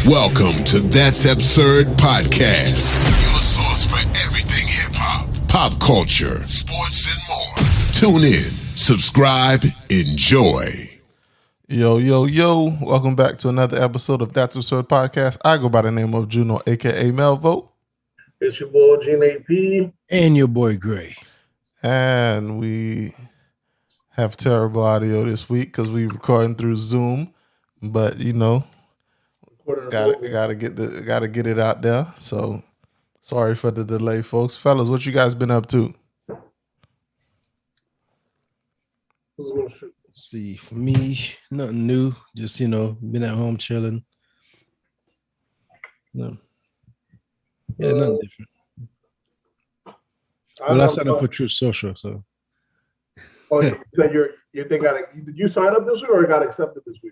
Welcome to That's Absurd Podcast, your source for everything hip-hop, pop culture, sports, and more. Tune in, subscribe, enjoy. Yo. Welcome back to another episode of That's Absurd Podcast. I go by the name of Juno, a.k.a. Melvo. It's your boy, G-AP. And your boy, Gray. And we have terrible audio this week because we're recording through Zoom. But, you know, gotta get it out there. So, sorry for the delay, folks. Fellas, what you guys been up to? Let's see, for me, nothing new. Just, been at home chilling. No. Yeah, nothing different. Well, I signed up for Truth Social, so. Oh, yeah. So did you sign up this week or got accepted this week?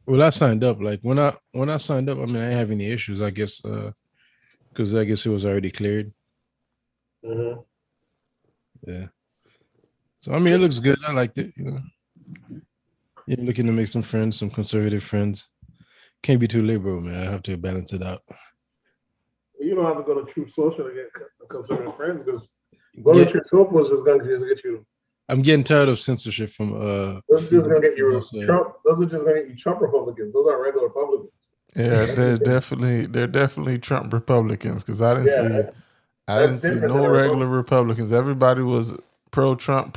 Well, I signed up. Like when I signed up, I mean, I didn't have any issues. I guess because I guess it was already cleared. Mm-hmm. Yeah. So I mean, it looks good. I liked it. You're looking to make some friends, some conservative friends. Can't be too liberal, man. I have to balance it out. You don't have to go to Truth Social to get conservative friends because going to Truth Social is just going to get you. I'm getting tired of censorship from Those are just going to get you Trump. Those are just going to get you Trump Republicans. Those aren't regular Republicans. Yeah, they're definitely Trump Republicans because I didn't see no regular Republicans. Everybody was pro Trump.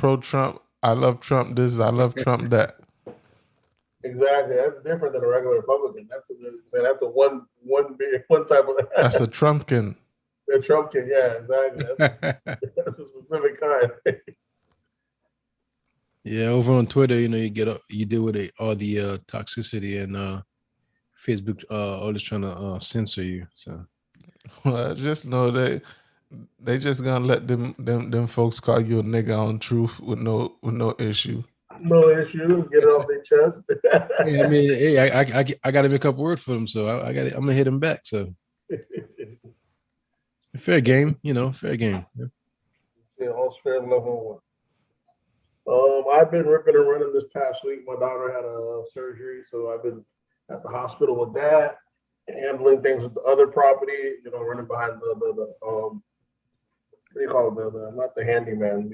I love Trump this, I love Trump that. Exactly. That's different than a regular Republican. That's a one type of. That's a Trumpkin. A Trumpkin, yeah, exactly. That's a specific kind. Yeah, over on Twitter, you deal with all the toxicity and Facebook always trying to censor you. So, well, just know they just gonna let them folks call you a nigga on Truth with no issue. No issue. Get it off their chest. Yeah, I mean, hey, I got to make up word for them, so I'm gonna hit them back. So, fair game, fair game. Yeah, all's fair in love and war. I've been ripping and running this past week. My daughter had a surgery, so I've been at the hospital with that, handling things with the other property. Running behind the what do you call it? Not the handyman.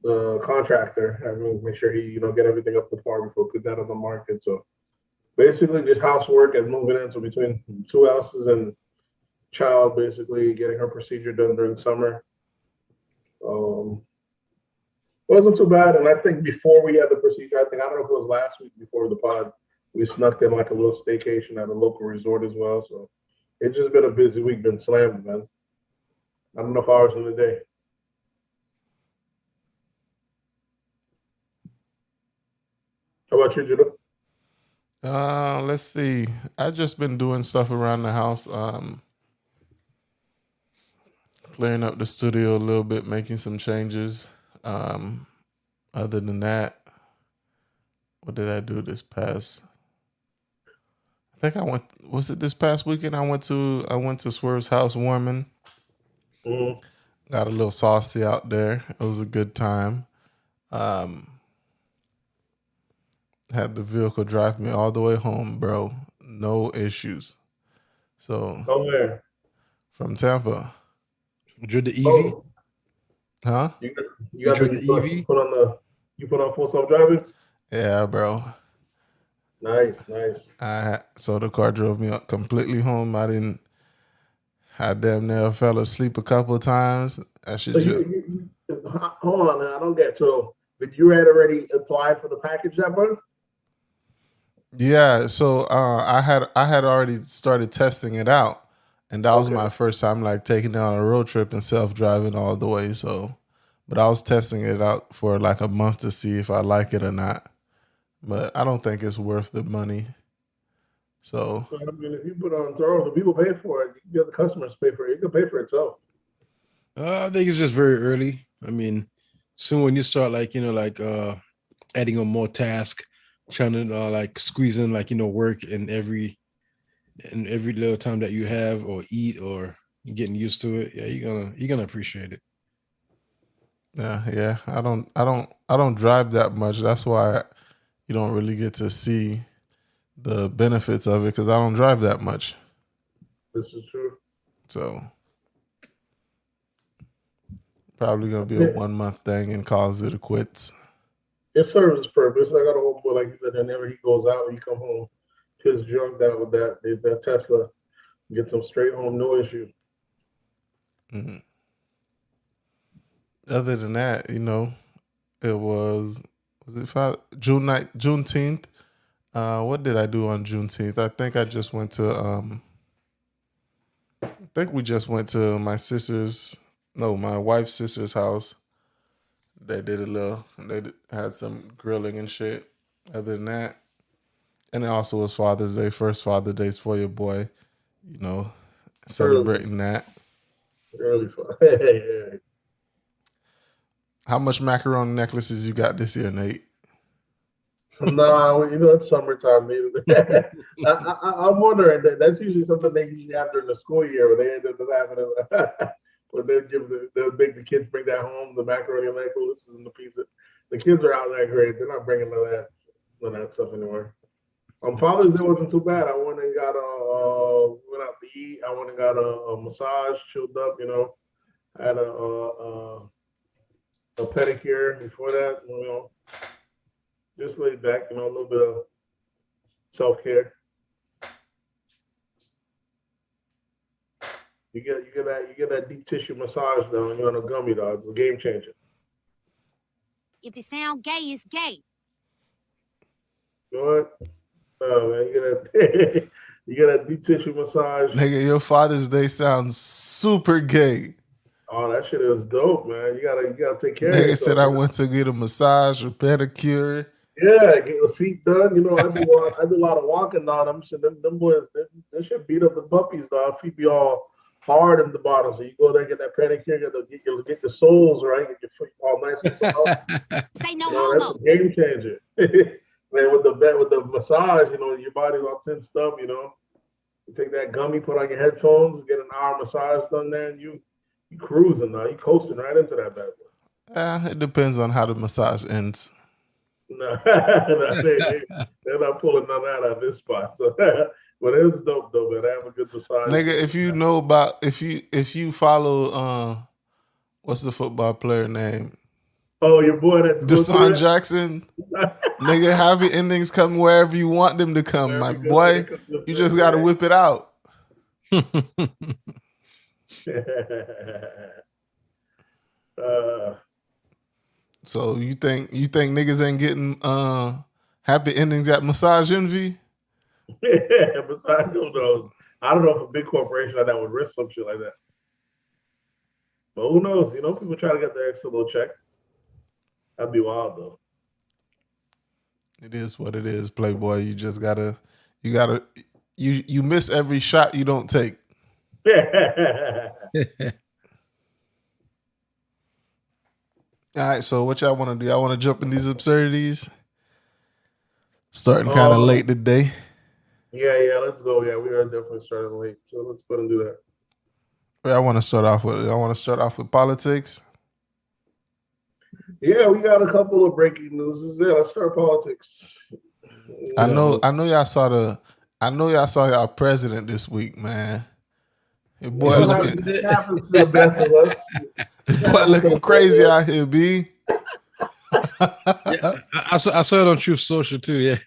The contractor, having to make sure he, get everything up to par before we put that on the market. So basically just housework and moving in. So between two houses and child, basically getting her procedure done during summer. Wasn't too bad. And I think before we had the procedure, I don't know if it was last week before the pod, we snuck in like a little staycation at a local resort as well. So it's just been a busy week, been slammed, man. Not enough hours in the day. How about you, Judah? Let's see. I just been doing stuff around the house, clearing up the studio a little bit, making some changes. Other than that, what did I do this past? I think was it this past weekend? I went to Swerve's house warming. Mm-hmm. Got a little saucy out there. It was a good time. Had the vehicle drive me all the way home, bro. No issues. So where? From Tampa. Drew the EV? Oh. Huh? You got the EV? You put on full self-driving? Yeah, bro. Nice. So the car drove me completely home. I damn near fell asleep a couple of times. Hold on now, I don't get to. Did you already apply for the package that month? Yeah, so I had already started testing it out, and that was my first time like taking it on a road trip and self-driving all the way. So, but I was testing it out for like a month to see if I like it or not. But I don't think it's worth the money. So I mean, if you put on throw, the people pay for it. You get the customers pay for it. It can pay for itself. I think it's just very early. I mean, soon when you start adding on more tasks, trying to squeeze in work in every little time that you have or eat or getting used to it, yeah, you're gonna appreciate it. Yeah. I don't drive that much. That's why you don't really get to see the benefits of it because I don't drive that much. This is true. So probably gonna be a 1 month thing and calls it a quits. It serves its purpose. I got a homeboy, like you said, whenever he goes out, he come home, pissed drunk out with that Tesla, gets him straight home, no issue. Mm-hmm. Other than that, it was it Juneteenth? What did I do on Juneteenth? I think I just went to we just went to my wife's sister's house. They had some grilling and shit. Other than that, and it also was Father's Day, first Father's Day for your boy, celebrating that. Early Hey. How much macaroni necklaces you got this year, Nate? No, it's summertime. I'm wondering that's usually something they usually have during the school year, where they end up having when they'll make the kids bring that home, the macaroni and necklaces and the pizza. The kids are out that grade; they're not bringing none of that stuff anymore. Father's Day wasn't too bad. I went and got went out to eat. I went and got a massage, chilled up. Had a pedicure before that. Just laid back. A little bit of self-care. You get that deep tissue massage though, and you're on a gummy dog. It's a game changer. If it sound gay, it's gay. What? Oh man, you get that deep tissue massage. Nigga, your Father's Day sounds super gay. Oh, that shit is dope, man. You gotta take care of Nigga yourself. said I went to get a massage or pedicure. Yeah, get your feet done. I do a lot of walking now. Them boys, they should beat up the puppies, dog. Feet be all hard in the bottom. So you go there, get that pedicure, get the soles right, get your feet all nice and soft. Say no homo. That's a game changer. Man, with the massage, your body's all tensed up. You take that gummy, put on your headphones, get an hour massage done there, and you cruising now. You coasting right into that bad boy. It depends on how the massage ends. No, they're not pulling none out of this spot. So, but it was dope though, man. I have a good massage. Nigga, if you follow what's the football player name? Oh, your boy that's Deshaun Jackson. Nigga, happy endings come wherever you want them to come, my boy. You just gotta whip it out. So you think niggas ain't getting happy endings at Massage Envy? Yeah, besides those, I don't know if a big corporation like that would risk some shit like that. But who knows? People try to get their extra little check. That'd be wild though. It is what it is, Playboy. You just gotta you miss every shot you don't take. All right, so what y'all want to do? I want to jump in these absurdities. Starting kind of late today. Yeah, let's go. Yeah, we are definitely starting late, so let's go and do that. I want to start off with politics. Yeah, we got a couple of breaking news. Yeah, let's start politics. I know y'all saw y'all president this week, man. Your boy it happens to the best of us. Boy looking crazy out here, B. Yeah, I saw it on Truth Social too. Yeah,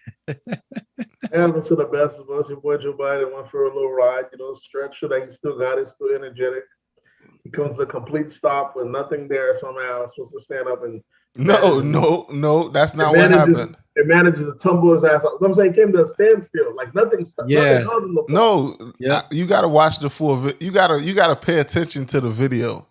happens to the best of us. Your boy Joe Biden went for a little ride. Stretcher that he still got it, still energetic. He comes to a complete stop with nothing there somehow. Supposed to stand up and no, that's not what happened. It manages to tumble his ass off. I'm saying, came to a standstill, like nothing. Yeah, you got to watch the full. You got to pay attention to the video.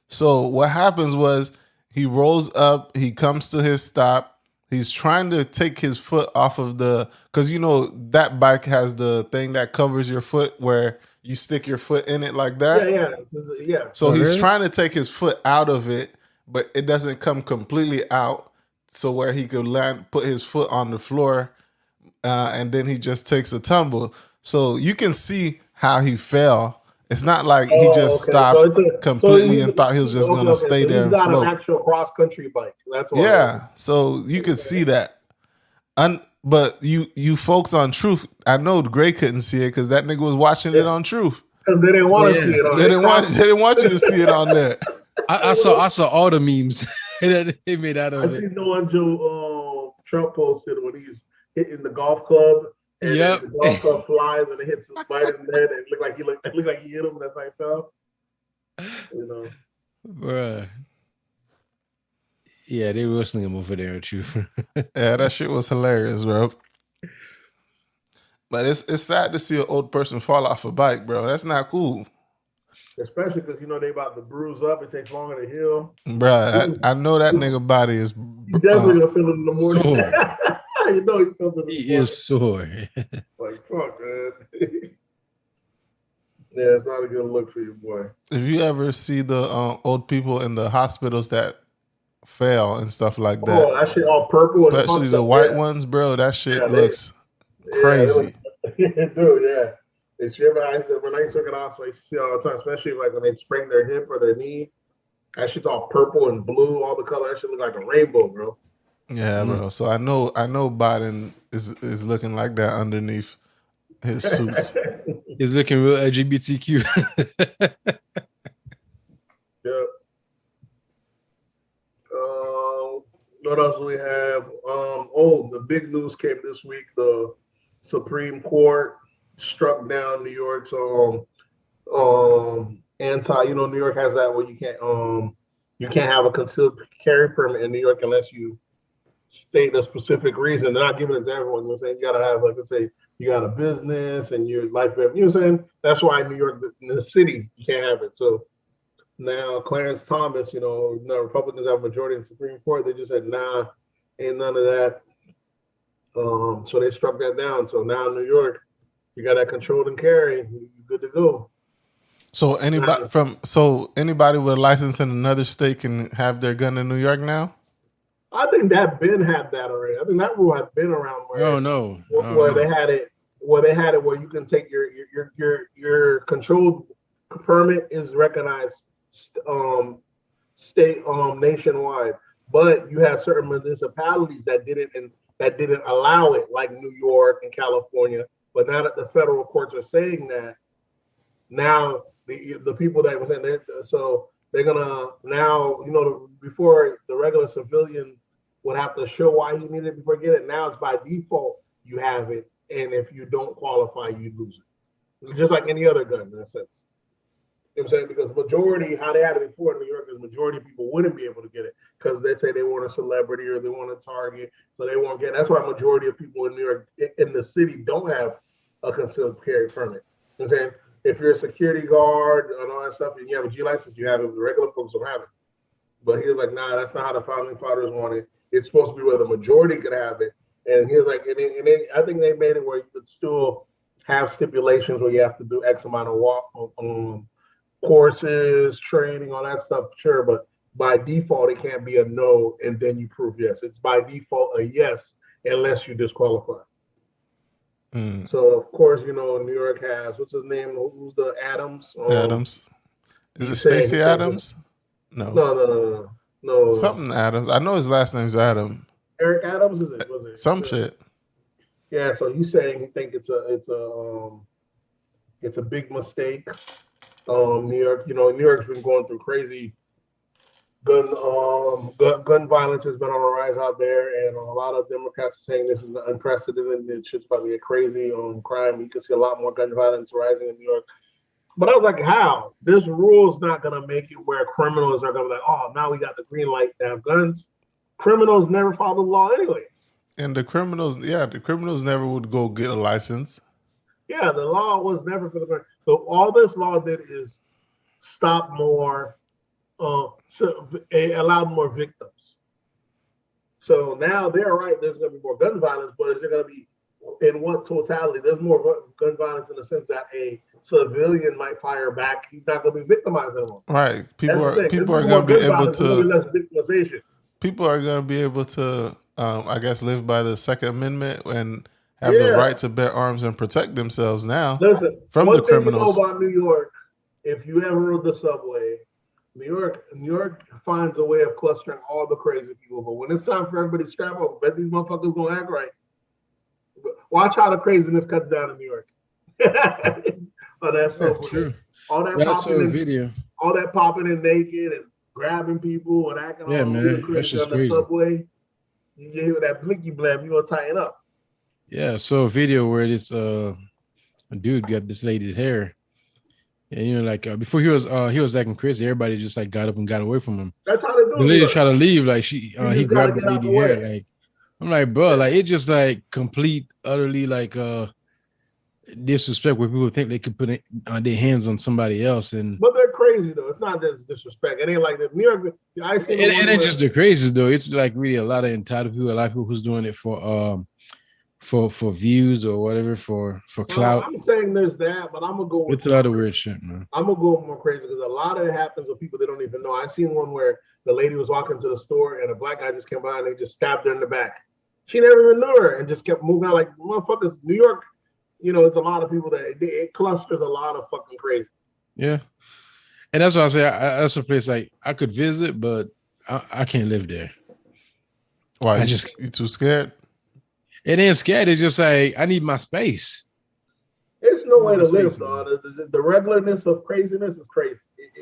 So what happens was he rolls up, he comes to his stop. He's trying to take his foot off of because that bike has the thing that covers your foot where you stick your foot in it like that. Yeah. So he's trying to take his foot out of it, but it doesn't come completely out. So where he could put his foot on the floor, and then he just takes a tumble. So you can see how he fell. It's not like he just stopped completely and thought he was just going to stay there and float. An actual cross country bike. That's what. Yeah, so you can see that. But you folks on Truth, I know Gray couldn't see it because that nigga was watching it on Truth. Because they didn't want to see it on. They didn't want you to see it on there. I saw all the memes that they made out of I it. seen the one Joe Trump posted when he's hitting the golf club. And the golf club flies and it hits his bite in the head and it looked like he hit him. That's how he fell. You know, bruh. Yeah, they were roasting him over there, Truth. Yeah, that shit was hilarious, bro. But it's sad to see an old person fall off a bike, bro. That's not cool. Especially because they about to bruise up. It takes longer to heal. Bro, I know that nigga body is. He's definitely gonna feel it in the morning. He feels it in the morning. He is sore. Like fuck, man. Yeah, it's not a good look for you, boy. If you ever see the old people in the hospitals that fail and stuff like that, that shit all purple, especially the white ones, bro. That shit looks crazy. Dude, yeah. It's when I used to work at the hospital, I used to see all the time, especially like when they sprain their hip or their knee. That shit's all purple and blue, all the color. That shit look like a rainbow, bro. Yeah, bro. So I know Biden is looking like that underneath his suits. He's looking real LGBTQ. Yep. What else do we have? The big news came this week. The Supreme Court struck down New York's anti. New York has that where you can't have a concealed carry permit in New York unless you state a specific reason. They're not giving it to everyone. You know what I'm saying? You gotta have, like, let's say you got a business and your life. You know what I'm saying? That's why in New York, in the city, you can't have it. So now Clarence Thomas, the Republicans have a majority in the Supreme Court. They just said, nah, ain't none of that. So they struck that down. So now in New York, you got that controlled and carry, you're good to go. So anybody with a license in another state can have their gun in New York now? I think that Ben had that already. I think that rule had been around where they had it where you can take your controlled permit is recognized state nationwide, but you have certain municipalities that didn't allow it, like New York and California. But now that the federal courts are saying that, now the people that were saying they're gonna now, before the regular civilian would have to show why he needed it before getting it. Now it's by default you have it, and if you don't qualify, you lose it. Just like any other gun in a sense. You know what I'm saying? Because majority, how they had it before in New York, is majority of people wouldn't be able to get it because they say they want a celebrity or they want a target, so they won't get it. That's why majority of people in New York, in the city, don't have a concealed carry permit. You know what I'm saying? If you're a security guard and all that stuff and you have a G license, you have it. The regular folks don't have it. But he was like, nah, that's not how the founding fathers wanted it. It's supposed to be where the majority could have it. And he was like, I think they made it where you could still have stipulations where you have to do X amount of courses, training, all that stuff, sure. But by default, it can't be a no and then you prove yes. It's by default a yes unless you disqualify. So of course, New York has, what's his name? Who's the Adams? Adams. Is it Stacey Adams? No. Something Adams. I know his last name's Adam. Eric Adams, is it? Was it? Some shit. Yeah, so he's saying he thinks it's a big mistake. New York, New York's been going through crazy gun violence has been on the rise out there, and a lot of Democrats are saying this is unprecedented. It's just about to get crazy on crime. You can see a lot more gun violence rising in New York. But I was like, how? This rule is not going to make it where criminals are going to be like, oh, now we got the green light to have guns. Criminals never follow the law anyways. And the criminals never would go get a license. Yeah, the law was never for the criminals. So all this law did is stop more, allowed more victims. So now they're right, there's going to be more gun violence, but is there going to be, in what totality? There's more gun violence in the sense that a civilian might fire back. He's not going to be victimized anymore. Right. People are going to be able to. People are going to be able to, I guess, live by the Second Amendment and have the right to bear arms and protect themselves now. Listen, from the criminals. One thing you know about New York, if you ever rode the subway, New York finds a way of clustering all the crazy people. But when it's time for everybody to strap up, bet these motherfuckers gonna act right. Watch how the craziness cuts down in New York. Oh, that's so funny. True. All that Yeah, I saw popping a in, video. all that popping in naked and grabbing people and acting Yeah, all man, weird that's crazy just on the crazy. subway. You hear that blinky blam, you gonna tighten up. Yeah, I saw a video where this a dude got this lady's hair. And you know, like before he was acting crazy, everybody just like got up and got away from him. That's how they do The it. lady tried to leave, like he just gotta grabbed the get out lady the hair. way. Like I'm like, bro, like it just like complete, utterly like disrespect where people think they could put their hands on somebody else, and But they're crazy though. It's not just disrespect. It ain't like that. New York, I seen it ain't just the craziest though. It's like really a lot of entitled people, a lot of people who's doing it for views or whatever, for clout. I'm saying there's that, but I'm gonna go with It's a lot of weird shit, man. I'm gonna go more crazy because a lot of it happens with people they don't even know. I seen one where the lady was walking to the store and a black guy just came by and they just stabbed her in the back. She never even knew her and just kept moving out like motherfuckers. New York, you know, it's a lot of people that it clusters a lot of fucking crazy. Yeah, and that's why I say that's a place like I could visit, but I can't live there. Why? I You too scared? It ain't scared. It's just like I need my space. There's no way to That's live, crazy, dog. The regularness of craziness is crazy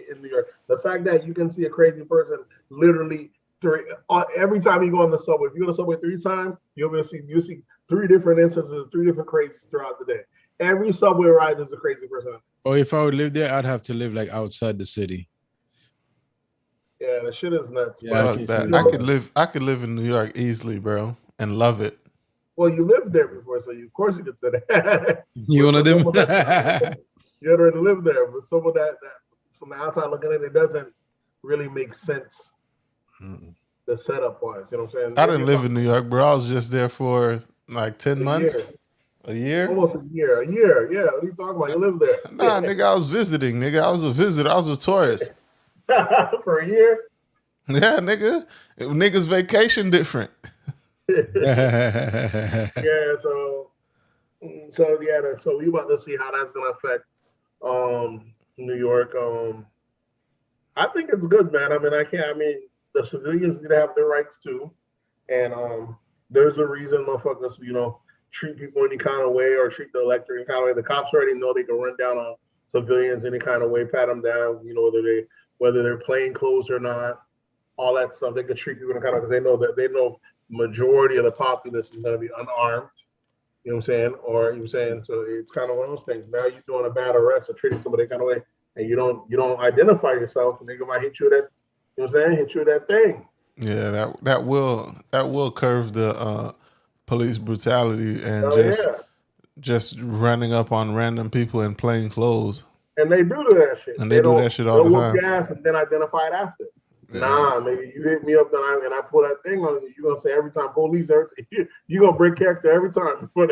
in New York. The fact that you can see a crazy person literally every time you go on the subway. If you go on the subway 3 times, you'll see 3 different instances, 3 different crazies throughout the day. Every subway ride is a crazy person. Or if I would live there, I'd have to live like outside the city. Yeah, the shit is nuts. Yeah, Fuck that. I could live in New York easily, bro, and love it. Well, you lived there before, so of course you could say that. You one of them? You already lived there, but someone that from the outside looking in, it doesn't really make sense. The setup wise, you know what I'm saying? I didn't live in New York, bro. I was just there for like 10 months. A year? Almost a year. Yeah. What are you talking about? You live there. Nah, nigga, I was visiting, nigga. I was a visitor. I was a tourist. For a year? Yeah, nigga. Niggas vacation different. Yeah, so we about to see how that's gonna affect New York. I think it's good, man. I mean the civilians need to have their rights too. And there's a reason motherfuckers, you know, treat people any kind of way or treat the electorate any kind of way. The cops already know they can run down on civilians any kind of way, pat them down, you know, whether they're plain clothes or not, all that stuff. They can treat people in a kind of, because they know majority of the populace is going to be unarmed. You know what I'm saying? Or you know what I'm saying? So it's kind of one of those things. Now you're doing a bad arrest or treating somebody kind of way, and you don't identify yourself, and they might hit you with that. You know what I'm saying? Hit you with that thing. Yeah, that will curve the police brutality and just running up on random people in plain clothes. And they do that shit. And they do that shit all the time. Your ass and then identify it after. Yeah. Nah, man, you hit me up and I pull that thing on you. You're gonna say every time police, you're gonna break character every time. So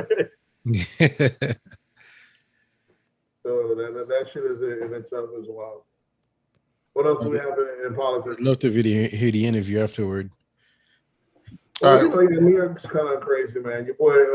that shit is in itself as well. What else do we have in politics? I'd love to hear the interview afterward. New York's kind of crazy, man. Your boy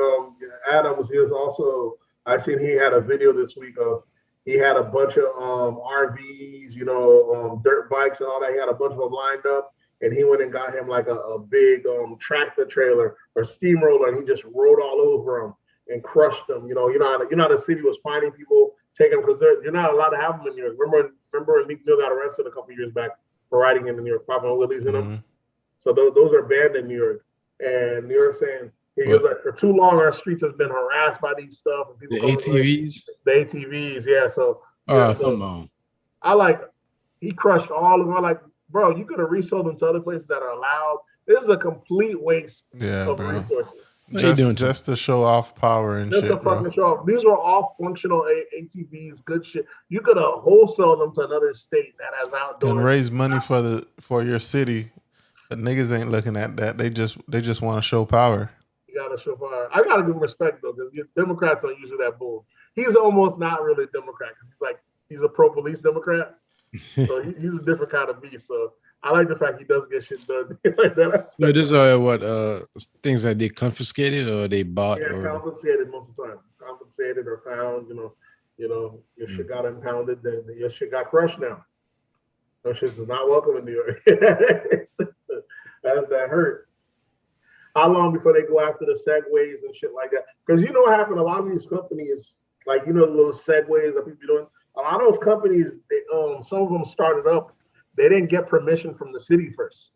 Adams, he was also, I seen he had a video this week of, he had a bunch of RVs, you know, dirt bikes and all that. He had a bunch of them lined up, and he went and got him like a big tractor trailer or steamroller, and he just rode all over them and crushed them. You know how the city was finding people, taking them, because you're not allowed to have them in New York. Remember Meek Mill got arrested a couple years back for riding in New York, popping Willies in them. So those are banned in New York. And New York saying, he was like, for too long, our streets have been harassed by these stuff. And people the ATVs? The ATVs, yeah. So, come on. He crushed all of them. I'm like, bro, you could have resold them to other places that are allowed. This is a complete waste of resources. Just to show off power and just shit, to fucking show off. These were all functional ATVs, good shit. You could have wholesale them to another state that has outdoor and raise money for your city. But niggas ain't looking at that. They just want to show power. You gotta show power. I gotta give him respect though, because Democrats are usually that bull. He's almost not really a Democrat. He's a pro-police Democrat. So he's a different kind of beast. So I like the fact he does get shit done like that. But these are what things that they confiscated or they bought? Yeah, confiscated most of the time. Confiscated or found. You know, your shit got impounded. Then your shit got crushed now. Those shits is not welcome in New York. That hurt. How long before they go after the segways and shit like that? Because you know what happened? A lot of these companies, like the little segways that people doing. A lot of those companies, some of them started up. They didn't get permission from the city first,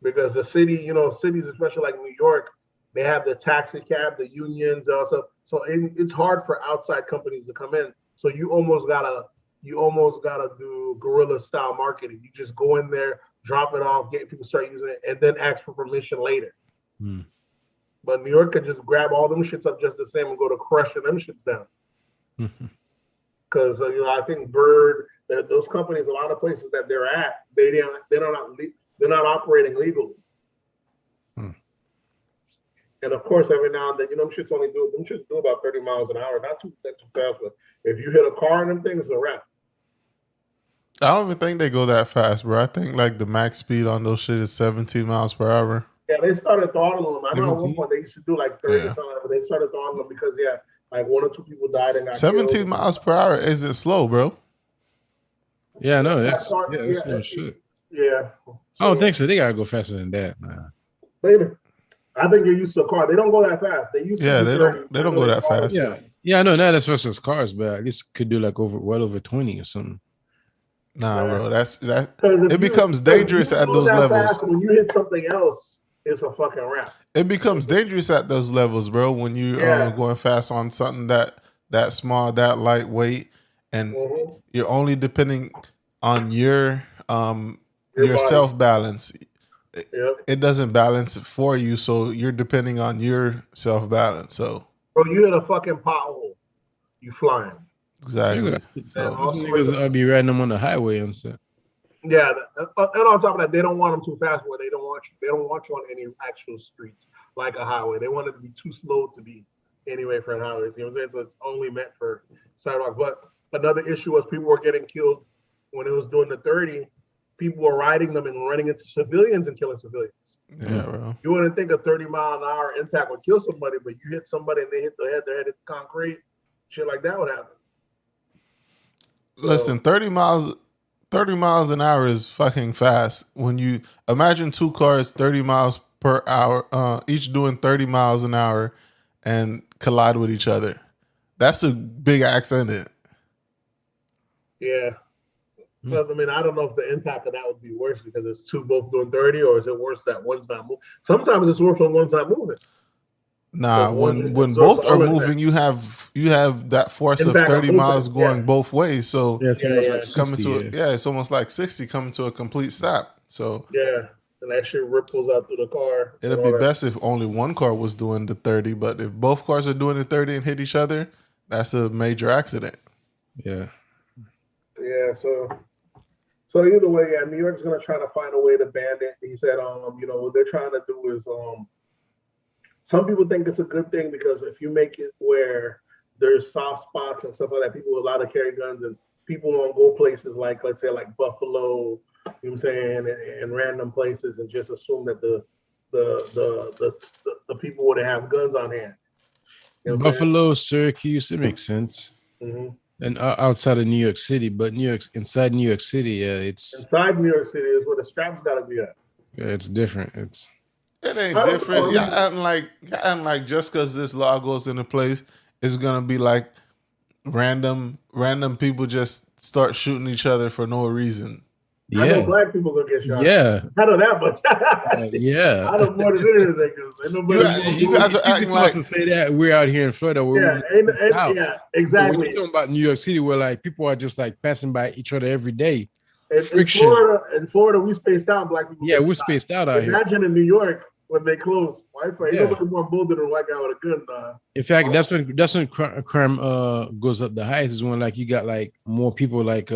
because the city, cities especially like New York, they have the taxi cab, the unions, also. So it's hard for outside companies to come in. So you almost gotta do guerrilla style marketing. You just go in there, drop it off, get people start using it, and then ask for permission later. But New York could just grab all them shits up just the same and go to crushing them shits down. Because I think Bird, those companies, a lot of places that they're at, they're not operating legally. And of course, every now and then, them shits do about 30 miles an hour, not too fast. But if you hit a car and them things, it's a wrap. I don't even think they go that fast, bro. I think like the max speed on those shit is 17 miles per hour. Yeah, they started throttling them. I know at one point they used to do like 30 or something, but they started throttling them because like 1 or 2 people died and got 17 killed. miles per hour isn't slow, bro. Yeah, no, that's no shit. Yeah. I don't think so. They gotta go faster than that, man. Later. I think you're used to a car. They don't go that fast. They don't go that fast. Yeah, I know not as fast as cars, but at least could do like well over 20 or something. Nah, bro, that. It becomes dangerous at those levels. When you hit something else, it's a fucking wrap. It becomes dangerous at those levels, bro. When you going fast on something that small, that lightweight, and you're only depending on your self balance. It doesn't balance for you, so you're depending on your self balance. So, bro, you hit a fucking pothole, you flying. Exactly. So niggas I'll be riding them on the highway and stuff. Yeah, and on top of that, they don't want them too fast. Where they don't want you on any actual streets like a highway. They want it to be too slow to be anyway for highways. You know what I'm saying? So it's only meant for sidewalks. But another issue was people were getting killed when it was doing the 30. People were riding them and running into civilians and killing civilians. Yeah, bro. You wouldn't think a 30-mile-an-hour impact would kill somebody, but you hit somebody and they hit their head hit concrete, shit like that would happen. Listen, 30 miles an hour is fucking fast. When you imagine 2 cars 30 miles per hour, each doing 30 miles an hour and collide with each other. That's a big accident. Yeah. But I mean, I don't know if the impact of that would be worse because it's 2 both doing 30, or is it worse that one's not moving? Sometimes it's worse when one's not moving. Nah, when both are moving, you have that force of 30 miles going both ways. So it's almost like 60, it's almost like 60 coming to a complete stop. So and that shit ripples out through the car. It'd be best if only one car was doing the 30, but if both cars are doing the 30 and hit each other, that's a major accident. Yeah. Yeah. So either way, New York's gonna try to find a way to ban it. He said, what they're trying to do is, some people think it's a good thing because if you make it where there's soft spots and stuff like that, people are allowed to carry guns, and people won't go places like, let's say, like Buffalo, you know what I'm saying, and random places, and just assume that the people would have guns on hand. You know Buffalo, Syracuse, it makes sense. Mm-hmm. And outside of New York City, but inside New York City, it's inside New York City is where the straps gotta be at. Yeah, it's different. It ain't different. Y'all acting like just because this law goes into place, it's gonna be like random people just start shooting each other for no reason. Yeah. I know black people gonna get shot. Yeah. I know that much. Yeah. I know more than anything. You guys are acting like to say that we're out here in Florida. Yeah, exactly. When you're talking about New York City, where like people are just like passing by each other every day. In Florida, we spaced out. Black people. Yeah, we're spaced out here. Imagine in New York when they close. Ain't nobody more bold than a white guy with a gun. In fact, that's when crime goes up the highest. Is when like you got like more people like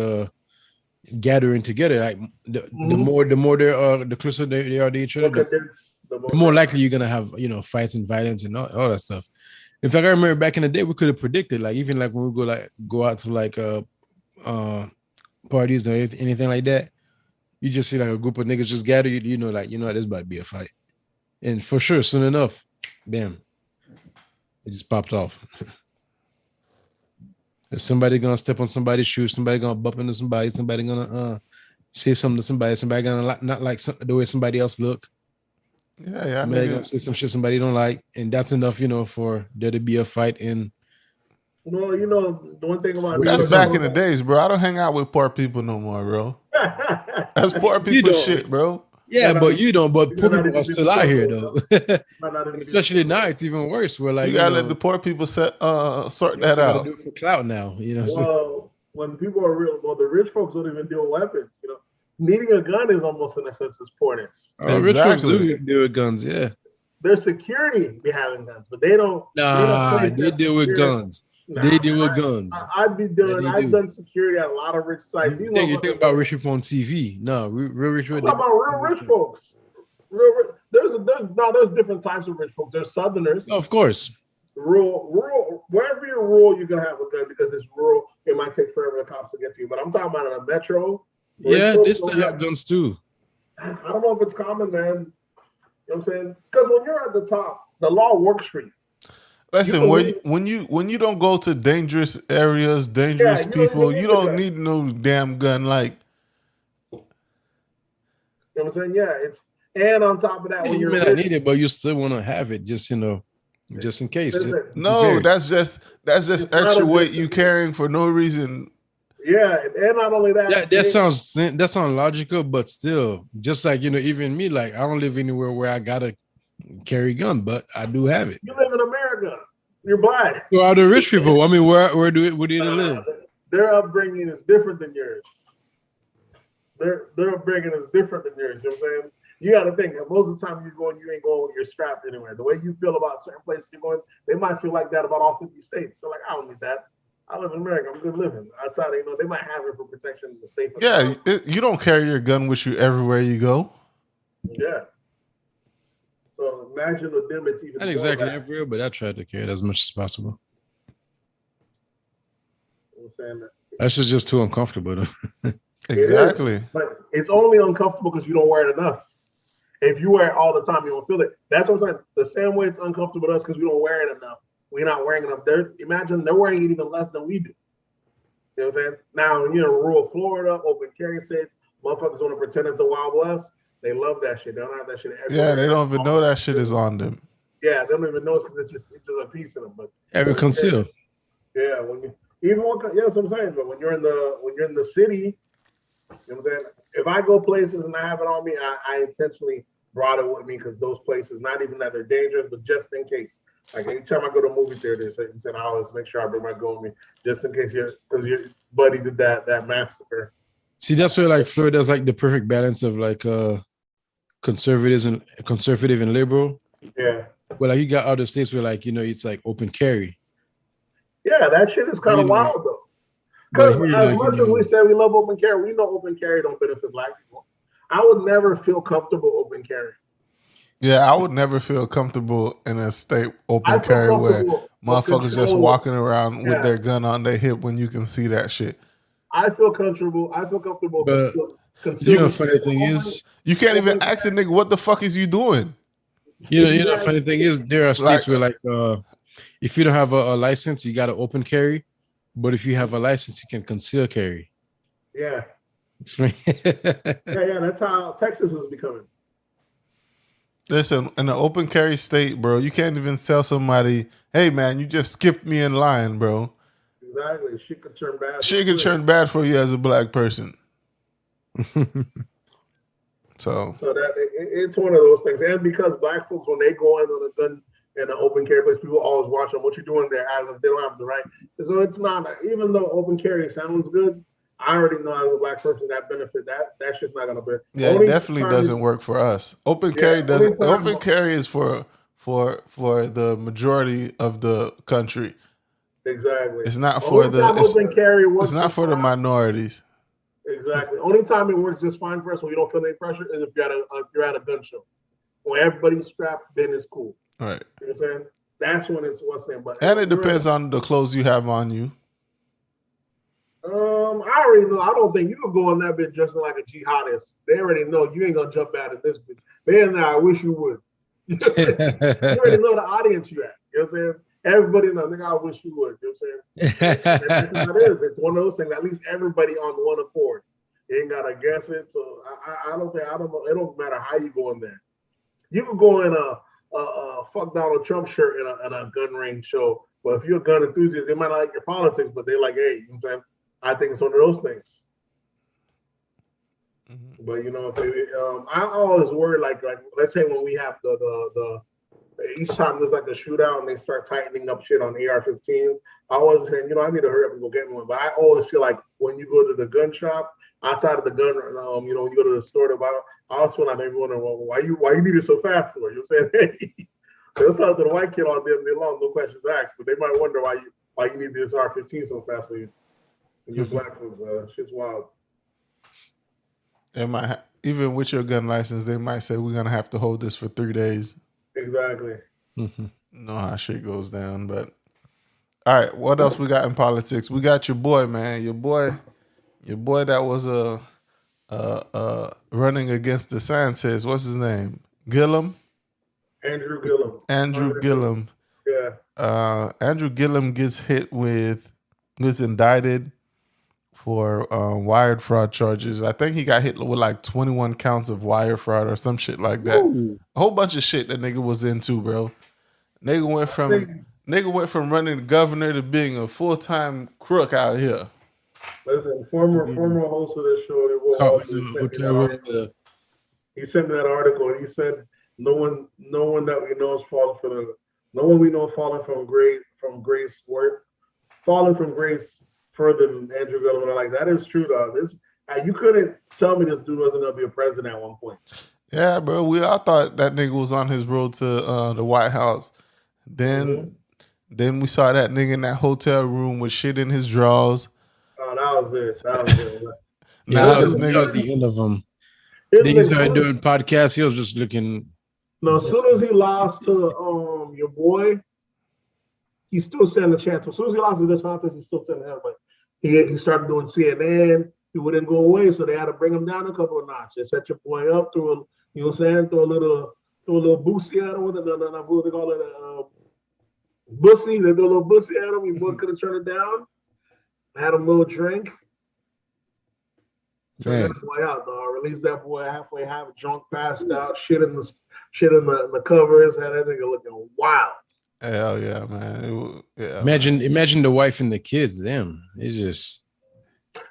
gathering together. Like the more they are, the closer they are to each other, the more likely you're gonna have fights and violence and all that stuff. In fact, I remember back in the day we could have predicted, like even like when we go out to like parties or anything like that, you just see like a group of niggas just gather, there's about to be a fight. And for sure, soon enough, bam, it just popped off. Is somebody gonna step on somebody's shoes, somebody gonna bump into somebody gonna say something to somebody gonna not like the way somebody else look. Yeah, Somebody gonna say some shit somebody don't like, and that's enough, for there to be a fight. And Well, the one thing about that's back in the days, bro. I don't hang out with poor people no more, bro. That's poor people shit, bro. Yeah, but you don't. But poor people are still out here, though. Not Especially now, it's even worse. Where like you gotta let the poor people sort that gotta out. do it for clout now. Well, when people are real, the rich folks don't even deal with weapons. Needing a gun is almost in a sense as poorness. Rich folks do deal with guns. Yeah, their security be having guns, but they don't. They deal with guns. They deal with guns. I've done security at a lot of rich sites. You think about rich people on TV? No, real rich people. About real rich folks. There's different types of rich folks. There's Southerners. Of course. Rural. Wherever you're rural, you're gonna have a gun because it's rural. It might take forever the cops to get to you. But I'm talking about in a metro. Yeah, they still have guns too. I don't know if it's common, man. You know what I'm saying? Because when you're at the top, the law works for you. Listen, when you don't go to dangerous areas, dangerous people, you don't need no damn gun. Like, you know what I'm saying? Yeah, and on top of that, when you may not need it, but you still want to have it, just just in case. No, that's just extra weight you carrying for no reason. Yeah, and not only that. That sounds logical, but still, just like even me, like I don't live anywhere where I gotta carry a gun, but I do have it. You live in America. You're black. Well, are the rich people? I mean, where do they live? Their upbringing is different than yours. Their upbringing is different than yours. You know what I'm saying? You got to think that most of the time you ain't going with your strap anywhere. The way you feel about certain places you're going, they might feel like that about all 50 states. So like, I don't need that. I live in America. I'm good living. Outside, they might have it for protection in the safe. Yeah, you don't carry your gun with you everywhere you go. Yeah. So imagine with them, it's even not exactly everywhere, but I try to carry it as much as possible. I'm saying that. That's just too uncomfortable. Exactly. But it's only uncomfortable because you don't wear it enough. If you wear it all the time, you don't feel it. That's what I'm saying. The same way it's uncomfortable to us because we don't wear it enough. We're not wearing enough. Imagine they're wearing it even less than we do. You know what I'm saying? Now, rural Florida, open carry states, motherfuckers want to pretend it's a Wild West. They love that shit. They don't have that shit everywhere. Yeah, they don't even know that shit is on them. Yeah, they don't even know it's because it's just a piece of them. But conceal. Yeah, that's what I'm saying. But when you're in the city, you know what I'm saying? If I go places and I have it on me, I intentionally brought it with me because those places, not even that they're dangerous, but just in case. Like anytime I go to a movie theater, I always make sure I bring my gun with me just in case your buddy did that massacre. See, that's where like Florida's like the perfect balance of like conservative and liberal. Yeah. But like you got other states where like it's like open carry. Yeah, that shit is kind of wild though. Because as much as we say we love open carry, we know open carry don't benefit black people. I would never feel comfortable open carry. Yeah, I would never feel comfortable in a state open carry where motherfuckers just walking around with their gun on their hip when you can see that shit. I feel comfortable. But funny thing is, you can't even ask a nigga what the fuck is you doing. Funny thing is, there are states where like if you don't have a license, you got to open carry. But if you have a license, you can conceal carry. Yeah. Explain. yeah, that's how Texas is becoming. Listen, in an open carry state, bro, you can't even tell somebody, hey, man, you just skipped me in line, bro. Exactly. Shit could turn bad. Shit could turn bad for you as a black person. So that it's one of those things. And because black folks, when they go in on a gun in an open carry place, people always watch them. What you doing there as if they don't have the right. So it's not, even though open carry sounds good, I already know as a black person that benefit that shit's not gonna be. Yeah, it definitely doesn't work for us. Open carry doesn't. Open carry is for the majority of the country. Exactly. It's not for it's not for the minorities. Exactly. Only time it works just fine for us when you don't feel any pressure is if you're at a gun show. When everybody's strapped, then it's cool. Right. You know what I'm saying? That's when it's what's name. But and it depends on the clothes you have on you. I already know. I don't think you could go on that bitch dressing like a jihadist. They already know you ain't gonna jump out of this bitch. Man, I wish you would. You already know the audience you at. You know what I'm saying? Everybody knows. I wish you would. You know what I'm saying? That's what it is. It's one of those things. At least everybody on one accord. You ain't gotta guess it. So I don't know. It don't matter how you go in there. You could go in a fuck Donald Trump shirt in a gun range show. But if you're a gun enthusiast, they might not like your politics, but they're like, hey, you know what I'm saying? I think it's one of those things. Mm-hmm. But I always worry like let's say when we have the each time there's like a shootout and they start tightening up shit on AR-15, I always saying, I need to hurry up and go get one. But I always feel like when you go to the gun shop outside of the gun, when you go to the store to buy, I always feel like they're wondering, well, why you need it so fast for? You know what I'm saying? Hey, that's how the white kid all day long, no questions asked. But they might wonder why you need this AR-15 so fast for you. And you're black folks, shit's wild. Even with your gun license, they might say we're gonna have to hold this for 3 days. Exactly. Know how shit goes down, but all right. What else we got in politics? We got your boy, man. Your boy that was running against DeSantis. What's his name? Gillum. Andrew Gillum. Andrew Gillum. Yeah. Andrew Gillum gets indicted for wired fraud charges. I think he got hit with like 21 counts of wire fraud or some shit like that. Ooh. A whole bunch of shit that nigga was into, bro. Nigga went from running the governor to being a full-time crook out here. Listen, former host of this show, he sent me that article and he said no one that we know is falling from grace further than Andrew Gillum. And I'm like, that is true, dog. You couldn't tell me this dude wasn't gonna be a president at one point. Yeah, bro. We all thought that nigga was on his road to the White House. Then we saw that nigga in that hotel room with shit in his drawers. Oh, that was it. That was the end of him. Then he started doing podcasts. He was just looking. No, as soon as he lost to your boy, he still standing a chance. As soon as he lost to DeSantis, he still standing a chance. But he started doing CNN. He wouldn't go away, so they had to bring him down a couple of notches. They set your boy up through a little boosie at him. What do they call it? Bussy. They do a little bussy at him. Your boy couldn't turn it down. Had him a little drink. Turn that boy out, dog. Release that boy halfway, half drunk, passed out, shit in the covers. Had that nigga looking wild. Hell yeah, man. Imagine the wife and the kids. Damn, it's just.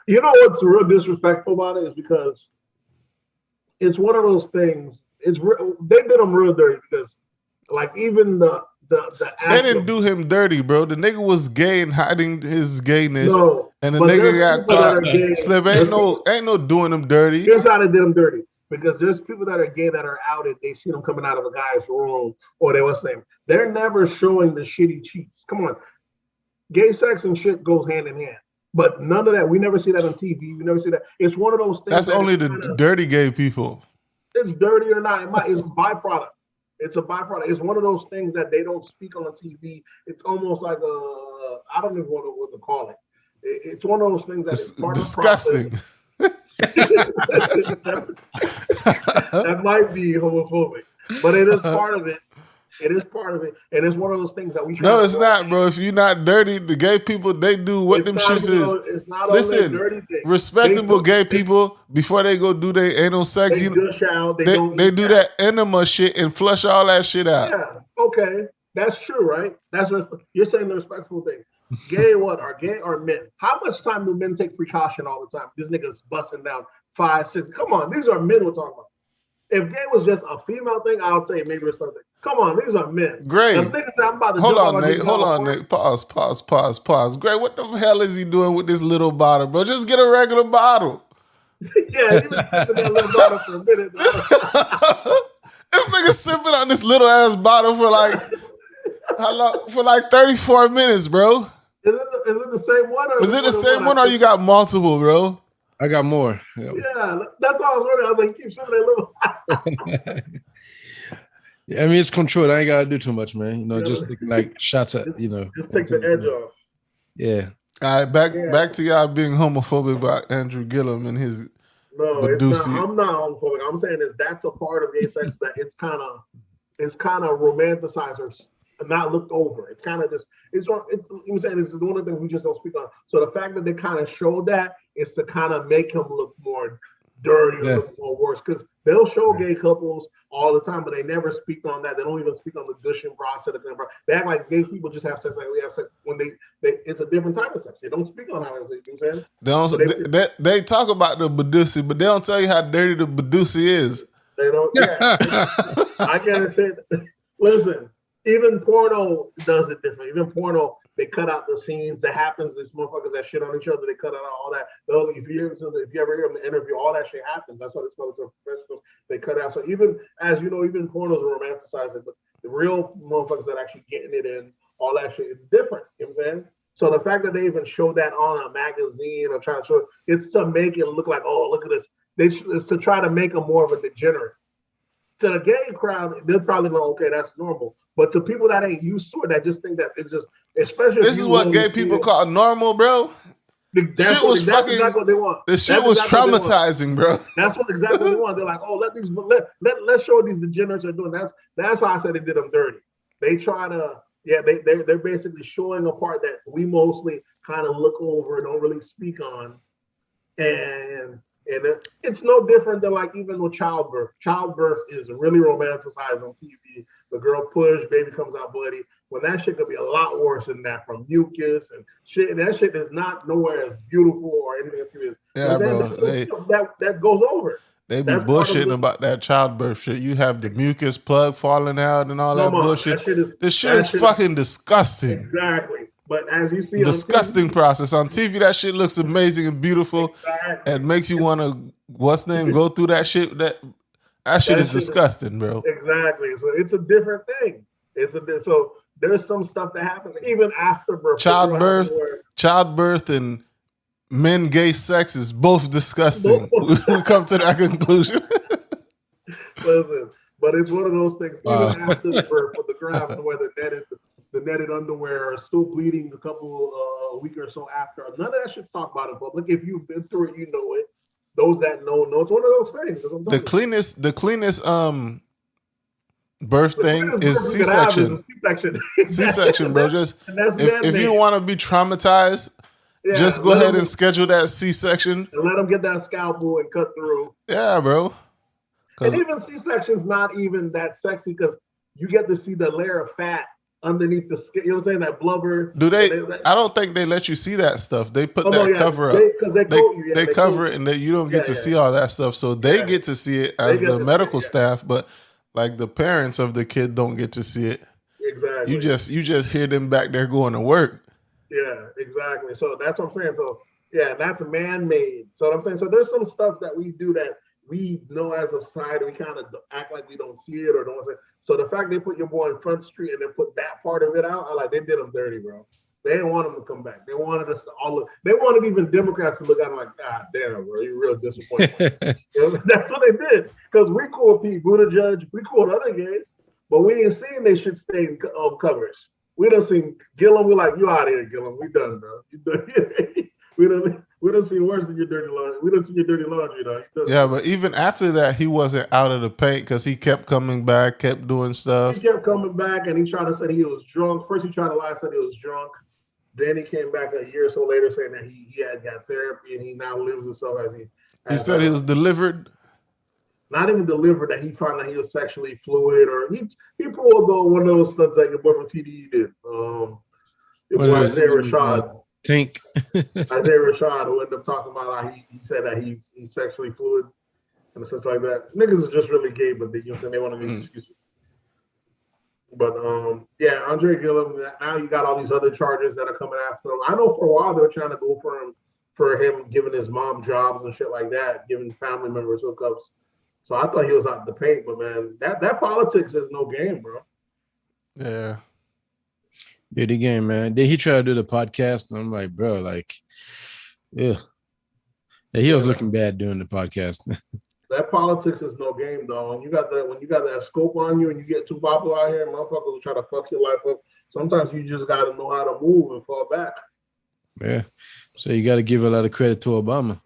You know what's real disrespectful about it is because it's one of those things. They did him real dirty because, like, even the they didn't do him dirty, bro. The nigga was gay and hiding his gayness, and the nigga got caught. Slip ain't no doing him dirty. Here's how they did him dirty. Because there's people that are gay that are outed. They see them coming out of a guy's room, or they were saying they're never showing the shitty cheats. Come on, gay sex and shit goes hand in hand. But none of that. We never see that on TV. We never see that. It's one of those things. That's only the dirty gay people. It's dirty or not. It's a byproduct. It's a byproduct. It's one of those things that they don't speak on TV. It's almost like I don't even know what to call it. It's one of those things that's disgusting. That might be homophobic, but it is part of it. It is part of it, and it's one of those things that we. No, it's not, bro. If you're not dirty, the gay people they do what them shits is. Listen, respectable gay people before they go do their anal sex, they do that enema shit and flush all that shit out. Yeah, okay, that's true, right? You're saying the respectful thing. Gay are gay or men? How much time do men take precaution all the time? This nigga's busting down 5, 6. Come on, these are men we're talking about. If gay was just a female thing, I would say maybe it's something. Come on, these are men. Great. Hold on, Nate. Pause. Great, what the hell is he doing with this little bottle, bro? Just get a regular bottle. Yeah, he been sipping that little bottle for a minute. This nigga sipping on this little ass bottle for like how long? For like 34 minutes, bro. Is it the same one? Is it the same one or you got multiple, bro? I got more. Yeah, that's all I was wondering. I was like, keep showing that little. I mean, it's controlled. I ain't gotta do too much, man. Just taking like shots at, Just take the edge off. Yeah. All right, back to y'all being homophobic about Andrew Gillum and his. No, it's not, I'm not homophobic. I'm saying that's a part of gay sex that it's kind of romanticized or not looked over. It's kind of just I'm saying it's one of the things we just don't speak on. So the fact that they kind of showed that is to kind of make him look more dirty or look more worse, because they'll show gay couples all the time, but they never speak on that. They don't even speak on the gushing process. They act like gay people just have sex like we have sex when it's a different type of sex. They don't speak on how they sex. You know what I'm saying? They talk about the Badusi, but they don't tell you how dirty the Badusi is. They don't. Yeah, I gotta say, listen. Even porno does it different. Even porno, they cut out the scenes that happens. These motherfuckers that shit on each other, they cut out all that. If you ever hear them in the interview, all that shit happens. That's why it's called a professional. They cut out. So even, as you know, even pornos are romanticizing, but the real motherfuckers that actually getting it in, all that shit, it's different. You know what I'm saying? So the fact that they even show that on a magazine or trying to show it's to make it look like, oh, look at this. It's to try to make them more of a degenerate. To the gay crowd, they're probably like, okay, that's normal. But to people that ain't used to it, that just think that it's just, especially this is what gay people call normal, bro. That's exactly what they want. This shit was traumatizing, bro. That's what exactly they want. They're like, oh, let's show what these degenerates are doing. That's how I said they did them dirty. They try to, they're basically showing a part that we mostly kind of look over and don't really speak on, and it's no different than like even with childbirth. Childbirth is really romanticized on TV. The girl push, baby comes out bloody. When that shit could be a lot worse than that, from mucus and shit. And that shit is not nowhere as beautiful or anything as serious. Yeah, bro. That goes over. They be bullshitting about that childbirth shit. You have the mucus plug falling out and all that bullshit. This shit is fucking disgusting. Exactly. But as you see, disgusting process on TV, that shit looks amazing and beautiful, and makes you want to go through that shit. That shit is disgusting, bro. Exactly. So it's a different thing. So there's some stuff that happens even after birth. Childbirth, and men gay sex is both disgusting. We come to that conclusion. Listen, but it's one of those things. Even after the birth, with the girl having to wear the netted underwear are still bleeding a week or so after. None of that shit's talked about in public. If you've been through it, you know it. Those that know. It's one of those things. The cleanest birth thing is C-section. C-section, bro. Just if you want to be traumatized, just go ahead and schedule that C-section and let them get that scalpel and cut through. Yeah, bro. And even C-section's not even that sexy because you get to see the layer of fat underneath the skin, you know what I'm saying? That blubber. Do they? I don't think they let you see that stuff. They put cover up. They cover it, and you don't get to see all that stuff. So they get to see it as the medical staff, but like the parents of the kid don't get to see it. Exactly. You just hear them back there going to work. Yeah, exactly. So that's what I'm saying. So that's man-made. So what I'm saying. So there's some stuff that we do that we know as a society, we kind of act like we don't see it or don't see it. So the fact they put your boy in Front Street and then put that part of it out, they did him dirty, bro. They didn't want him to come back. They wanted us to they wanted even Democrats to look at him like, God damn, bro, you're real disappointed. That's what they did. Because we called Pete Buttigieg, we called other gays, but we ain't seen they should stay in covers. We done seen Gillum, we like, you out of here, Gillum. We done, bro. You done. We done seen worse than your dirty laundry. We done seen your dirty laundry, though. Yeah, but even after that, he wasn't out of the paint because he kept coming back, kept doing stuff. He kept coming back, and he tried to say he was drunk. First, he tried to lie, said he was drunk. Then he came back a year or so later saying that he had got therapy, and he now lives himself as he. He said he was delivered. Not even delivered, that he found that he was sexually fluid, or he pulled one of those stunts that your boy from TDE did. Your boy Isaiah Rashad. Tank. Isaiah Rashad, who ended up talking about how he said that he's sexually fluid in a sense like that. Niggas are just really gay, but they want to make excuses. But Andrew Gillum, now you got all these other charges that are coming after him. I know for a while they were trying to go for him giving his mom jobs and shit like that, giving family members hookups. So I thought he was out the paint, but man, that politics is no game, bro. Yeah. Yeah, the game, man. Then he tried to do the podcast, and I'm like, bro, like, yeah. He was looking bad doing the podcast. That politics is no game, though. When you got that scope on you and you get too popular out here, motherfuckers will try to fuck your life up. Sometimes you just got to know how to move and fall back. Yeah. So you got to give a lot of credit to Obama.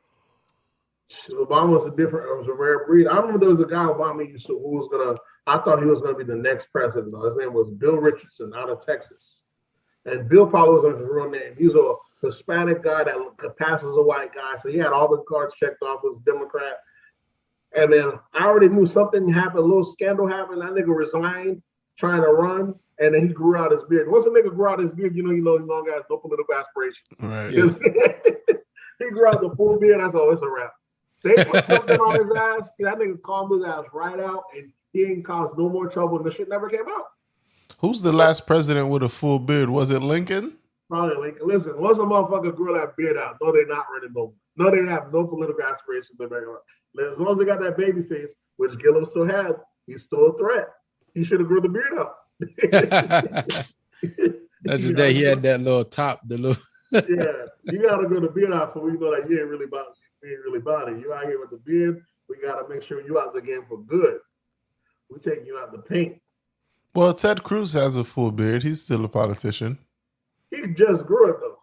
Obama was a rare breed. I remember there was a guy Obama used to I thought he was gonna be the next president. His name was Bill Richardson out of Texas. And Bill probably wasn't his real name. He's a Hispanic guy that passes a white guy. So he had all the cards checked off as Democrat. And then I already knew something happened, a little scandal happened. That nigga resigned, trying to run, and then he grew out his beard. Once a nigga grew out his beard, you know he no longer has no political aspirations. Right. He grew out the full beard. I said, it's a wrap. They put something on his ass. That nigga calmed his ass right out, and he ain't caused no more trouble, and the shit never came out. Who's the last president with a full beard? Was it Lincoln? Probably Lincoln. Listen, once a motherfucker grew that beard out, no, they not running no. No, they have no political aspirations. As long as they got that baby face, which Gillum still had, he's still a threat. He should have grew the beard out. That's the day he had that little top, the little. Yeah, you gotta grow the beard out for we know that you ain't really about it. You out here with the beard. We gotta make sure you out the game for good. We taking you out the paint. Well, Ted Cruz has a full beard. He's still a politician. He just grew it though.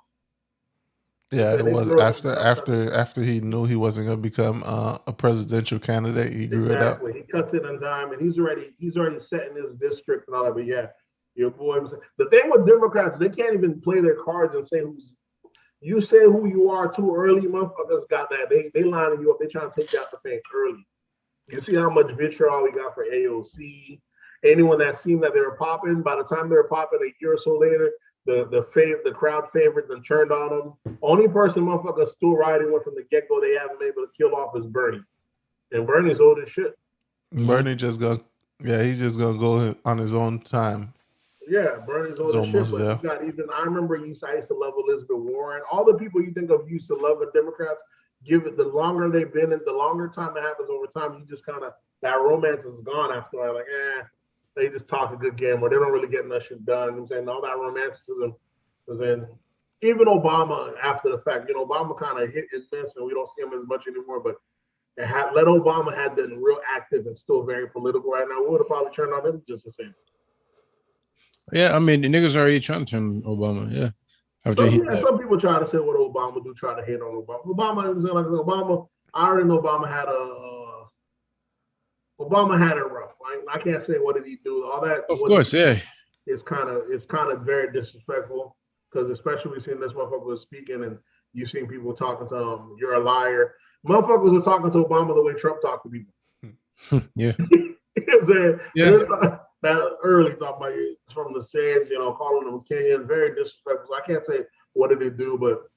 Yeah, it was after he knew he wasn't going to become a presidential candidate. He grew it out. He cuts it on dime, and he's already setting his district and all that. But yeah, your boy. The thing with Democrats, they can't even play their cards and say you say who you are too early. Motherfuckers got that. They lining you up. They trying to take you out the paint early. You see how much vitriol we got for AOC. Anyone that seemed that they were popping, by the time they were popping a year or so later, the crowd favorite then turned on them. Only person motherfuckers still riding one from the get-go they haven't been able to kill off is Bernie. And Bernie's old as shit. Bernie he's just gonna go on his own time. Yeah, Bernie's old as shit. But you got even I remember I used to love Elizabeth Warren. All the people you think of used to love the Democrats, give it the longer they've been and the longer time it happens over time, you just kind of that romance is gone after a while. Like, they just talk a good game or they don't really get enough shit done. You know what I'm saying? All that romanticism was in. Even Obama, after the fact, Obama kind of hit his miss and we don't see him as much anymore. But let Obama had been real active and still very political right now, we would have probably turned on him just the same. Yeah, I mean, the niggas already trying to turn Obama. Yeah. Some people try to say what Obama do, try to hate on Obama. Obama, I already know Obama had it rough. I can't say what did he do. All that. Of course, yeah. It's kind of very disrespectful because especially we seen this motherfucker was speaking and you seen people talking to him. You're a liar. Motherfuckers were talking to Obama the way Trump talked to people. Yeah. You know what I'm saying? Yeah. That early talking about it's from the sands, calling them Kenyan, very disrespectful. So I can't say what did he do, but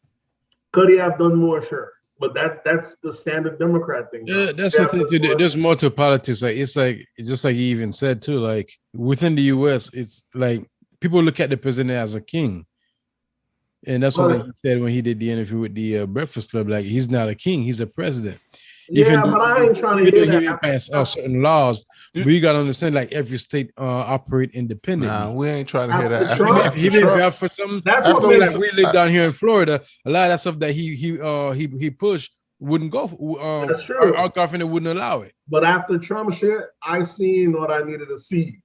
could he have done more? Sure. But that's the standard Democrat thing. Yeah, that's the thing too. There's more to politics. It's just like you even said too. Like within the U.S., it's like people look at the president as a king, and that's what he said when he did the interview with the Breakfast Club. Like he's not a king; he's a president. Yeah, but I ain't trying to hear that. He passed certain laws, but you gotta understand, like every state operate independently. Nah, we ain't trying to hear that. He didn't grab for something. That's what like we live down here in Florida. A lot of that stuff that he pushed wouldn't go. That's true. Our government wouldn't allow it. But after Trump shit, I seen what I needed to see.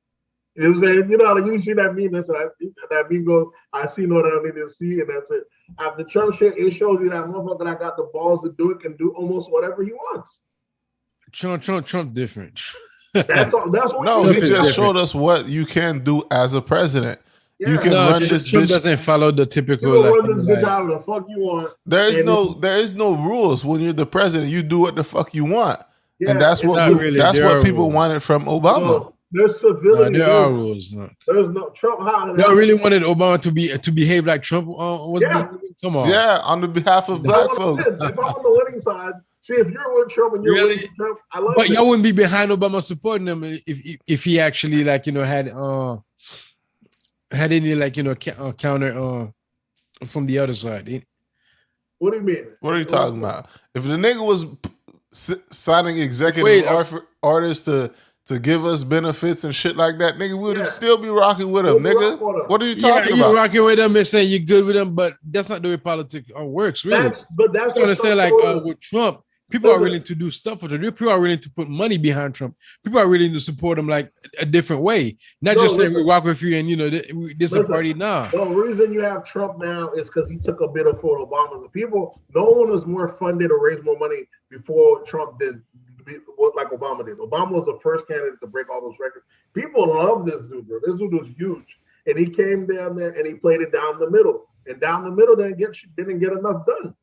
You know what I'm saying? You see that meme that meme goes, I seen what I needed to see, and that's it. After Trump shit, it shows you that motherfucker that got the balls to do it can do almost whatever he wants. Trump different. That's all. That's what. No, he just showed us what you can do as a president. Yeah. You can run this Trump bitch. Doesn't follow the typical. You can run this bitch out of the fuck you want. There is no rules when you're the president. You do what the fuck you want, and that's what people wanted from Obama. No. There's civility. There are rules. There's no Trump. They really wanted Obama to behave like Trump was behaving. Come on. Yeah, on the behalf of black folks. If I'm on the winning side, see if you're with Trump and you're with Trump, I love it. But y'all wouldn't be behind Obama supporting him if he actually had any counter from the other side. What do you mean? What are you talking about? If the nigga was signing executive orders to give us benefits and shit like that, nigga, we would still be rocking with him, nigga. What are you talking about? You're rocking with him and saying you're good with him, but that's not the way politics works, really. That's what I'm saying. Like with Trump, people are willing to do stuff with him. People are willing to put money behind Trump. People are willing to support him like a different way, not just saying we rock with you and this is a party now. The reason you have Trump now is because he took a bit of for Obama. No one was more funded or raised more money before Trump did. Like Obama did. Obama was the first candidate to break all those records. People love this dude, bro. This dude was huge. And he came down there and he played it down the middle. And down the middle didn't get enough done.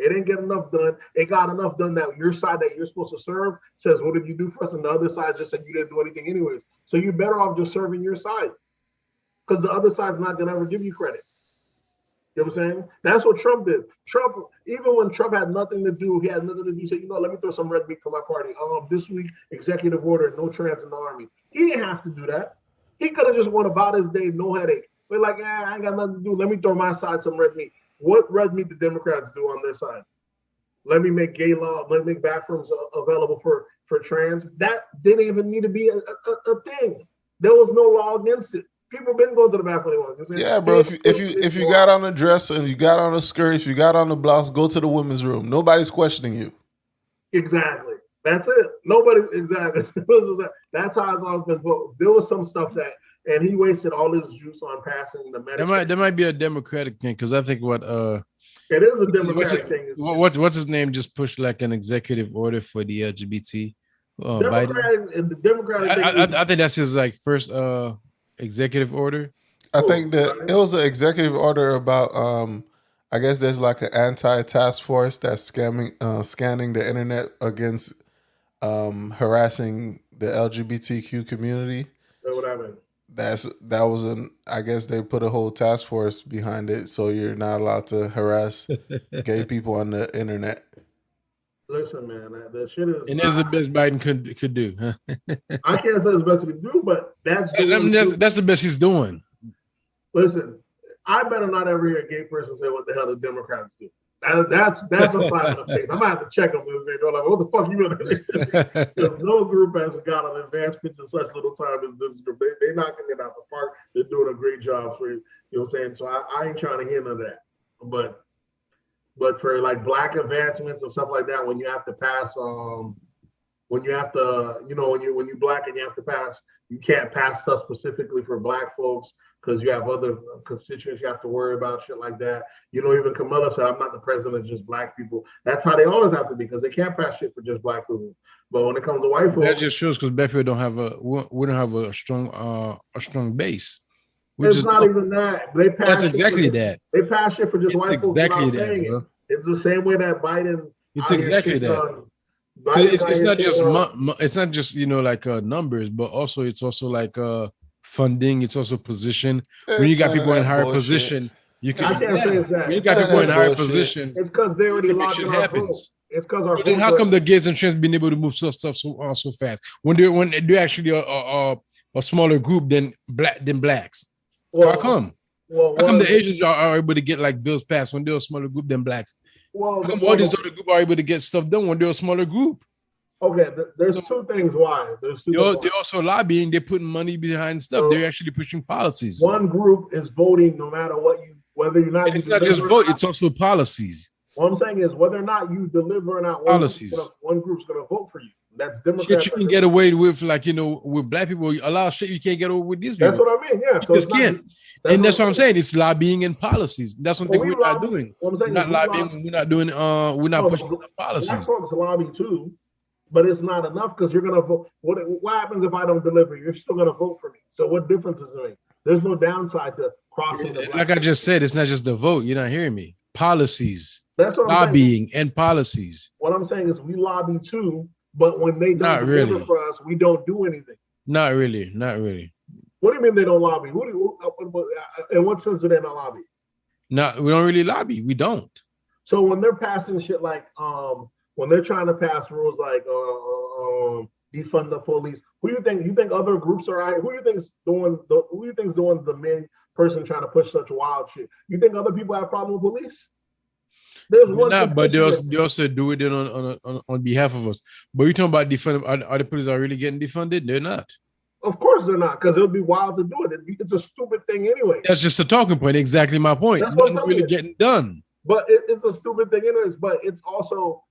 It didn't get enough done. It got enough done that your side that you're supposed to serve says, what did you do for us? And the other side just said you didn't do anything anyways. So you're better off just serving your side because the other side's not going to ever give you credit. You know what I'm saying? That's what Trump did. Trump, even when Trump had nothing to do, he had nothing to do, he said, let me throw some red meat for my party. This week, executive order, no trans in the army. He didn't have to do that. He could have just went about his day, no headache. But like, I ain't got nothing to do. Let me throw my side some red meat. What red meat the Democrats do on their side? Let me make gay law, let me make bathrooms available for trans. That didn't even need to be a thing. There was no law against it. People been going to the bathroom. Yeah, bro. If you got on a dress and you got on a skirt, if you got on a blouse, go to the women's room. Nobody's questioning you. Exactly. That's it. Nobody. Exactly. That's how it's always been. There was some stuff that, and he wasted all his juice on passing the Medicare. That might be a Democratic thing because I think it is a Democratic thing. What's his name just pushed like an executive order for the LGBT. Biden. I think that's his like first executive order. I think that it was an executive order about I guess there's like an anti-task force that's scanning the internet against harassing the LGBTQ community. That's what I mean. I guess they put a whole task force behind it, so you're not allowed to harass gay people on the internet. Listen, man, that shit is. And that's the best Biden could do. Huh? I can't say it's the best he could do, but that's the best he's doing. Listen, I better not ever hear a gay person say what the hell the Democrats do. That's a slap in the face. I'm gonna have to check them. They're like, what the fuck you gonna do? No group has got an advancement in such little time as this group. They're knocking it out the park. They're doing a great job for you. You know what I'm saying? So I ain't trying to hear none of that. But for like black advancements and stuff like that, when you have to pass, when you black and you have to pass, you can't pass stuff specifically for black folks because you have other constituents you have to worry about, shit like that. Even Kamala said, I'm not the president of just black people. That's how they always have to be because they can't pass shit for just black people. But when it comes to white folks, that just shows because black people don't have a strong base. It's not even that. They pass. That's exactly that. They pass shit for just white folks. Exactly that, bro. It's the same way that Biden. It's exactly that. It's not just like numbers, but it's also like funding. It's also position. When you got people in higher position, you can. I can't say that. When you got people in higher position, it's because they already locked in our vote. It's because our. Then how come the gays and trans been able to move stuff so fast when they're actually a smaller group than blacks? Well, how come? How come the Asians are able to get like bills passed when they're a smaller group than blacks? How come all these other groups are able to get stuff done when they're a smaller group? Okay, there's two things why. They're also lobbying. They're putting money behind stuff. So they're actually pushing policies. One group is voting no matter whether you're not. And it's not just vote. It's also policies. What I'm saying is whether or not you deliver or not, policies. One group's going to vote for you. That's Democrats. Shit you can get away with, with black people. A lot of shit you can't get away with these people. That's what I mean. Yeah, so you just can't. That's what I'm saying. It's lobbying and policies. That's one thing we're not doing. We're not lobbying. We're not doing. We're not pushing policies. Black folks lobby too, but it's not enough because you're gonna vote. What happens if I don't deliver? You're still gonna vote for me. So what difference does it make? There's no downside to crossing the. Like I just said, it's not just the vote. You're not hearing me. Policies. That's what lobbying and policies. What I'm saying is we lobby too, but when they don't deliver for us, we don't do anything. Not really. What do you mean they don't lobby? In what sense do they not lobby? No, we don't really lobby. We don't. So when they're passing shit like when they're trying to pass rules like defund the police, who do you think? You think other groups are out? Who do you think's doing the main person trying to push such wild shit? You think other people have a problem with police? There's one, but they also do it on behalf of us. But you're talking about defunding. Are the police really getting defunded? They're not. Of course they're not, because it would be wild to do it. It's a stupid thing anyway. That's just a talking point. Exactly my point. Nothing's really getting done. But it's a stupid thing anyways. But it's also,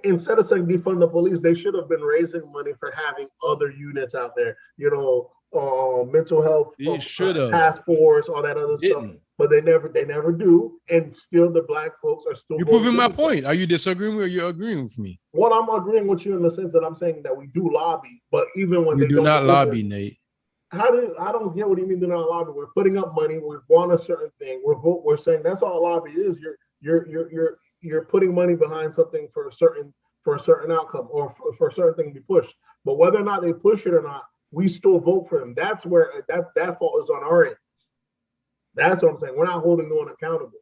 instead of saying defund the police, they should have been raising money for having other units out there. Mental health task force, all that other stuff. But they never do. And still the black folks are still. You're proving my point. Are you disagreeing with me or you're agreeing with me? Well, I'm agreeing with you in the sense that I'm saying that we do lobby, but even when we do not lobby, Nate. I don't get what you mean they're not lobby. We're putting up money. We want a certain thing. We're saying that's all lobby is. you're putting money behind something for a certain outcome or for a certain thing to be pushed. But whether or not they push it or not, we still vote for them. That's where that fault is on our end. That's what I'm saying. We're not holding no one accountable.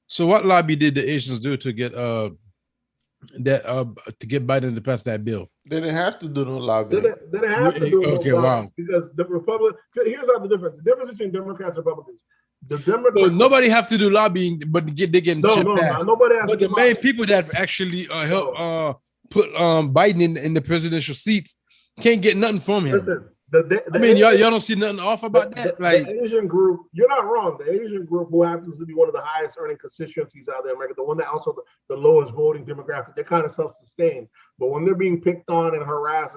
So what lobby did the Asians do to get Biden to pass that bill? They didn't have to do no lobbying. They didn't have to do no lobbying wow. because the Republic. Here's how the difference. The difference between Democrats and Republicans. The Democrats. So nobody have to do lobbying, but they getting shit passed. Nobody has but to the main people that actually help put Biden in the presidential seats can't get nothing from him. Listen, y'all don't see nothing off about that. The Asian group, you're not wrong. The Asian group, who happens to be one of the highest earning constituencies out there in America, the one that also the lowest voting demographic, they're kind of self-sustained. But when they're being picked on and harassed,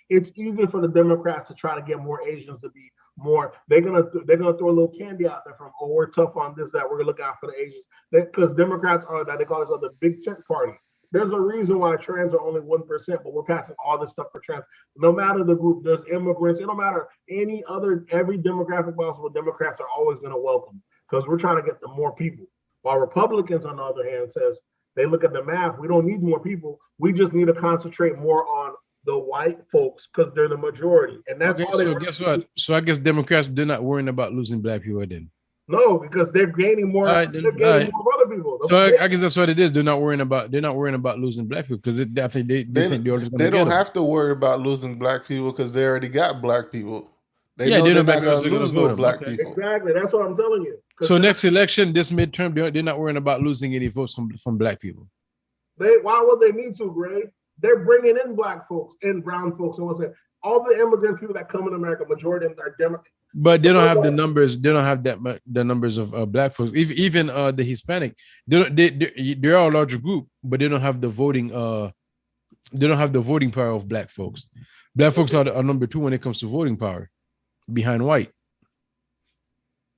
it's easier for the Democrats to try to get more Asians to be more. They're gonna throw a little candy out there from, we're tough on this, that we're gonna look out for the Asians. Because Democrats are that they call themselves the big tech party. There's a reason why trans are only 1%, but we're passing all this stuff for trans. No matter the group, there's immigrants. It don't matter every demographic possible. Democrats are always going to welcome because we're trying to get the more people. While Republicans, on the other hand, says they look at the math. We don't need more people. We just need to concentrate more on the white folks because they're the majority. And that's all. So guess what? So I guess Democrats, they're not worrying about losing black people then. No, because they're gaining more. They're gaining more other people. So I guess that's what it is. They're not worrying about losing black people because I think they think they're just going to. They don't have to worry about losing black people because they already got black people. They're not going to lose no black people. Exactly. That's what I'm telling you. So next election, this midterm, they're not worrying about losing any votes from black people. Why would they need to, Gray? They're bringing in black folks and brown folks and what's that? All the immigrant people that come in America, majority of them are Democrats. But they don't have the numbers. They don't have the numbers of black folks. Even the Hispanic, they're all a larger group, but they don't have the voting. They don't have the voting power of black folks. Black folks are number 2 when it comes to voting power, behind white.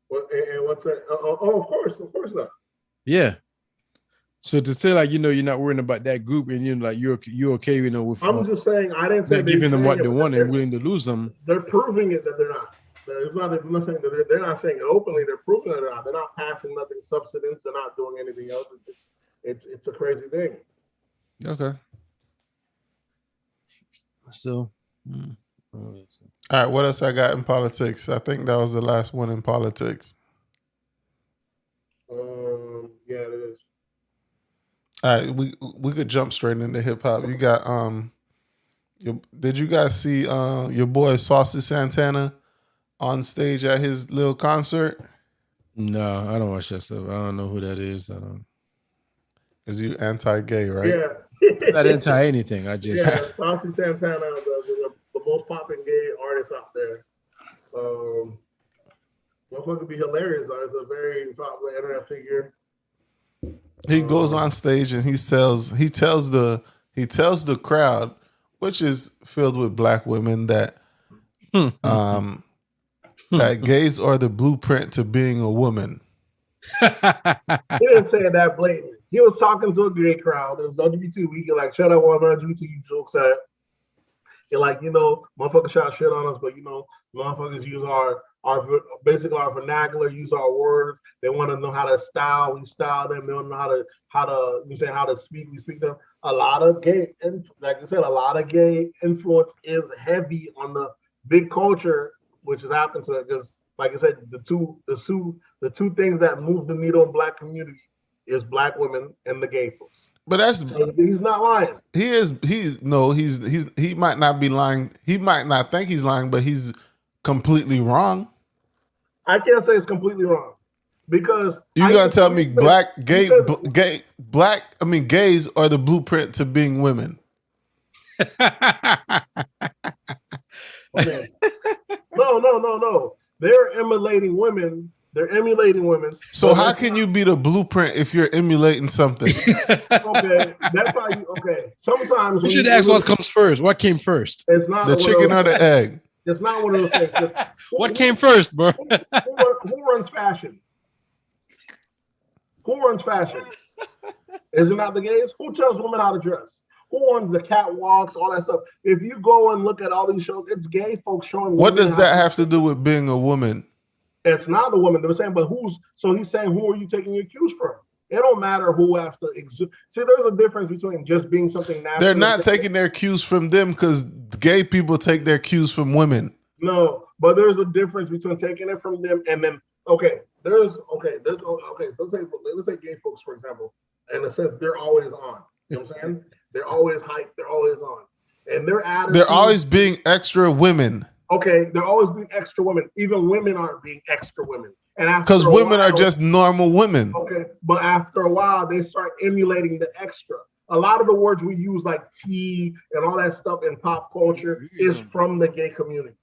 And what's that? Of course not. Yeah. So to say you're not worrying about that group and you're okay, with. I'm just saying I didn't say giving them what they want and willing to lose them. They're proving it that they're not. It's not nothing that they're not saying it openly. They're proving it. They're not passing nothing substance. They're not doing anything else. It's a crazy thing. Okay. So. All right. What else I got in politics? I think that was the last one in politics. Yeah, it is. All right, we could jump straight into hip hop. You got did you guys see your boy Saucy Santana on stage at his little concert? No, I don't watch that stuff. I don't know who that is. I don't. Is you anti-gay, right? Yeah. I'm not anti anything. I just Saucy Santana, the most popping gay artist out there. Motherfucker be hilarious. He's a very popular internet figure. He goes on stage and he tells the crowd, which is filled with black women, that that gays are the blueprint to being a woman. He didn't say it that blatantly. He was talking to a gay crowd. It was LGBT week. You're like, shut up, all my LGBT jokes at. You're like, motherfuckers shot shit on us, but motherfuckers use our vernacular, use our words. They want to know how to style. We style them. They don't know how to speak. We speak them. A lot of gay, like I said, a lot of gay influence is heavy on the big culture, which has happened to it. Because, like I said, the two things that move the needle in black community is black women and the gay folks. But so he's not lying. He might not be lying. He might not think he's lying, but he's completely wrong. I can't say it's completely wrong because you gotta tell me gays are the blueprint to being women. Okay. No. They're emulating women. So how can you be the blueprint if you're emulating something? Okay, that's how you. Okay, sometimes you should ask what comes first. What came first? It's not the chicken or the egg. It's not one of those things. What came first, bro? Who runs fashion? Who runs fashion? Is it not the gays? Who tells women how to dress? Who runs the catwalks, all that stuff? If you go and look at all these shows, it's gay folks showing. What does that have to do with being a woman? It's not the woman. They're saying, but who's? So he's saying, who are you taking your cues from? It don't matter who has to exude. See, there's a difference between just being something natural. They're not taking their cues from them because gay people take their cues from women. No, but there's a difference between taking it from them and then so let's say gay folks, for example, in a sense, they're always on. You know what I'm saying? They're always hyped, they're always on. And their attitude, they're always being extra women. Okay, they're always being extra women. Even women aren't being extra women. And because women are just normal women. Okay, but after a while, they start emulating the extra. A lot of the words we use, like tea and all that stuff in pop culture, is from the gay community.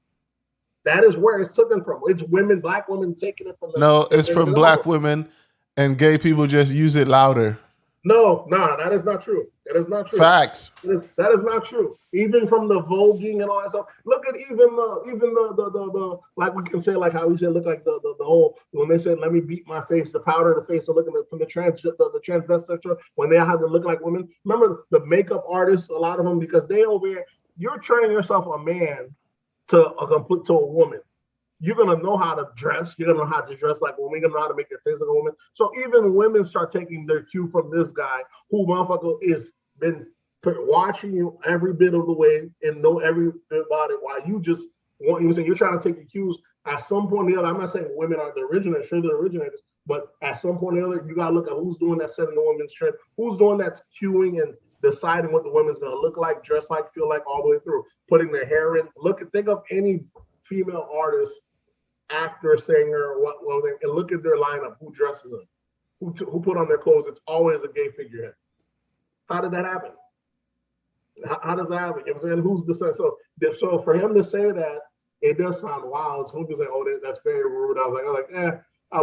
That is where it's taken from. It's women, black women taking it from. It's from black women, and gay people just use it louder. No, that is not true. That is not true. Facts. That is not true. Even from the voguing and all that stuff. Look at even the like we can say, like how we say, look like the whole, when they said, let me beat my face, the powder of the face, or looking from the transvestite, when they have to look like women. Remember the makeup artists, a lot of them, because they over here, you're turning yourself a man to a woman. You're gonna know how to dress. You're gonna know how to dress like a woman. You're gonna know how to make your face like a woman. So even women start taking their cue from this guy, who motherfucker is been watching you every bit of the way and know every bit about it. While you just want, you're trying to take the cues. At some point or the other, I'm not saying women are the originators, sure they're originators, but at some point or the other, you gotta look at who's doing that, setting the women's trend, who's doing that cueing and deciding what the woman's gonna look like, dress like, feel like, all the way through, putting their hair in. Think of any female artist, actor, singer, and look at their lineup. Who dresses them? Who put on their clothes? It's always a gay figurehead. How did that happen? How does that happen? You know what I'm saying? Who's the son? So for him to say that, it does sound wild. Some people say, "Oh, that's very rude." I was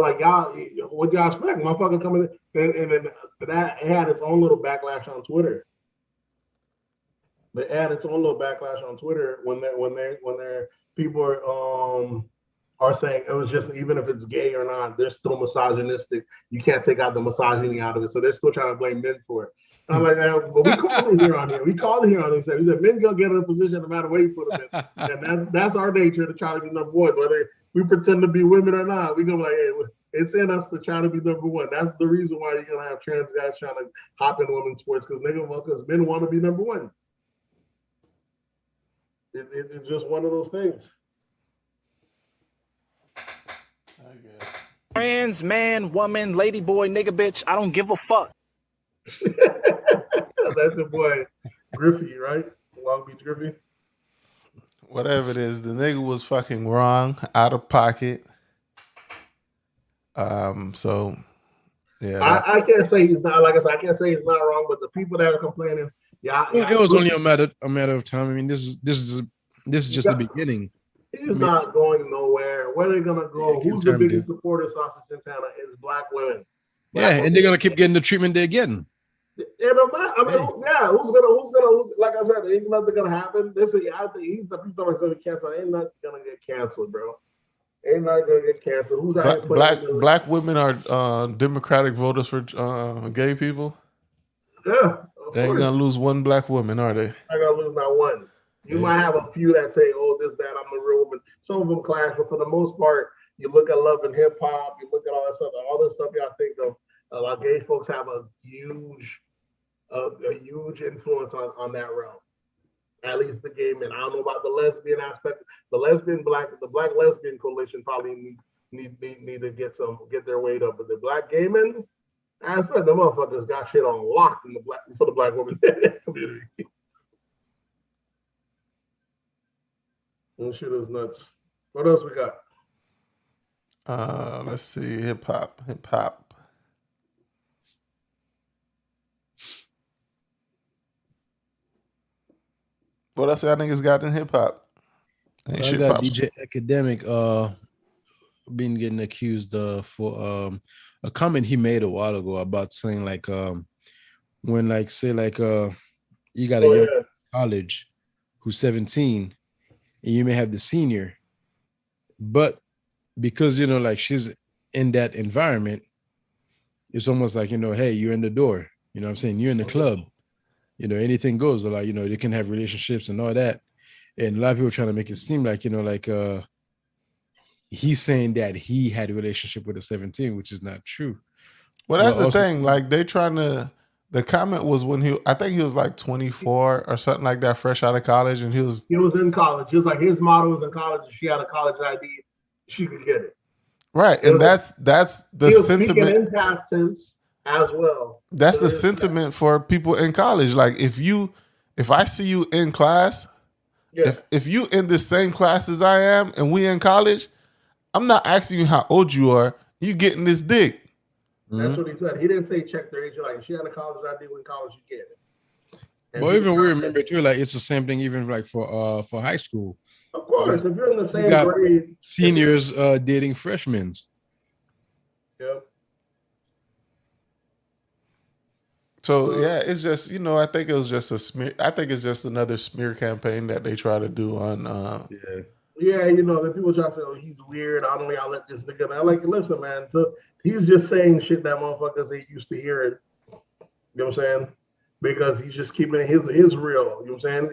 like, y'all, what y'all expect? Motherfucker coming in, and then that had its own little backlash on Twitter. They had its own little backlash on Twitter when their people are saying it was just, even if it's gay or not, they're still misogynistic. You can't take out the misogyny out of it. So they're still trying to blame men for it. And I'm like, but we called it here on here. We called it here on here. We said men gonna get in a position no matter where you put them in. And that's our nature, to try to be number one. Whether we pretend to be women or not, we gonna be like, hey, it's in us to try to be number one. That's the reason why you're gonna have trans guys trying to hop in women's sports, because men want to be number one. It's just one of those things. Trans man, woman, lady boy, nigga, bitch, I don't give a fuck. That's your boy Griffey, right? Long Beach Griffey. Whatever it is, the nigga was fucking wrong, out of pocket. So yeah, I can't say he's not. Like I said, I can't say he's not wrong, but the people that are complaining, it was only a matter of time. I mean, this is just the beginning. He's not going nowhere. Where are they gonna go? Who's the biggest supporter of Saucy Santana? Is black women. And they're gonna keep getting the treatment they're getting. Who's like I said, ain't nothing gonna happen. I think he's the people gonna get canceled. Ain't not gonna get canceled, bro. Ain't not gonna get canceled. Who's black women are Democratic voters for gay people? Yeah. They ain't gonna lose one black woman, are they? Not gonna lose not one. You might have a few that say, "Oh, this, that, I'm a real woman." Some of them clash, but for the most part, you look at Love and Hip Hop, you look at all that stuff, all this stuff. Y'all think of a lot of gay folks have a huge influence on that realm. At least the gay men. I don't know about the lesbian aspect. The black lesbian coalition probably need to get their weight up, but the black gay men, I said, the motherfuckers got shit on lock for the black women community. That shit is nuts. What else we got? Let's see. Hip hop. What else y'all niggas got in hip hop? I got DJ Akademiks been getting accused for a comment he made a while ago about saying like when like say like you got a young college who's 17 and you may have the senior, but because like she's in that environment, it's almost like hey, you're in the door, you know what I'm saying, you're in the club, anything goes, like you can have relationships and all that, and a lot of people are trying to make it seem like he's saying that he had a relationship with a 17, which is not true. Well, But that's the also, thing. Like they trying to. The comment was when I think he was like 24 or something like that, fresh out of college, and he was in college. Just like his motto was in college. If she had a college ID, she could get it. right, It and was, that's the he was speaking sentiment. in past tense as well. That's So the sentiment for people in college. Like if I see you in class, yeah, if you in the same class as I am, and we in college, I'm not asking you how old you are. You getting this dick. that's what he said. He didn't say check their age. Like if she had a college ID in college, you get it. And but even people we trying to remember too, like it's the same thing even like for high school. of course, if you're in the You same got grade, seniors dating freshmen. Yep. So yeah, it's just I think it was just a smear. I think it's just another smear campaign that they try to do on. Yeah, the people try to say, "Oh, he's weird. I don't know. I'll let this nigga." I'm like, listen, man. So he's just saying shit that motherfuckers ain't used to hearing. You know what I'm saying? Because he's just keeping his real. You know what I'm saying?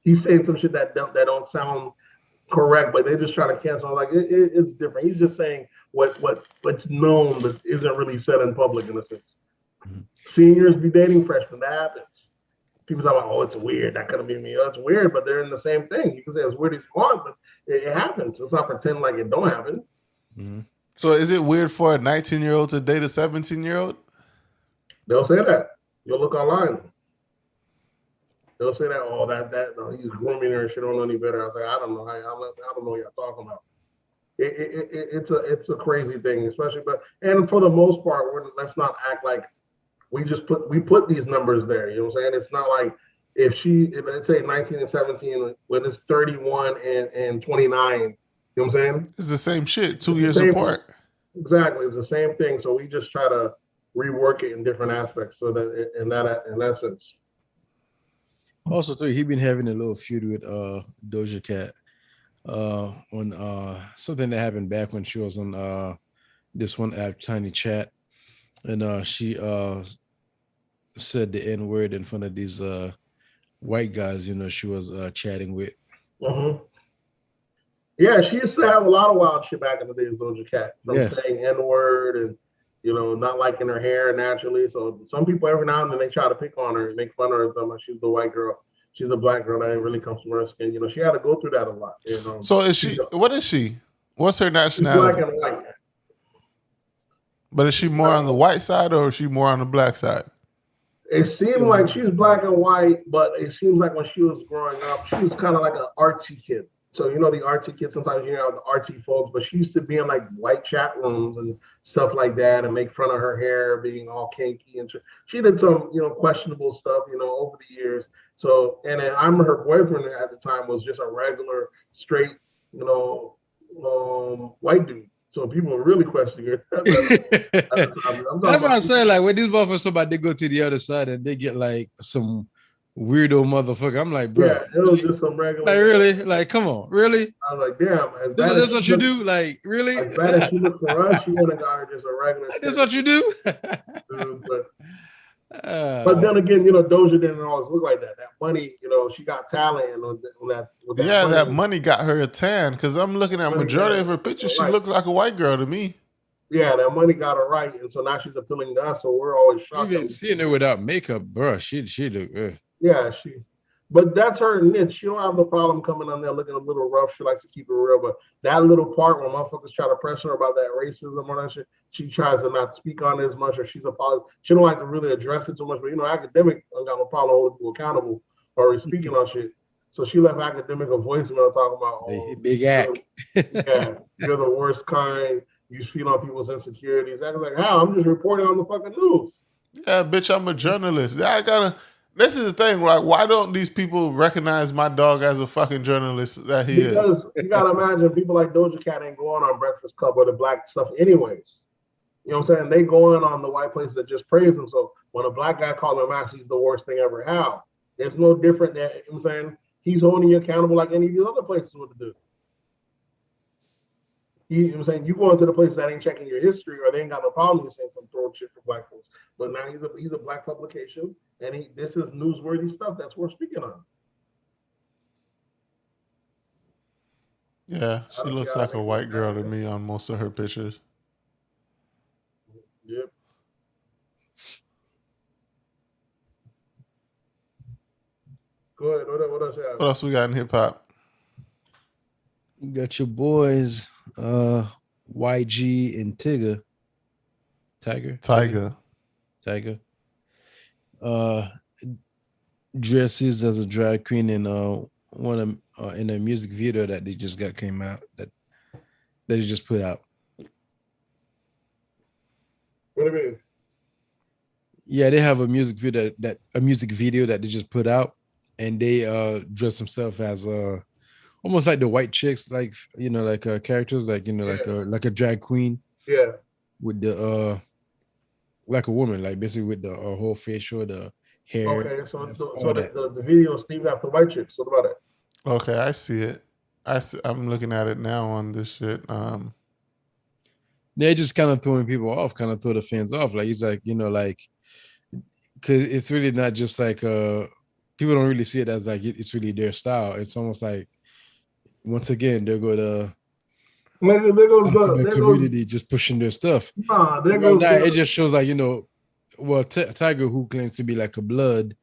He's saying some shit that don't sound correct, but they just try to cancel. Like it's different. He's just saying what's known but isn't really said in public in a sense. Seniors be dating freshmen. That happens. People talk about, oh, it's weird. That couldn't be me. Oh, it's weird, but they're in the same thing. You can say it's weird as you want, but it happens. Let's not pretend like it don't happen. Mm-hmm. So is it weird for a 19-year-old to date a 17-year-old? They'll say that. You'll look online. They'll say that, oh, no, he's grooming her and she don't know any better. I was like, I don't know. I don't know what you're talking about. It's a crazy thing, especially, and for the most part, let's not act like we put these numbers there. You know what I'm saying? It's not like if let's say 19 and 17, when it's 31 and 29, you know what I'm saying? It's the same shit, 2 years apart. Exactly. It's the same thing. So we just try to rework it in different aspects so that in that sense. Also, too, he been having a little feud with Doja Cat on something that happened back when she was on this one app, Tiny Chat, and she said the N word in front of these white guys. She was chatting with. Mm-hmm. Yeah, she used to have a lot of wild shit back in the days, Doja Cat. From saying N word and not liking her hair naturally. So some people every now and then they try to pick on her and make fun of her. Like she's the white girl. She's a black girl that really comes from her skin. She had to go through that a lot. So is she? What is she? What's her nationality? She's black and white. But is she more on the white side or is she more on the black side? It seemed like she's black and white, but it seems like when she was growing up, she was kind of like an artsy kid. So the artsy kids, sometimes the artsy folks, but she used to be in like white chat rooms and stuff like that and make fun of her hair being all kinky. And she did some, questionable stuff, over the years. So, and then I remember her boyfriend at the time was just a regular, straight, white dude. So people were really questioning her. That's what I'm saying. Like when these motherfuckers about they go to the other side and they get like some weirdo motherfucker. I'm like, bro. Yeah, it was just some regular. Like really? Like, come on, really? I was like, damn. That's what you do? Like, really? As bad as she looked for us, she would have got her just a regular. That's what you do? Dude, but then again, Doja didn't always look like that. That money, she got talent on that. That money got her a tan. Because I'm looking at majority of her pictures, she looks like a white girl to me. Yeah, that money got her right, and so now she's appealing to us. So we're always shocked. Even seeing her without makeup, bro, she look. Yeah, but that's her niche. She don't have no problem coming on there looking a little rough. She likes to keep it real. But that little part where motherfuckers try to press her about that racism or that shit, she tries to not speak on it as much, or she don't like to really address it so much. But academic don't got no problem holding people accountable or speaking on shit. So she left academic a voicemail talking about big act. Yeah, you're the worst kind. You feed on people's insecurities. I was like, how? I'm just reporting on the fucking news. Yeah, bitch, I'm a journalist. This is the thing, like, why don't these people recognize my dog as a fucking journalist that he is? Because you gotta imagine people like Doja Cat ain't going on Breakfast Club or the black stuff anyways. You know what I'm saying? They going on the white places that just praise them. So when a black guy calls him out, he's the worst thing ever. How? It's no different than, you know what I'm saying? He's holding you accountable like any of these other places would do. You know what I'm saying? You go into the places that ain't checking your history or they ain't got no problem with saying some throw shit for black folks. But now he's a black publication and this is newsworthy stuff that's worth speaking on. Yeah, she looks like a white girl to me on most of her pictures. Yep. Go ahead. What else you have? What else we got in hip hop? You got your boys, YG and Tyga. Dresses as a drag queen in one of in a music video that they just came out that they just put out. What do you mean? Yeah, they have a music video that they just put out, and they dress themselves as almost like the white chicks, like characters, like like a drag queen. Yeah. With the like a woman, like basically with the whole facial, the hair. Okay, so the video Steve after white chicks. What about it? Okay, I see it. I'm looking at it now on this shit. They're just kind of throwing people off, kind of throw the fans off. Like he's like, because it's really not just like people don't really see it as like it's really their style. It's almost like once again they're going to the community just pushing their stuff. It just shows like Tyga, who claims to be like a blood,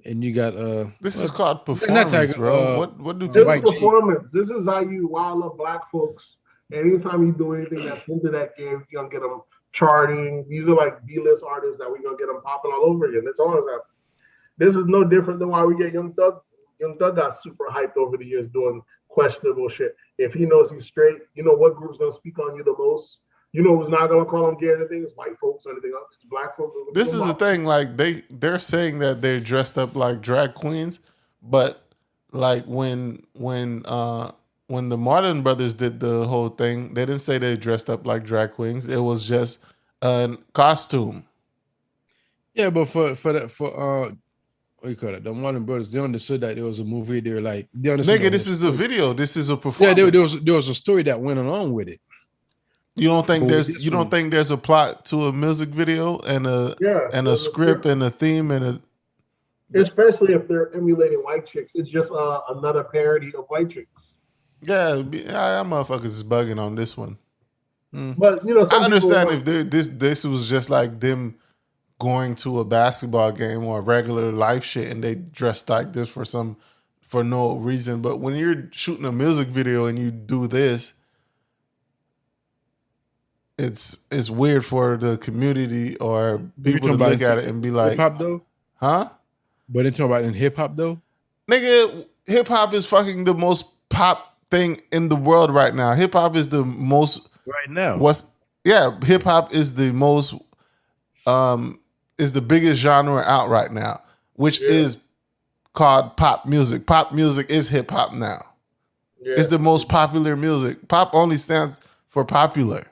and you got this is called performance, Tyga, bro. What do this is performance? This is how you wild up black folks. Anytime you do anything that's into that game, you're gonna get them charting. These are like B-list artists that we're gonna get them popping all over again. That's always happens. This is no different than why we get Young Thug. Young Thug got super hyped over the years doing questionable shit. If he knows he's straight, you know what group's gonna speak on you the most? You know who's not gonna call him gay or anything? It's white folks or anything else. It's black folks. This is the thing, like they're saying that they're dressed up like drag queens, but like when the Martin Brothers did the whole thing, they didn't say they dressed up like drag queens. It was just a costume. Yeah, but for what you call it, the Martin Brothers, they understood that it was a movie. They were like, they understood. Nigga, this is a video. This is a performance. Yeah, there was a story that went along with it. You don't think there's a plot to a music video and a script and a theme and a. Especially if they're emulating white chicks, it's just another parody of white chicks. Yeah, motherfuckers is bugging on this one. But I understand if this was just like them going to a basketball game or a regular life shit and they dressed like this for no reason. But when you're shooting a music video and you do this, it's weird for the community or people to look at it and be like, hip hop though, huh? But they talking about in hip hop though, nigga, hip hop is fucking the most pop thing in the world right now. Hip hop is the most right now. Hip hop is the most is the biggest genre out right now, which is called pop music. Pop music is hip hop now. Yeah. It's the most popular music. Pop only stands for popular.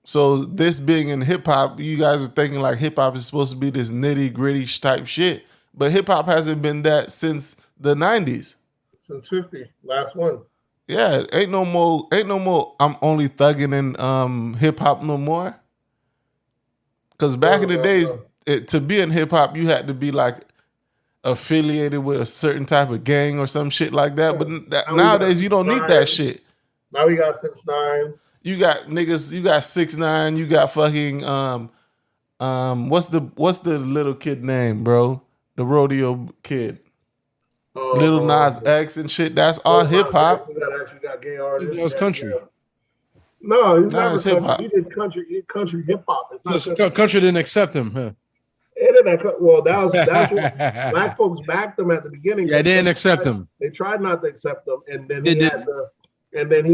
So this being in hip hop, you guys are thinking like hip hop is supposed to be this nitty gritty type shit, but hip hop hasn't been that since the 90s. Since 50, last one. Yeah, ain't no more. I'm only thugging in hip hop no more. Because back in the days, to be in hip hop, you had to be like affiliated with a certain type of gang or some shit like that. But nowadays, you don't need that shit. Now we got 6ix9ine. You got niggas. You got 6ix9ine. You got fucking what's the little kid name, bro? The rodeo kid. Lil Nas X and shit. That's all hip hop. Got gay artists. That was country. No, he's not hip hop. He did country hip hop. It's not country didn't accept him, huh? Well, that's what black folks backed him at the beginning. Yeah, they didn't accept him. They tried not to accept him, and then he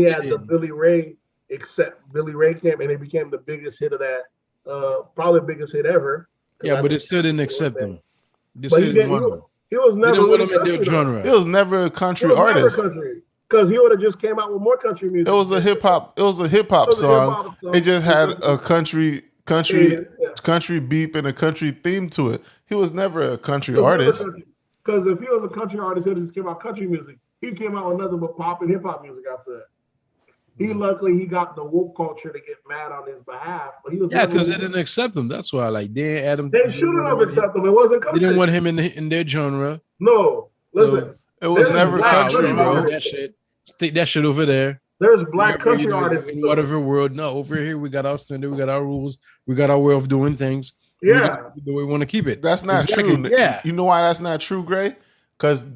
had the Billy Ray came, and it became the biggest hit of that, probably the biggest hit ever. Yeah, but it still didn't accept him. He was never in genre. He was never a country artist. Because he would have just came out with more country music. It was a hip hop song. It just had a country beep and a country theme to it. He was never a country artist. Because if he was a country artist, he just came out country music. He came out with nothing but pop and hip hop music after that. Luckily got the woke culture to get mad on his behalf. But he was because they didn't accept him. That's why, like, they shouldn't have accepted him. It wasn't country. They didn't want him in their genre. No, listen. It was never country, bro. That shit. Take that shit over there. There's black country artists in whatever world. No, over here we got our standard, we got our rules, we got our way of doing things. Yeah, the way we want to keep it. That's not true. Yeah, you know why that's not true, Gray? because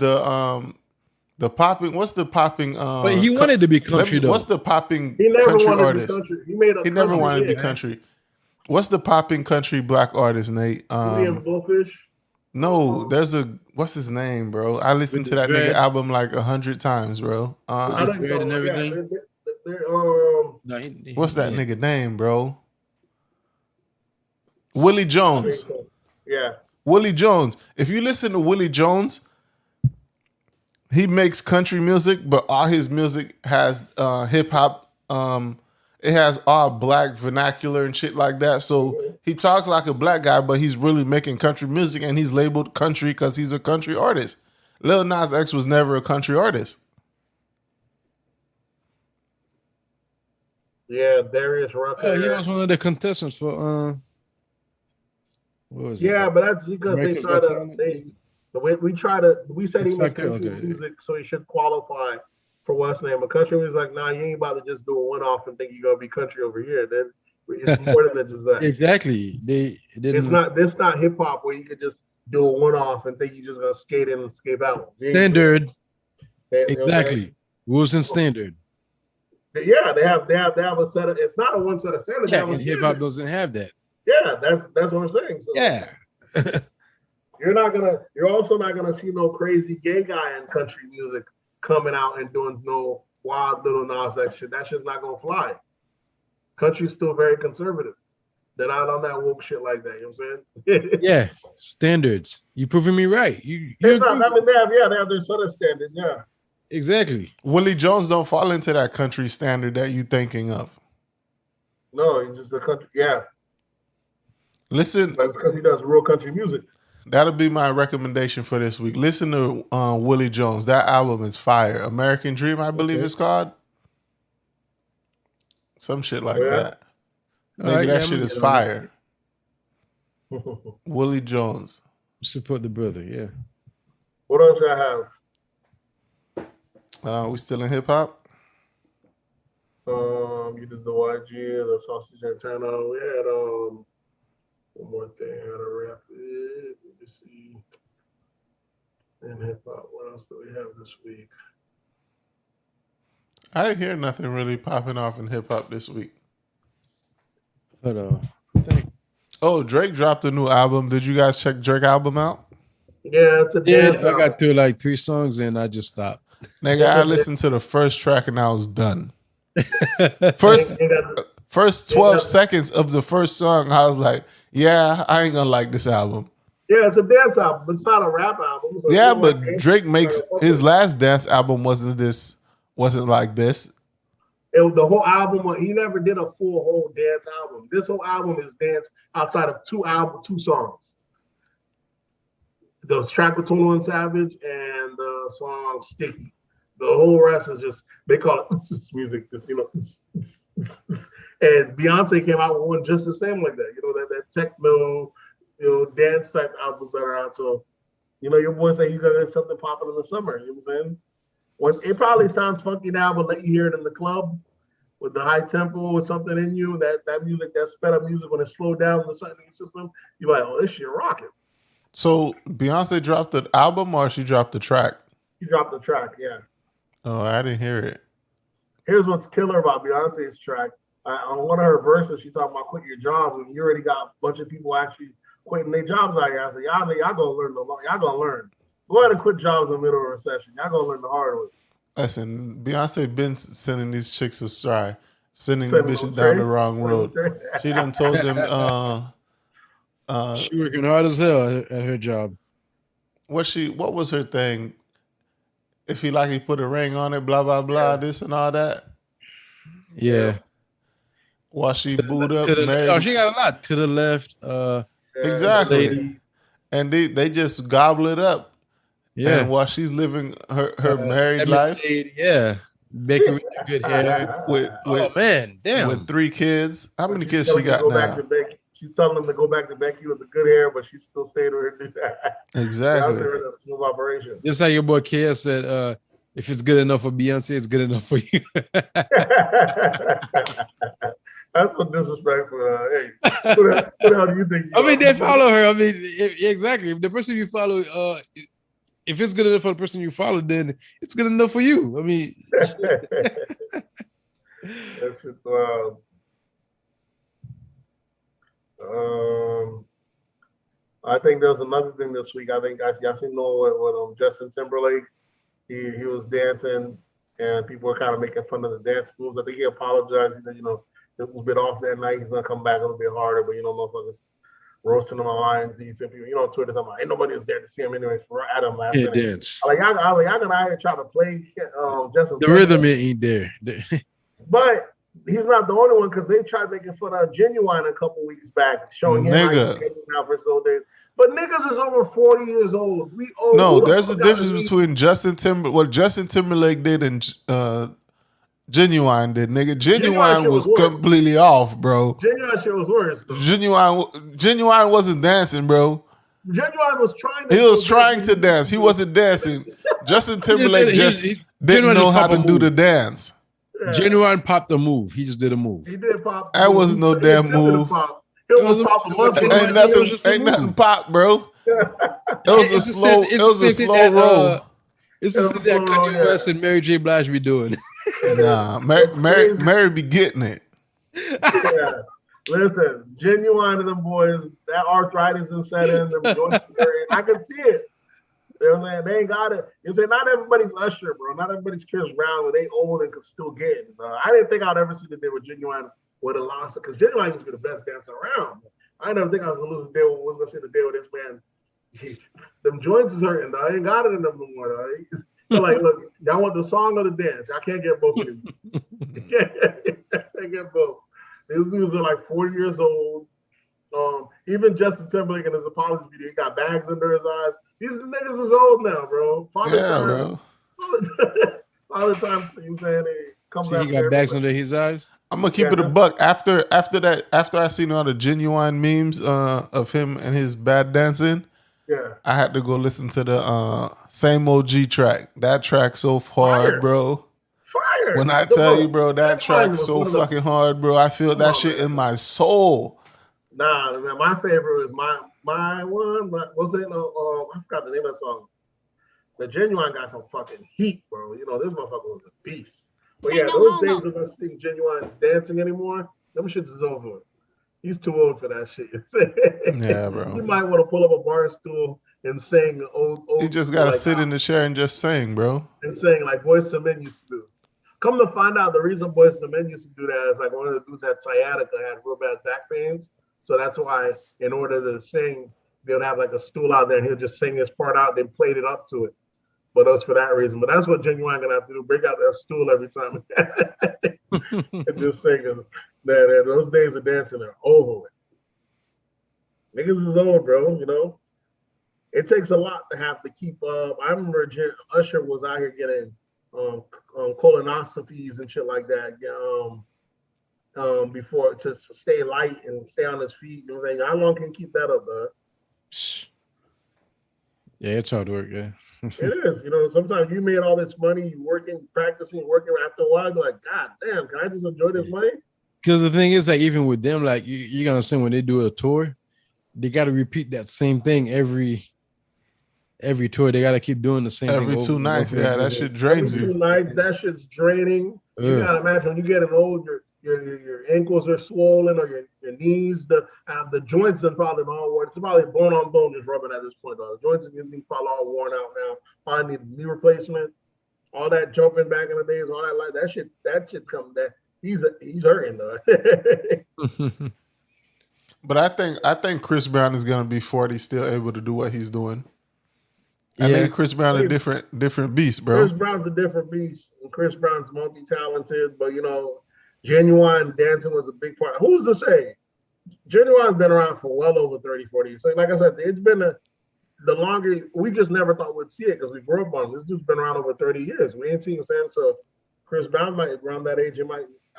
the popping. What's the popping? But he wanted to be country though. What's the popping He never country wanted artist? to be country. He made a He never country wanted to be hit. country. What's the popping country black artist, Nate? Julian Blowfish. No, there's a what's his name, bro? I listened to that nigga album like 100 times, bro. I don't Dread and know. everything. What's that nigga name, bro? Willie Jones. Yeah. Willie Jones. If you listen to Willie Jones, he makes country music, but all his music has hip hop. It has all black vernacular and shit like that. So he talks like a black guy, but he's really making country music, and he's labeled country because he's a country artist. Lil Nas X was never a country artist. Yeah, Darius Rucker. He was one of the contestants for what was yeah, it? but that's because America's they try Got to. Talent? We said he makes Okay, country okay. music, so he should qualify for what's name. A country was like, nah, you ain't about to just do a one-off and think you're gonna be country over here. Then it's more than just that. Exactly. They didn't. It's not. This not hip hop where you could just do a one-off and think you're just gonna skate in and skate out. Standard. You know what I'm saying? Exactly. Rules and standard. Yeah, they have a set of. It's not a one set of standards. Yeah, and hip hop doesn't have that. Yeah, that's what I'm saying. So Yeah. You're also not gonna see no crazy gay guy in country music coming out and doing no wild little Nas X shit. That shit's not gonna fly. Country's still very conservative. They're not on that woke shit like that. You know what I'm saying? Yeah. Standards. You proving me right. You It's not, I mean, they have their sort of standards. Yeah. exactly. Willie Jones don't fall into that country standard that you thinking of. No, he's just a country. Yeah, Listen, but because he does real country music. that'll be my recommendation for this week. Listen to Willie Jones. That album is fire. American Dream, I believe it's called. Some shit like that. Nigga, right, that yeah, shit I'm is gonna fire. Willie Jones. Support the brother. Yeah. What else I have? We still in hip hop? You did the YG, the Saucy Santa. We had one more thing. I had a rap it. Let me see. In hip hop, what else do we have this week? I didn't hear nothing really popping off in hip hop this week. But Oh, Drake dropped a new album. Did you guys check Drake album out? Yeah, it's a yeah, dance I album. got through like 3 songs and I just stopped. Nigga, I listened to the first track and I was done. First 12 seconds of the first song, I was like, yeah, I ain't gonna like this album. Yeah, it's a dance album, but it's not a rap album. So Yeah, it's but like Drake makes his last dance album wasn't like this. the whole album. He never did a full whole dance album. This whole album is dance outside of two songs. The track with 21 Savage and the song Sticky. The whole rest is just, they call it music, just, you know. And Beyonce came out with one just the same like that. You know, that techno, dance type albums that are out. So, your boy say he's gonna get something popping in the summer. You know what I'm saying? It probably sounds funky now, but let you hear it in the club with the high tempo with something in you. That music, that sped up music, when it slowed down in the certain system, you're like, oh, this shit rocking. So Beyonce dropped the album or she dropped the track? She dropped the track, yeah. Oh, I didn't hear it. Here's what's killer about Beyonce's track. On one of her verses, she talking about quit your jobs, and you already got a bunch of people actually quitting their jobs out here. I said, y'all gonna learn y'all gonna learn. Go ahead and quit jobs in the middle of a recession. Y'all gonna learn the hard way. Listen, Beyonce been sending these chicks astray, sending the bitches down the wrong road. She done told them she working hard as hell at her job. what was her thing? If he like he put a ring on it, blah blah blah, this and all that. Yeah. While she booed up, she got a lot to the left. Exactly. And they just gobble it up. Yeah. And while she's living her married life, making with good hair. with man, damn. with 3 kids. How many kids she got now? She's telling them to go back to Becky with the good hair, but she still stayed with her. Exactly. That was a smooth operation. Just like your boy Kia said, if it's good enough for Beyonce, it's good enough for you. That's so disrespectful. Hey, who the hell do you think? I mean, they follow her. I mean, exactly. If the person you follow if it's good enough for the person you follow, then it's good enough for you. I mean, That shit's wild. I think there's another thing this week. I think y'all seen with Justin Timberlake. He was dancing, and people were kind of making fun of the dance moves. I think he apologized. He said, it was a bit off that night. He's gonna come back a little bit harder, but motherfuckers roasting him online. He said, people, on Twitter, talking about, ain't nobody was there to see him anyway. For Adam last yeah, night. dance. Y'all gonna out here try to play Justin. The rhythm ain't there. But he's not the only one, because they tried making fun of Genuine a couple weeks back, showing him how he's catching out for so days. But niggas is over 40 years old. No, there's a difference between what Justin Timberlake did and Genuine did, nigga. Genuine was completely off, bro. Genuine shit was worse. Though. Genuine wasn't dancing, bro. Genuine was trying. He was trying to dance. He wasn't dancing. Justin Timberlake didn't know how to do the dance. Yeah. Genuine popped a move. He just did a move. He did pop. That wasn't no damn move. It was pop a month. Ain't nothing pop, bro. It was a slow roll. It's the thing that Kanye West and Mary J. Blige be doing. Nah, Mary be getting it. Yeah. Listen, Genuine and them boys, that arthritis is set in. I can see it. You know what I'm saying? They ain't got it. You say not everybody's Usher, bro. Not everybody's Chris Brown, but they old and can still get it. I didn't think I'd ever see the day with Genuine with a loss, because Genuine used to be the best dancer around. I never think I was gonna see the day with this man. Them joints is hurting, though. I ain't got it in them no more, though. So like, look, y'all want the song or the dance? I can't get both of these. Can't get both. These dudes are like 40 years old. Even Justin Timberlake in his apology video, he got bags under his eyes. These niggas is old now, bro. Bro. All the time, you saying they come back. He got bags under his eyes. I'm gonna keep it a buck. After I seen all the Genuine memes of him and his bad dancing, I had to go listen to the Same OG track. That track so hard, bro. Fire. When I tell you, bro, that track's so fucking hard, bro. I feel that shit in my soul. Nah, man, my favorite is my one. What's it? I forgot the name of the song. The Genuine got some fucking heat, bro. This motherfucker was a beast. But yeah, those days of us seeing Genuine dancing anymore, them shits is over. He's too old for that shit. Yeah, bro. You might want to pull up a bar stool and sing old. You just gotta sit in the chair and just sing, bro. And sing like Boyz II Men used to do. Come to find out, the reason Boyz II Men used to do that is like one of the dudes had sciatica, had real bad back pains. So that's why, in order to sing, they would have like a stool out there and he'll just sing his part out, then played it up to it. But that's for that reason. But that's what Genuine gonna have to do, break out that stool every time and just sing. That those days of dancing are over with. Niggas is old, bro, It takes a lot to have to keep up. I remember Usher was out here getting colonoscopies and shit like that. Before to stay light and stay on his feet. How long can you keep that up, bro? Yeah, it's hard work, yeah. It is. Sometimes you made all this money, you working, practicing, working. After a while, you're like, God damn, can I just enjoy this money? Because the thing is, like, even with them, like, you're going to see when they do a tour, they got to repeat that same thing every tour. They got to keep doing the same thing. Every 2 nights. Yeah, that shit drains you. 2 nights, that shit's draining. You got to imagine when you get old, your ankles are swollen, or your knees, the joints are probably all worn. It's probably bone on bone just rubbing at this point, though. The joints in your knees probably all worn out now. Probably need knee replacement. All that jumping back in the days, all that shit come that he's hurting though. But I think Chris Brown is gonna be 40 still able to do what he's doing. Yeah. I think Chris Brown a different beast, bro. Chris Brown's a different beast. And Chris Brown's multi-talented, but Genuine dancing was a big part. Who's to say? Genuine's been around for well over 30, 40 years. So like I said, it's been the longer, we just never thought we'd see it because we grew up on him. This dude's been around over 30 years. We ain't seen him since. So Chris Brown might, around that age,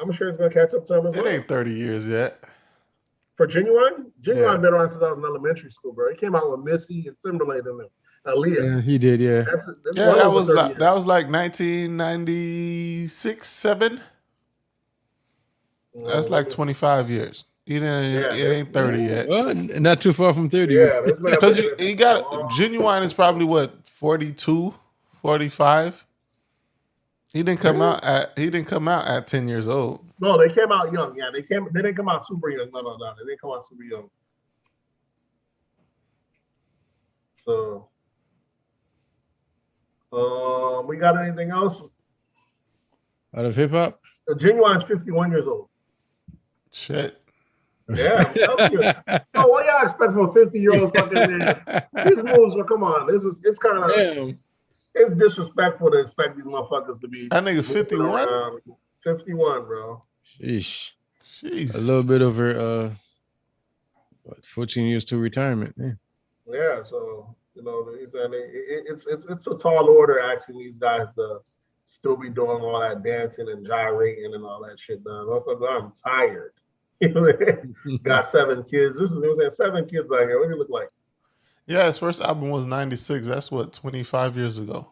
I'm sure it's going to catch up to him as well. It ain't 30 years yet. For Genuine? Genuine been around since I was in elementary school, bro. He came out with Missy and Timberlake and them. Aaliyah. Yeah, he did, yeah. That was like 1996, 7. That's like 25 years. It ain't 30 yet. Well, not too far from 30. Yeah, because you got Genuine is probably what 42, 45. He didn't come out at 10 years old. No, they came out young. Yeah, they didn't come out super young. No. They didn't come out super young. So, we got anything else? Out of hip hop? Genuine's 51 years old. Shit. Yeah, I'm telling you. Oh, what y'all expect from a 50-year-old fucking man? These moves are, come on. It's kind of, it's disrespectful to expect these motherfuckers to be. That nigga 51? 51, bro. Sheesh. Jeez. A little bit over 14 years to retirement. Yeah. Yeah, so it's a tall order asking these guys to still be doing all that dancing and gyrating and all that shit. I'm tired. Got 7 kids. This is 7 kids out here. What do you look like? Yeah, his first album was 96. That's what, 25 years ago.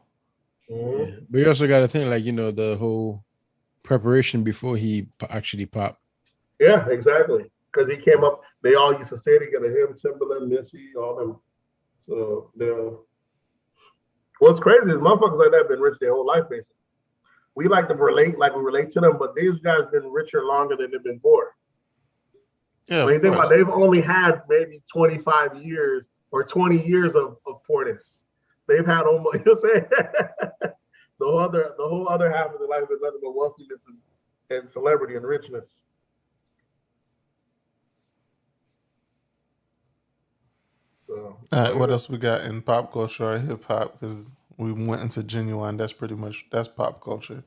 Mm-hmm. Yeah. But you also got to think, like, the whole preparation before he actually popped. Yeah, exactly. Because he came up, they all used to stay together. Him, Timberland, Missy, all them. So what's crazy is motherfuckers like that have been rich their whole life, basically. We like to relate, like we relate to them, but these guys been richer longer than they've been poor. Yeah, when you think about it, they've only had maybe 25 years or 20 years of poorness. They've had almost, you know what I'm saying? the whole other half of their life is nothing but wealthiness and celebrity and richness. So, all right, what else we got in pop culture or hip hop? Because we went into Genuine. That's pop culture.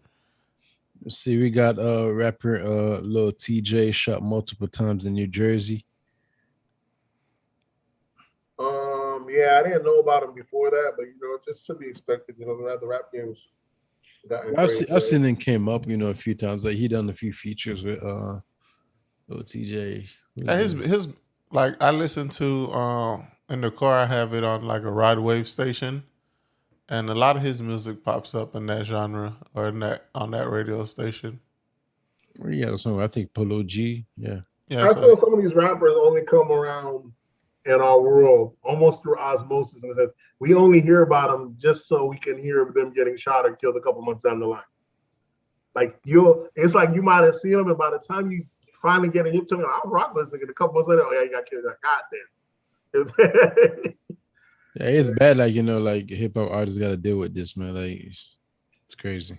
Let's see, we got rapper Lil TJ shot multiple times in New Jersey. Yeah, I didn't know about him before that, but it's just to be expected. The rap games. I've seen him came up, a few times. Like he done a few features with Lil TJ. His like I listen to in the car. I have it on like a ride wave station, and a lot of his music pops up in that genre or on that radio station. Yeah, so I think Polo G. Yeah. I feel some of these rappers only come around in our world almost through osmosis, in a sense. We only hear about them just so we can hear of them getting shot or killed a couple months down the line. Like it's like you might have seen them, and by the time you finally get a hip to me, I was rocking this nigga. A couple months later, oh yeah, you got killed. Goddamn. Yeah, it's bad. Like like hip hop artists got to deal with this, man. Like it's crazy.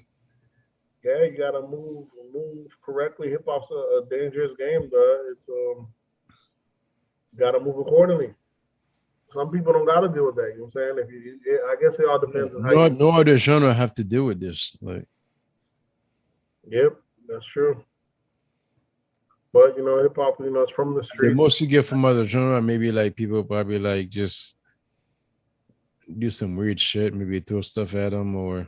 Yeah, you gotta move correctly. Hip hop's a dangerous game, bro. It's gotta move accordingly. Some people don't gotta deal with that. You know what I'm saying? I guess it all depends on how no other genre have to deal with this. Like, yep, that's true. But hip hop, it's from the street. The most you get from other genre, maybe like people probably like just do some weird shit, maybe throw stuff at them or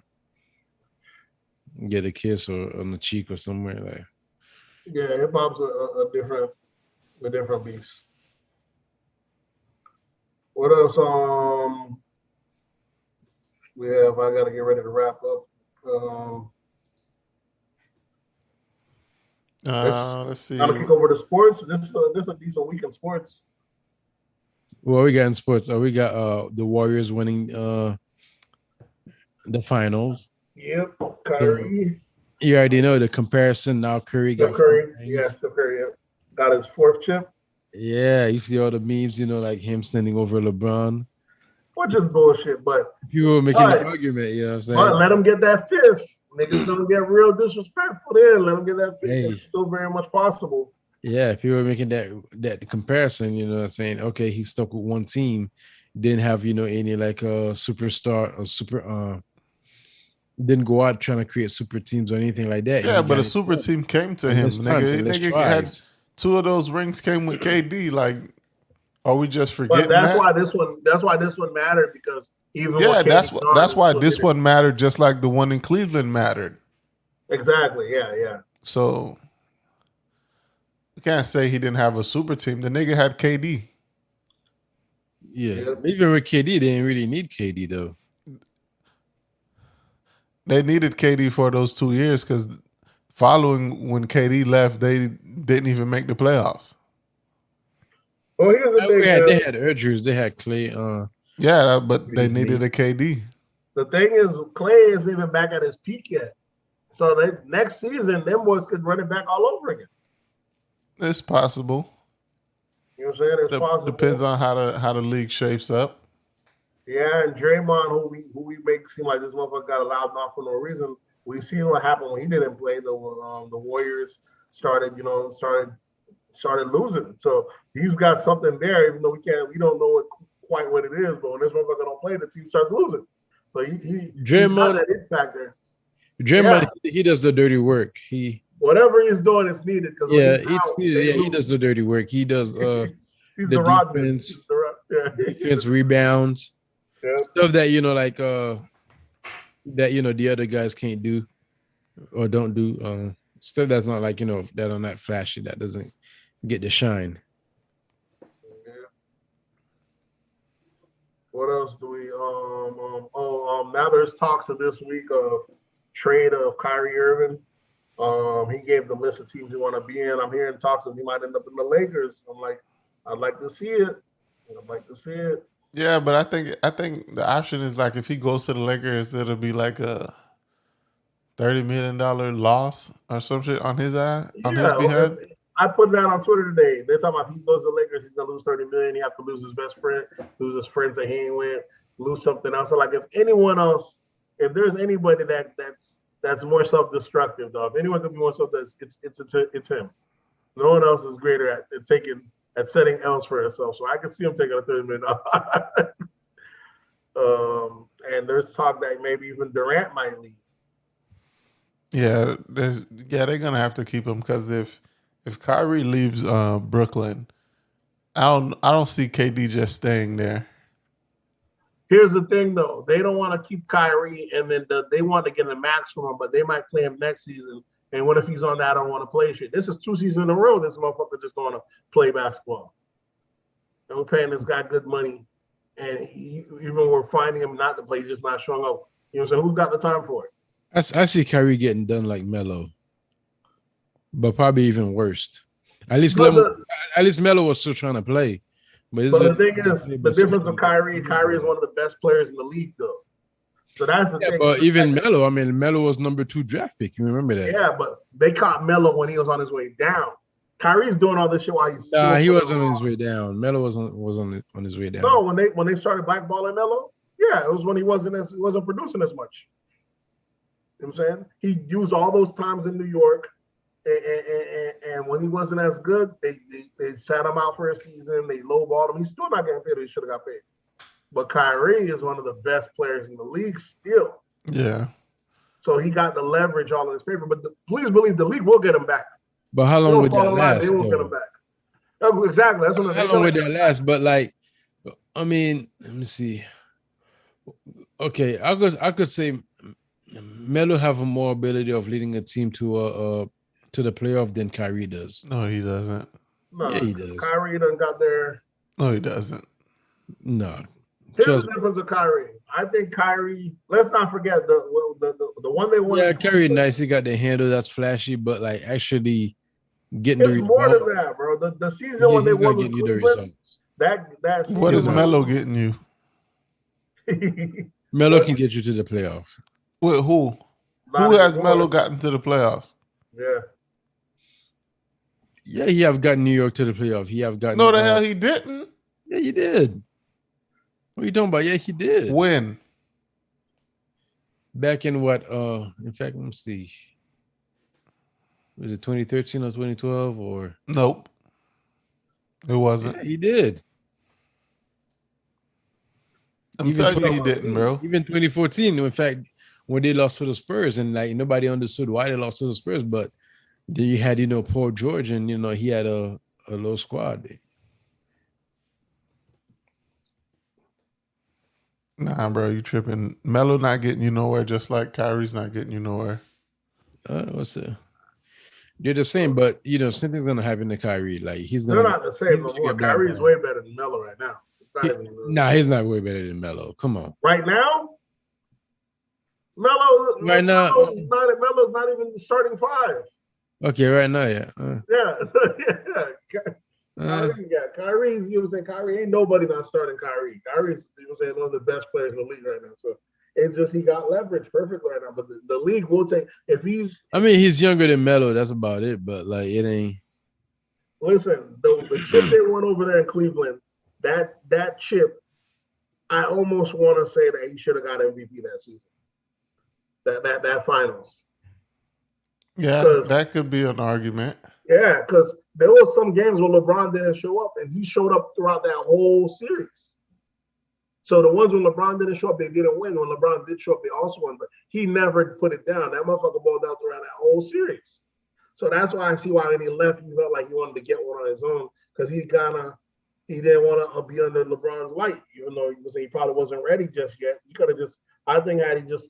get a kiss or on the cheek or somewhere. Like, yeah, hip hop's a different beast. What else? We have. I gotta get ready to wrap up. Let's see. Gotta kick over to sports. This a decent week in sports. Well, we got in sports. We got the Warriors winning the finals. Yep, Curry. So, you already know the comparison. Now Curry got Curry. Yeah, Steph Curry. Yep. Got his 4th chip. Yeah, you see all the memes, like him standing over LeBron. Which is bullshit, but people were making an argument, you know what I'm saying? But let him get that 5th. Niggas don't get real disrespectful there. Let him get that 5th. Hey. It's still very much possible. Yeah, people were making that comparison, saying, okay, he's stuck with one team, didn't have, any like a superstar or didn't go out trying to create super teams or anything like that. Yeah, but a super team came to him. Nigga had 2 of those rings came with KD. Like, are we just forgetting that's why this one mattered, because that's why this one mattered, just like the one in Cleveland mattered. Exactly. Yeah. So you can't say he didn't have a super team. The nigga had KD. Yeah. Even with KD, they didn't really need KD though. They needed KD for those 2 years because following when KD left, they didn't even make the playoffs. Well, here's the thing. They had Urgers. They had Clay. Yeah, but they needed a KD. The thing is, Clay isn't even back at his peak yet. So next season, them boys could run it back all over again. It's possible. You know what I'm saying? It's possible. Depends on how the league shapes up. Yeah, and Draymond, who we make seem like this motherfucker got allowed off for no reason. We seen what happened when he didn't play. The Warriors started losing. So he's got something there, even though we don't know quite what it is. But when this motherfucker don't play, the team starts losing. So Draymond, that it factor. Draymond, he does the dirty work. Whatever he's doing, it's needed. He does the dirty work. He does he's the Rodman. defense rebounds, stuff that the other guys can't do or don't do. Stuff that's not like that are not flashy, that doesn't get the shine. What else do we now there's talks of this week of trade of Kyrie Irving. He gave the list of teams he want to be in. I'm hearing talks of he might end up in the Lakers. I'm like, I'd like to see it. Yeah, but I think the option is like if he goes to the Lakers, it'll be like a $30 million loss or some shit on his behalf. I put that on Twitter today. They're talking about if he goes to the Lakers, he's gonna lose $30 million. He have to lose his best friend, lose his friends that he ain't with, lose something else. So like if anyone else, if there's anybody that's more self-destructive, though, if anyone could be more self-destructive, it's him. No one else is greater at setting else for himself. So I can see him taking a $30 million. And there's talk that maybe even Durant might leave. Yeah, they're gonna have to keep him because if Kyrie leaves Brooklyn, I don't see KD just staying there. Here's the thing, though. They don't want to keep Kyrie, and then they want to get a max from him, but they might play him next season. And what if he's on that I don't want to play shit? This is 2 seasons in a row this motherfucker just don't want to play basketball. And we're paying this guy good money, and even we're finding him not to play, he's just not showing up. You know what I'm saying? Who's got the time for it? I see Kyrie getting done like Melo, but probably even worse. At least Melo was still trying to play. But the thing is, the difference with Kyrie is one of the best players in the league, though. So that's the thing. But even Melo, Melo was number 2 draft pick. You remember that? Yeah, but they caught Melo when he was on his way down. Kyrie's doing all this shit while he's he wasn't on his way down. Melo was on his way down. No, when they started blackballing Melo, yeah, it was when he wasn't producing as much. You know what I'm saying? He used all those times in New York, and when he wasn't as good, they sat him out for a season. They lowballed him. He's still not getting paid. He should have got paid. But Kyrie is one of the best players in the league still. Yeah. So he got the leverage all in his favor. But please believe the league will get him back. But how long would that last? They won't get him back. Exactly. That's what how long would that last? But let me see. Okay, I could say Melo have a more ability of leading a team to the playoff than Kyrie does. No, he doesn't. No, yeah, he does. Kyrie done got there. No, he doesn't. No. Here's the difference with Kyrie. I think Kyrie. Let's not forget the one they won. Yeah, Kyrie nice. He got the handle that's flashy, but like actually getting it's the more result. than that, bro. The season when they won with Cleveland, that what is Melo getting you? Melo can get you to the playoff. With who? Who has Melo gotten to the playoffs? Yeah. Yeah, he have gotten New York to the playoff. He have gotten. No, the hell he didn't. Yeah, he did. What are you talking about? Yeah, he did. When? Back in what? In fact, let me see. Was it 2013 or 2012 or? Nope. It wasn't. Yeah, he did. I'm telling you, he didn't, bro. Even 2014, in fact, when they lost to the Spurs, and like nobody understood why they lost to the Spurs, but then you had Paul George, and he had a low squad. Nah, bro, you tripping. Melo not getting you nowhere, just like Kyrie's not getting you nowhere. What's that? They're the same, but same thing's gonna happen to Kyrie. Like they're not the same. But Kyrie's way better than Melo right now. He's not way better than Melo. Come on. Right now, Melo's not even the starting 5. Okay, right now, yeah. Kyrie's, Kyrie ain't nobody not starting Kyrie. Kyrie's, one of the best players in the league right now. So It's just he got leverage perfectly right now. But the league will take if he's. I mean, he's younger than Melo. That's about it. But like, it ain't. Listen, the chip they won over there in Cleveland, that chip, I almost want to say that he should have got MVP that season. That finals. Yeah, that could be an argument. Yeah, because there was some games where LeBron didn't show up, and he showed up throughout that whole series. So the ones when LeBron didn't show up, they didn't win. When LeBron did show up, they also won, but he never put it down. That motherfucker balled out throughout that whole series. So that's why I see why when he left, he felt like he wanted to get one on his own because he didn't want to be under LeBron's light, even though he probably wasn't ready just yet. He could have just, I think, had he just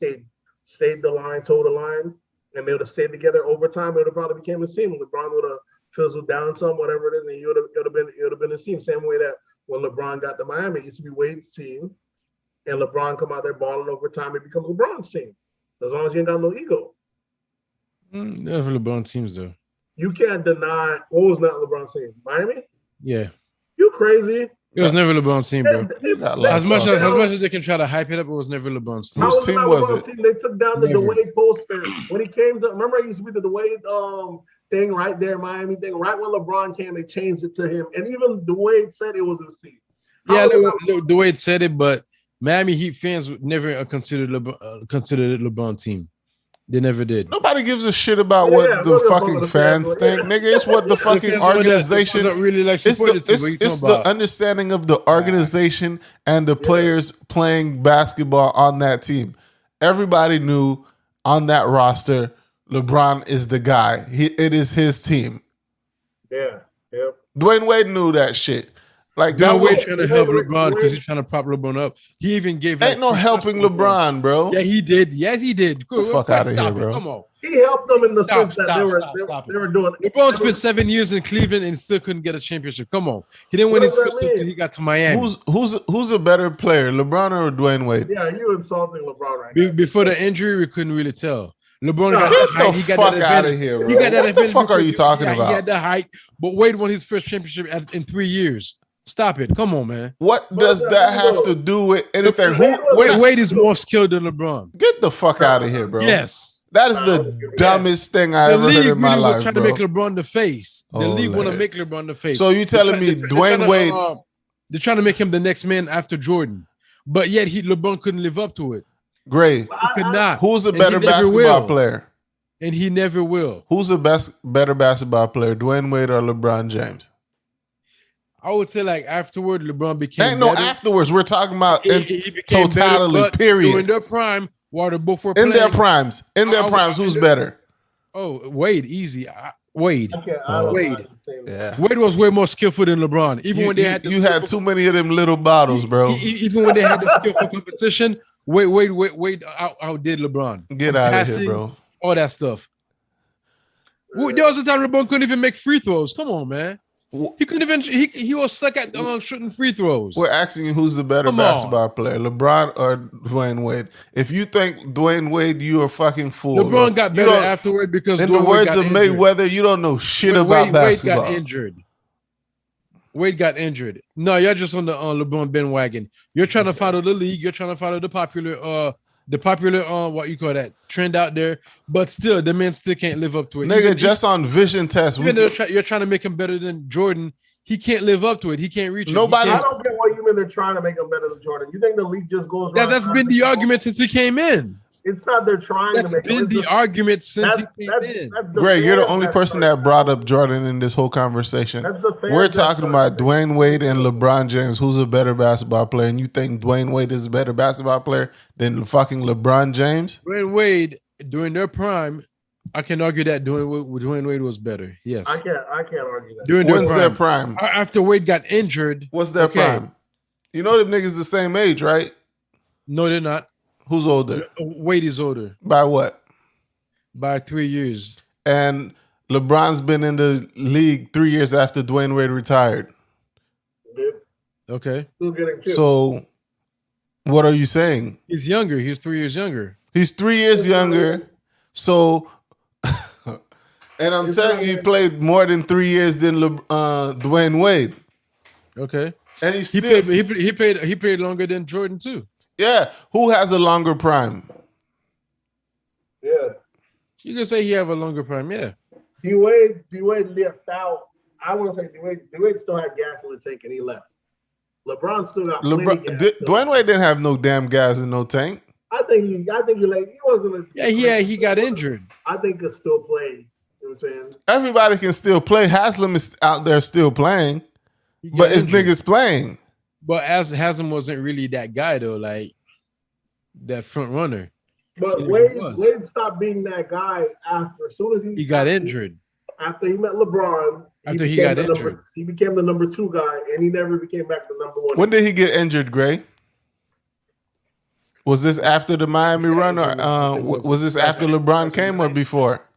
stayed the line, toed the line, and they would have stayed together over time, it would have probably became a team. LeBron would have fizzled down some, whatever it is, and it would have been a team. Same way that when LeBron got to Miami, it used to be Wade's team, and LeBron come out there balling over time, it becomes LeBron's team, as long as you ain't got no ego. Never LeBron teams though. You can't deny what was not LeBron's team. Miami? Yeah. You crazy? It was never LeBron's team, bro. As much as as they can try to hype it up, it was never LeBron's team. Whose team was it? They took down the Never. Dwayne poster when he came to. Remember, I used to be the Dwayne thing right there, Miami thing. Right when LeBron came, they changed it to him, and even Dwayne said it was his team. Yeah, the way it said it, but Miami Heat fans would never considered it LeBron team. They never did. Nobody gives a shit about what the fucking fans think, nigga. It's what the fucking organization. Really like it's the understanding of the organization and the players playing basketball on that team. Everybody knew on that roster, LeBron is the guy. It is his team. Yeah, yep. Dwayne Wade knew that shit. Like Dwayne Wade trying to help LeBron because he's trying to prop LeBron up. He even gave. Ain't no helping LeBron, bro. Yeah, he did. Yes, he did. Get the fuck out of here, bro. Come on. He helped them in the sense that they were doing. LeBron spent 7 years in Cleveland and still couldn't get a championship. Come on, he didn't win his first until he got to Miami. Who's a better player, LeBron or Dwayne Wade? Yeah, you insulting LeBron right now. Before the injury, we couldn't really tell. LeBron got Get the height. the He got fuck that out of advantage. here, bro. He got that What the fuck are you talking about? He had the height, but Wade won his first championship in 3 years. Stop it. Come on, man. What does that have to do with anything? Wade is more skilled than LeBron. Get the fuck out of here, bro. Yes. That is the dumbest thing I ever heard in my life, trying bro. to make LeBron the face. The league want to Lord. make LeBron the face. So you telling me Dwayne Wade... they're trying to make him the next man after Jordan. But yet LeBron couldn't live up to it. Gray, He could not. who's a And better he never basketball will. player? And he never will. Who's a better basketball player, Dwayne Wade or LeBron James? I would say like afterward, LeBron became Ain't no better. afterwards. We're talking about in He became totality, better, but period. during their prime, while they both were In playing, their primes. In their primes, who's better? Oh, Wade, easy. Wade. Wade. Yeah. Wade was way more skillful than LeBron. Even when they had you had too many of them little bottles, bro. Even when they had the skillful competition, Wade outdid LeBron. Get out of here, bro. All that stuff. There was a time LeBron couldn't even make free throws. Come on, man. He couldn't even. He was stuck at shooting free throws. We're asking you who's the better basketball player, LeBron or Dwayne Wade. If you think Dwayne Wade, you are fucking fool. LeBron got better afterward because in Dwayne the words of injured. Mayweather, you don't know shit about basketball. Wade got injured. Wade got injured. No, you're just on the LeBron bandwagon. You're trying to follow the league. You're trying to follow the popular what you call that trend out there. But still, the man still can't live up to it. Nigga, just on vision tests. You're trying to make him better than Jordan. He can't live up to it. He can't reach it. I don't get what you mean they're trying to make him better than Jordan. You think the league just goes? That's been the argument since he came in. It's not they're trying to make. That's been the argument since he came in. Greg, you're the only person that brought up Jordan in this whole conversation. We're talking about Dwayne Wade and LeBron James. Who's a better basketball player? And you think Dwayne Wade is a better basketball player than fucking LeBron James? Dwayne Wade, during their prime, I can argue that Dwayne Wade was better. Yes. I can't argue that. During their prime? After Wade got injured. What's their prime? You know them niggas the same age, right? No, they're not. Who's older? Wade is older. By what? By 3 years. And LeBron's been in the league 3 years after Dwayne Wade retired. Okay. So what are you saying? He's younger. He's 3 years younger. He's 3 years younger. So, and I'm telling you, he played more than 3 years than Dwayne Wade. Okay. And he played longer than Jordan too. Yeah, who has a longer prime? Yeah. You can say he have a longer prime, yeah. D-Wade left out. I want to say D-Wade still had gas in the tank and he left. LeBron still got plenty gas. Dwayne Wade didn't have no damn gas in no tank. I think he wasn't. He got injured. I think he could still play. You know what I'm saying? Everybody can still play. Haslam is out there still playing, but his niggas playing. But Haslam wasn't really that guy though, like that front runner. But Wade stopped being that guy after as soon as he got injured. After he met LeBron, after he got injured, he became the number 2 guy, and he never became back the number 1. When did he get injured, Gray? Was this after the Miami run, or was this after LeBron came, or before?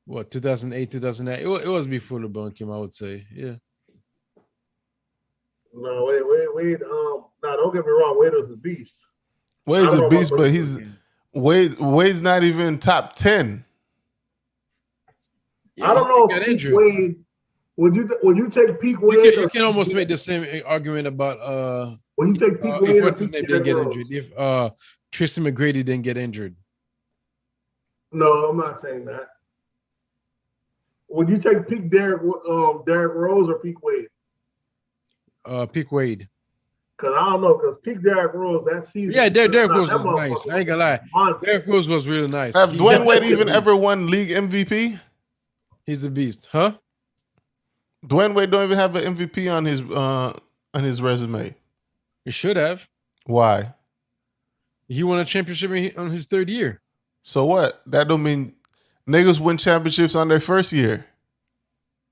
What, 2008, 2009? It was before LeBron came, I would say. Yeah. No, Wade. Now don't get me wrong. Wade was a beast. Wade's a beast, but Wade's not even top 10. Yeah, I don't know if peak Wade. Would you take peak Wade? You can almost make the same argument about When you take peak Wade, if what's his name didn't get injured, if Tracy McGrady didn't get injured. No, I'm not saying that. Would you take peak Derrick Rose or peak Wade? Peak Wade. Because I don't know, because peak Derrick Rose that season. Yeah, Derrick Rose was nice. I ain't gonna lie. Monster. Derrick Rose was really nice. Have Dwayne Wade even ever won league MVP? He's a beast, huh? Dwayne Wade don't even have an MVP on his resume. He should have. Why? He won a championship on his 3rd year. So what? That don't mean niggas win championships on their first year.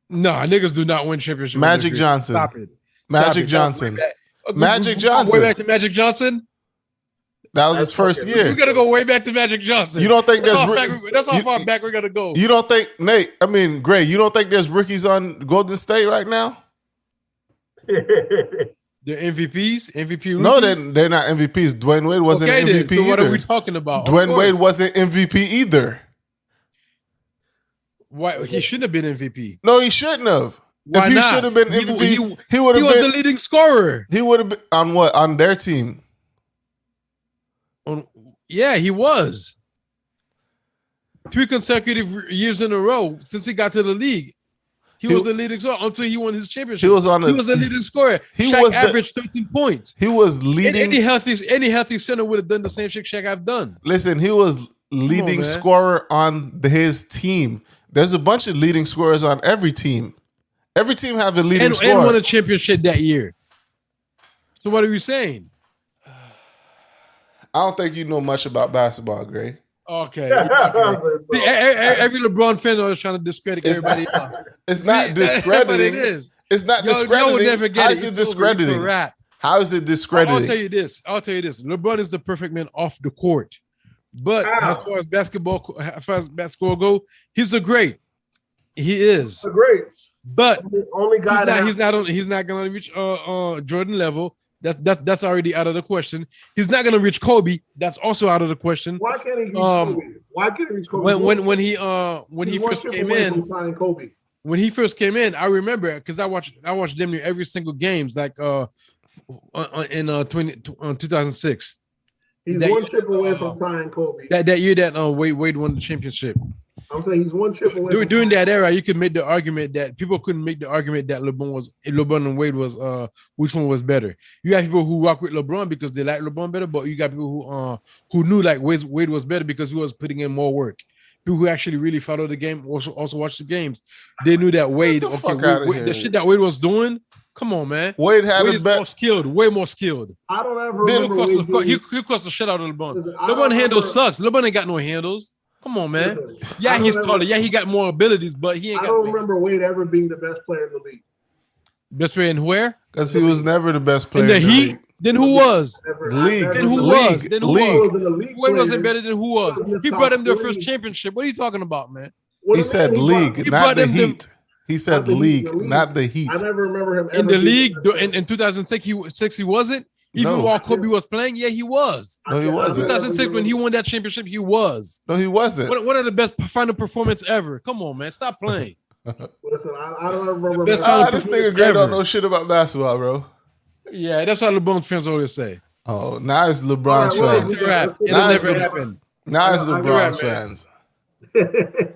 Nah, niggas do not win championships. Magic Johnson. Stop it. Magic Johnson. Magic Johnson. Way back to Magic Johnson. That was his first year. We gotta go way back to Magic Johnson. You don't think that's how far back we're gonna go? You don't think, Gray? You don't think there's rookies on Golden State right now? The MVPs, MVP rookies? No, they're not MVPs. Dwayne Wade wasn't MVP then. So what either. are we talking about? Dwayne Wade wasn't MVP either. Why he shouldn't have been MVP? No, he shouldn't have. Why if he not? should have been MVP, he would have been. He was the leading scorer. He would have been on what? On their team. Yeah, he was. 3 consecutive years in a row since he got to the league. He was the leading scorer until he won his championship. He was the leading scorer. Shaq averaged 13 points. He was leading. Any healthy center would have done the same shit Shaq have done. Listen, he was leading scorer on his team. There's a bunch of leading scorers on every team. Every team have a leading scorer. And won a championship that year. So what are you saying? I don't think you know much about basketball, Gray. Okay. See, every LeBron fan is trying to discredit everybody else. It's not discrediting. It is. It's not discrediting. How is it discrediting? How is it discrediting? I'll tell you this. LeBron is the perfect man off the court. But as far as basketball go, he's a great. He is. A great. But the only guy he's not gonna reach Jordan level. That's already out of the question. He's not gonna reach Kobe. That's also out of the question. Why can't he reach Kobe? Why can't he reach Kobe? When he first came in, Kobe. When he first came in, I remember because I watched damn near every single games in 2006. He's one chip away from tying Kobe. That year that Wade won the championship. I'm saying he's one chip away. During that era, you could make the argument that people couldn't make the argument that LeBron and Wade was which one was better. You got people who rock with LeBron because they like LeBron better, but you got people who knew like Wade was better because he was putting in more work. People who actually really follow the game, also watch the games, they knew that Wade, the shit that Wade was doing. Come on, man. Wade is more skilled, way more skilled. I don't ever remember. He crossed the shit out of LeBron. LeBron handles sucks. LeBron ain't got no handles. Come on, man. Yeah, he's taller. Yeah, he got more abilities, but he ain't got. I don't remember Wade ever being the best player in the league. Best player in where? Because he was never the best player in the Heat. Then who was? League. Then who was? Then who was? Wade wasn't better than who was. He brought him their first championship. What are you talking about, man? He said league, not the Heat. He said league, not the Heat. I never remember him in the league in 2006. He wasn't. Even while Kobe was playing, yeah, he was. No, he wasn't. 2006 when he won that championship, he was. No, he wasn't. One of the best final performance ever. Come on, man, stop playing. Listen, I don't remember. This nigga Gray don't know shit about basketball, bro. Yeah, that's what LeBron fans always say. Oh, now it's LeBron's All right, fans. It's a wrap. It'll Now it's never Le- happen. Now it's I got LeBron's it, man. fans.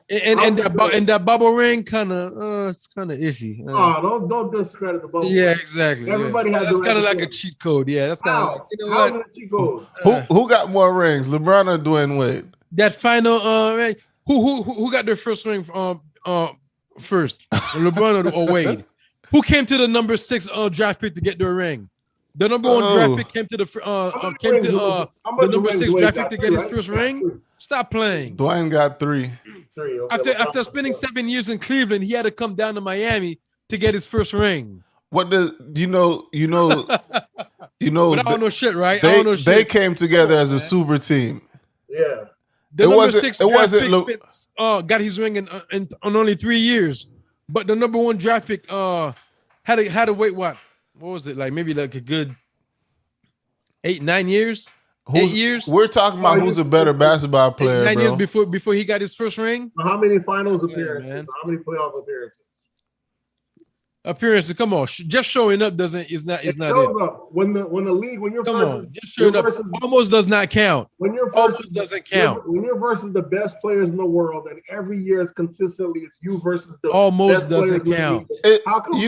And that bubble ring kind of it's kind of iffy. Don't discredit the bubble. Yeah, exactly. Everybody yeah. has That's the kind of right like to a cheat code. Yeah, that's kind of like, you know How what? is it a cheat code? Who got more rings, LeBron or Dwayne Wade? That final ring. Who got their first ring first? LeBron or Wade? Who came to the number 6 draft pick to get their ring? The number 1 draft pick came to the number 6 draft pick to get his first ring. Stop playing. Dwayne got 3. After spending 7 years in Cleveland, he had to come down to Miami to get his first ring. What does you know? But I don't know shit, right? I don't know shit. They came together as a super team. Yeah. The number 6 draft pick got his ring in only 3 years, but the number 1 draft pick had to wait what was it, like maybe like a good 8-9 years? 8 years? We're talking about who's a better basketball player, 9 bro. years before he got his first ring. How many finals appearances? Man. How many playoff appearances? Appearances, come on, just showing up is not it. Up. When the league, when you're Come on, just showing up almost does not count. When you're almost doesn't count. When you're versus the best players in the world, and every year it's consistently it's you versus the almost best doesn't count. Almost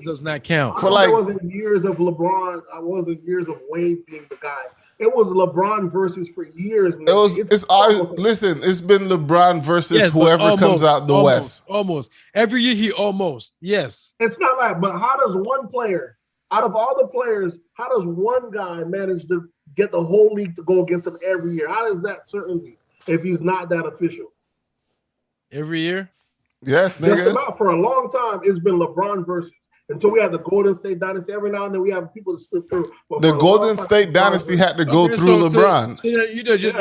does not count. For like, it wasn't years of LeBron. I wasn't years of Wade being the guy. It was LeBron versus for years. Man. It's always listen. It's been LeBron versus whoever comes out the West. Almost every year he almost It's not like, but how does one player out of all the players? How does one guy manage to get the whole league to go against him every year? How is that certainty if he's not that official? Every year, yes, nigga. Just about for a long time, it's been LeBron versus. Until we have the Golden State Dynasty, every now and then we have people to slip through. The Golden State Dynasty had to go through LeBron. So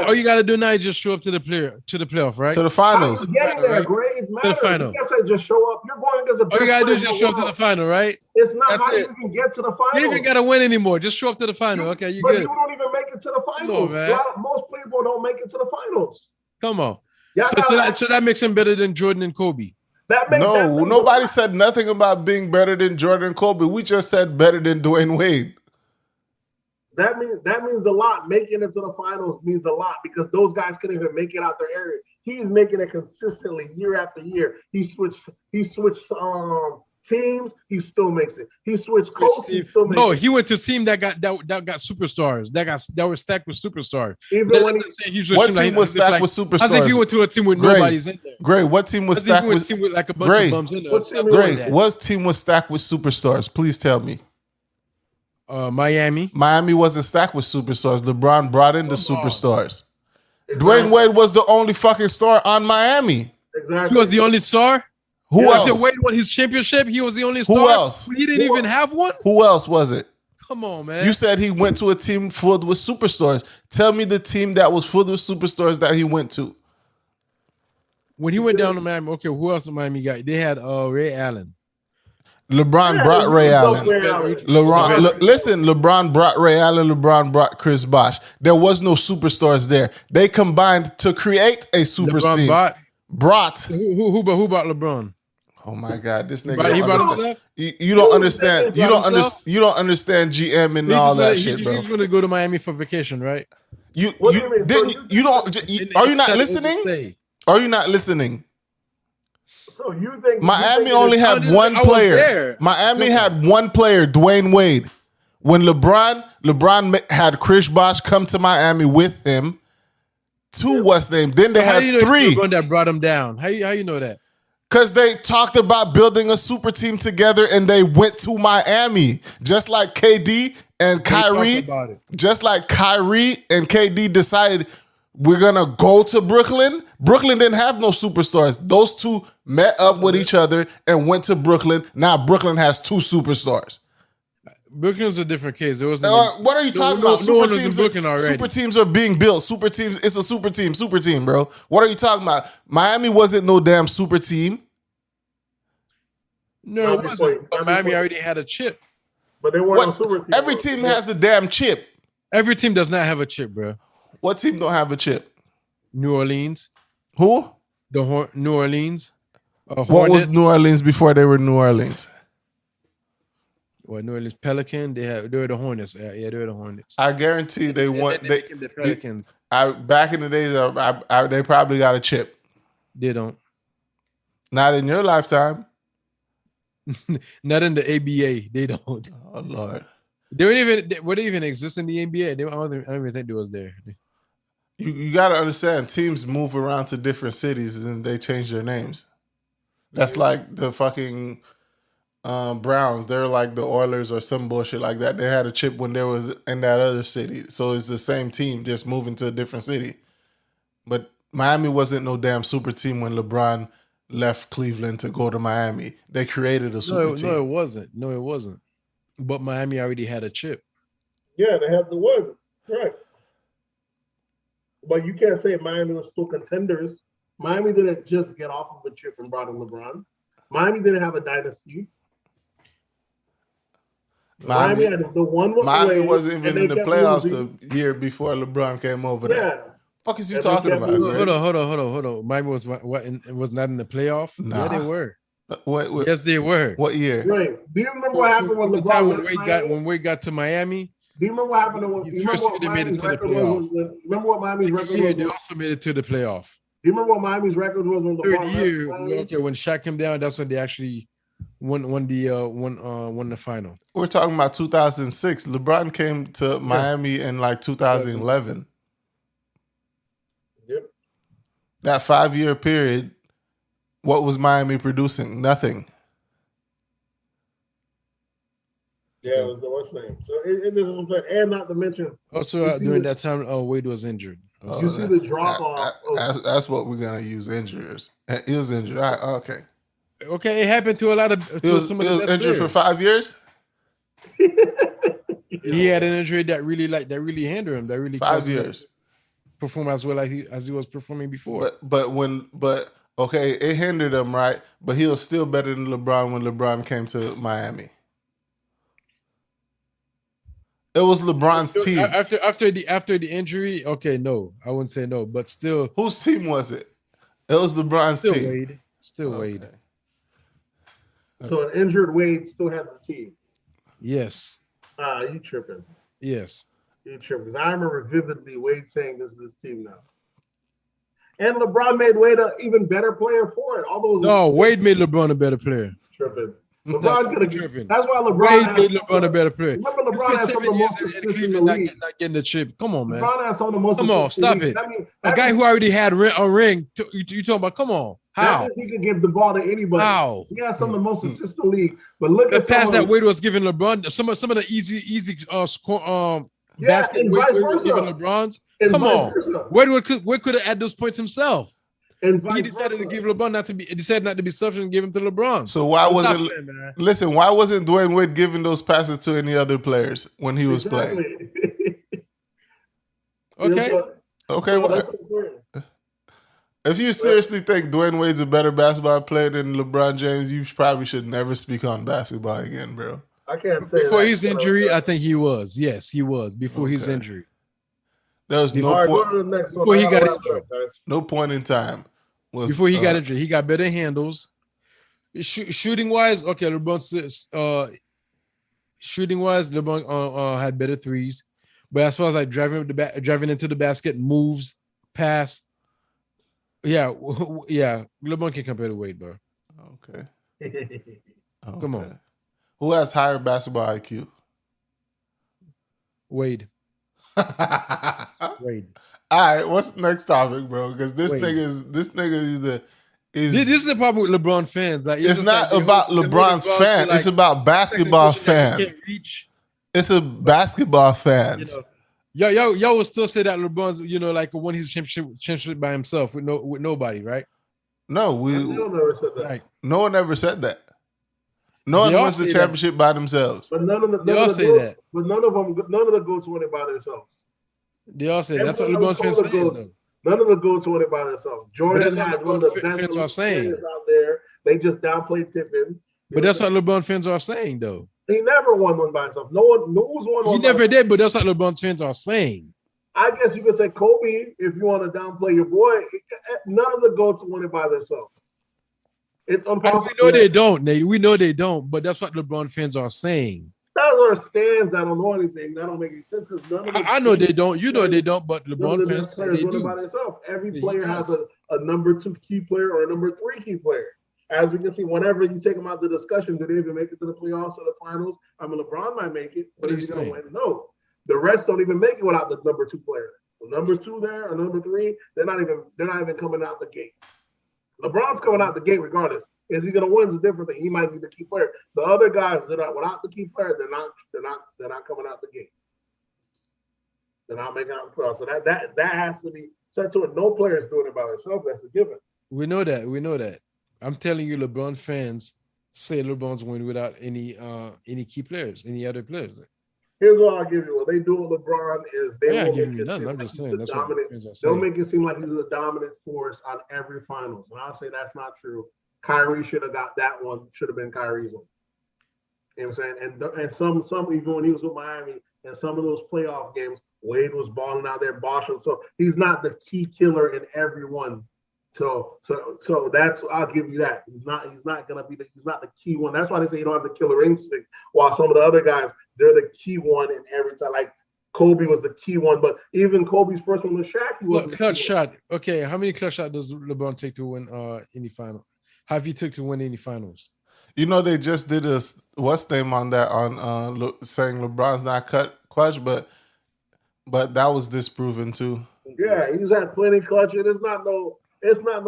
all you got to do now is just show up to the playoff, right? To the finals. Getting there, grades matter. To the final. You can't say just show up. You're going against a. All you got to do is just show up to the final, right? It's not That's how it. you can get to the final. You don't even got to win anymore. Just show up to the final. Okay, you but good. You don't even make it to the finals. Man. Most people don't make it to the finals. Come on. So that makes him better than Jordan and Kobe. Nobody said nothing about being better than Jordan and Kobe. We just said better than Dwayne Wade. That means a lot. Making it to the finals means a lot because those guys couldn't even make it out their area. He's making it consistently year after year. He switched teams, he still makes it. He switched coaches, he still makes it. No, he went to a team that got superstars. That were stacked with superstars. What team was stacked with superstars? I think he went to a team with nobody's in there. Great. What team was stacked with? Team with like a bunch of bums in there. Great. What team was stacked with superstars? Please tell me. Miami. Miami wasn't stacked with superstars. LeBron brought in the superstars. Dwayne Wade was the only fucking star on Miami. Exactly. He was the only star. Who else? After Wade won his championship, he was the only star. Who else? He didn't even have one. Who else was it? Come on, man. You said he went to a team filled with superstars. Tell me the team that was filled with superstars that he went to. When he went down to Miami, okay, who else in Miami got? They had Ray Allen. LeBron brought Ray Allen. LeBron brought Ray Allen. LeBron brought Chris Bosh. There was no superstars there. They combined to create a super team. Brought. Who brought LeBron? Oh my God, this nigga! You don't understand. You don't understand GM and all that shit, bro. He's gonna go to Miami for vacation, right? You don't. Are you not listening? Are you not listening? So you think Miami only had one player? Miami had one player, Dwayne Wade. When LeBron had Chris Bosh come to Miami with him. Two was named. Then they had three. That brought him down. How you know that? Because they talked about building a super team together and they went to Miami. Just like KD and Kyrie. Just like Kyrie and KD decided we're going to go to Brooklyn. Brooklyn didn't have no superstars. Those two met up with each other and went to Brooklyn. Now Brooklyn has two superstars. Brooklyn's a different case. There wasn't. What are you talking about? Super teams. Super teams are being built. Super teams. It's a super team, bro. What are you talking about? Miami wasn't no damn super team. No, it wasn't. But Miami already had a chip. But they weren't a super team. Every team has a damn chip. Every team does not have a chip, bro. What team don't have a chip? New Orleans. Who? New Orleans. What was New Orleans before they were New Orleans? Well, New Orleans Pelican. They're the Hornets. Yeah, they're the Hornets. I guarantee they want. They became the Pelicans. Back in the days, they probably got a chip. They don't. Not in your lifetime. Not in the ABA. They don't. Oh Lord. Would they even exist in the NBA? I don't even think they was there. You got to understand, teams move around to different cities and they change their names. That's like the fucking Browns. They're like the Oilers or some bullshit like that. They had a chip when they was in that other city. So it's the same team, just moving to a different city. But Miami wasn't no damn super team when LeBron left Cleveland to go to Miami. They created a super team. No, it wasn't. But Miami already had a chip. Yeah, they have the one. Right. But you can't say Miami was still contenders. Miami didn't just get off of the chip and brought in LeBron. Miami didn't have a dynasty. Miami had the one. Miami wasn't even in the playoffs the year before LeBron came over there. Yeah. Fuck is you talking about? Hold on. Miami was was not in the playoff. Nah. Yeah, they were. What, yes, they were. What year? Right. Do you remember what happened when LeBron when Wade got to Miami? Do you remember what happened when Miami's record was? Remember what Miami's record was? They also made it to the playoff. Do you remember what Miami's record was when LeBron? Third year, okay, when Shaq came down, that's when they actually won the final. We're talking about 2006. LeBron came to Miami in like 2011. Yep. That 5-year period, what was Miami producing? Nothing. Yeah, it was the worst thing. So it is what I'm saying. And not to mention, also during that time, Wade was injured. You see the drop off. That's what we're gonna use injuries. He was injured. All right, okay. Okay, it happened to a lot of. He was injured players. For 5 years. He had an injury that really hindered him. That really 5 years. Perform as well as he was performing before. But okay, it hindered him, right? But he was still better than LeBron when LeBron came to Miami. It was LeBron's team. After the injury, okay, no, I wouldn't say no, but still. Whose team was it? It was LeBron's team. Wade. Still okay. Wade. So an injured Wade still has the team. Yes. You tripping? Yes. You tripping? Because I remember vividly Wade saying this is his team now. And LeBron made Wade an even better player for it. Wade made LeBron a better player. Tripping. LeBron could have. That's why LeBron made LeBron a better player. Remember, LeBron had some of the most assists in the league. Not getting the chip. Come on, man. LeBron had some of the most. Come on, stop it. A guy who already had a ring. You talking about? Come on. How? He could give the ball to anybody. How? He had some of the most assists in the league. But look at the pass that Wade was giving LeBron. Some of the easy basket Wade was giving LeBron's. Come on, Wade could have had those points himself. And he decided to give LeBron not to be selfish and give him to LeBron. So why wasn't Dwayne Wade giving those passes to any other players when he was playing? Okay. If you seriously think Dwayne Wade's a better basketball player than LeBron James, you probably should never speak on basketball again, bro. I can't say before his injury. I think he was. Yes, he was before his injury. There was no point before he got injured. No point in time. Before he got injured, he got better handles. Shooting wise, okay, LeBron. Shooting wise, LeBron had better threes, but as far as like driving into the basket, moves, pass, yeah, LeBron can compare to Wade, bro. Okay. Come on. Who has higher basketball IQ? Wade. Wade. All right, what's the next topic, bro? Because this nigga is this is the problem with LeBron fans. Like it's not like about LeBron's fans. Like, it's about basketball fans. It's a basketball fans. Yo will still say that LeBron's like won his championship by himself with nobody, right? No, never said that. Right. No one ever said that. No one wins the championship by themselves. But none of the that. But none of the GOATs won it by themselves. They all say that's what LeBron's fans say. None of the GOATs won it by themselves. Jordan had one of the best fans out there. They just downplayed Pippen. But that's what LeBron fans are saying, though. He never won one by himself. No one's won one. He never did, but that's what LeBron fans are saying. I guess you could say Kobe if you want to downplay your boy. None of the GOATs won it by themselves. It's impossible. We know they don't, Nate. We know they don't, but that's what LeBron fans are saying. are stands that don't know anything. That don't make any sense because none of them. I know they don't. You know they don't. But LeBron fans say players they running do. by themselves. Every Yeah, player has a number 2 key player or a number 3 key player. As we can see, whenever you take them out the discussion, do they even make it to the playoffs or the finals? I mean, LeBron might make it, but is he going to win? No. The rest don't even make it without the number 2 player. So number 2 there or number 3, they're not even coming out the gate. LeBron's coming out the gate regardless. Is he going to win? Is a different thing. He might be the key player. The other guys that are without the key player, they're not coming out the gate. They're not making out the playoffs. So that has to be set to it. No player is doing it by themselves. That's a given. We know that. I'm telling you, LeBron fans say LeBron's win without any key players, any other players. Here's what I'll give you. What they do with LeBron is they will give me nothing. I'm just saying that's dominant. They'll make it seem like he's a dominant force on every finals, and I'll say that's not true. Kyrie should have got that one. Should have been Kyrie's one. You know what I'm saying? And some even when he was with Miami and some of those playoff games, Wade was balling out there, boshing. So he's not the key killer in every one. So that's I'll give you that. He's not the key one. That's why they say you don't have the killer instinct. While some of the other guys, they're the key one in every time. Like Kobe was the key one, but even Kobe's first one with Shaq, he was clutch shot. Okay, how many clutch shots does LeBron take to win any final? How have you took to win any finals? You know, they just did a what's name on that on saying LeBron's not clutch, but that was disproven too. Yeah, he's had plenty clutch. It's not no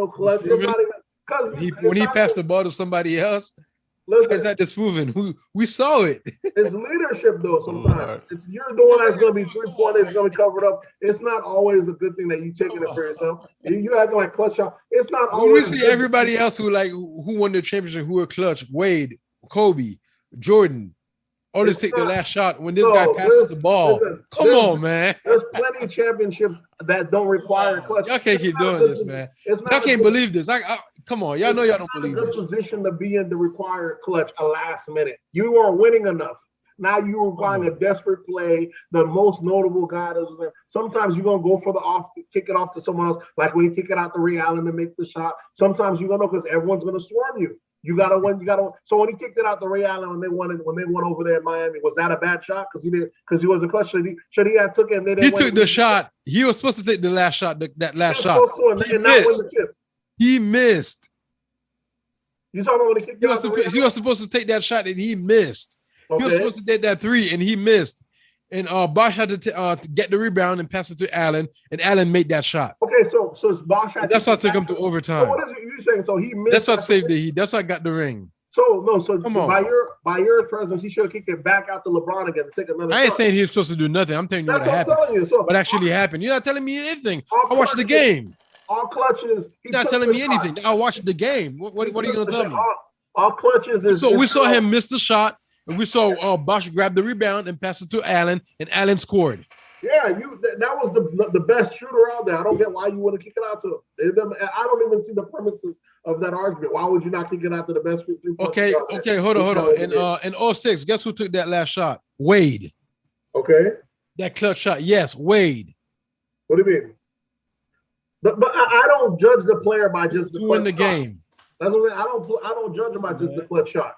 clutch. It's not even because when he passed the ball to somebody else. Listen, is that disproven? We saw it. It's leadership, though. Sometimes you're the one that's going to be 3-pointer. It's going to be covered up. It's not always a good thing that you taking it for yourself. You acting like clutch shot. It's not always. When we see everybody else who won the championship, who were clutch, Wade, Kobe, Jordan, all this take the last shot when this guy passes the ball. Listen, come on, man. There's plenty of championships that don't require clutch. Y'all can't keep doing this, man. I can't believe this. Come on, y'all know y'all don't believe this. It's a good position to be in to require clutch a last minute. You are winning enough. Now you're requiring a desperate play, the most notable guy. Sometimes you're going to go for the off, kick it off to someone else, like when you kick it out to Ray Allen and make the shot. Sometimes you're going to know because everyone's going to swarm you. You gotta win. So when he kicked it out to Ray Allen when they won over there in Miami, was that a bad shot? Because he wasn't clutch. Should he have took it? And they didn't he took the shot. He was supposed to take the last shot. That last shot. He missed. You talking about when he kicked it out? He was supposed to take that shot and he missed. Okay. He was supposed to take that 3 and he missed. And Bosh had to get the rebound and pass it to Allen, and Allen made that shot. Okay, so Bosh had. That's what took him to overtime. So what is it you saying? So he missed. That's what saved the Heat. That's what got the ring. So come on. By your presence, he should have kicked it back out to LeBron again to take another. I ain't saying he was supposed to do nothing. I'm telling you what happened. What actually happened? You're not telling me anything. I watched the game. All clutches. You're not telling me anything. I watched the game. What are you gonna tell me? All clutches is. So we saw him miss the shot. And we saw Bosh grab the rebound and pass it to Allen, and Allen scored. Yeah, that was the best shooter out there. I don't get why you want to kick it out to him. I don't even see the premises of that argument. Why would you not kick it out to the best three? Okay, hold on. In 06, guess who took that last shot? Wade. Okay. That clutch shot. Yes, Wade. What do you mean? But I don't judge the player by just the win the game. That's what I'm saying. I don't judge him by just the clutch shot.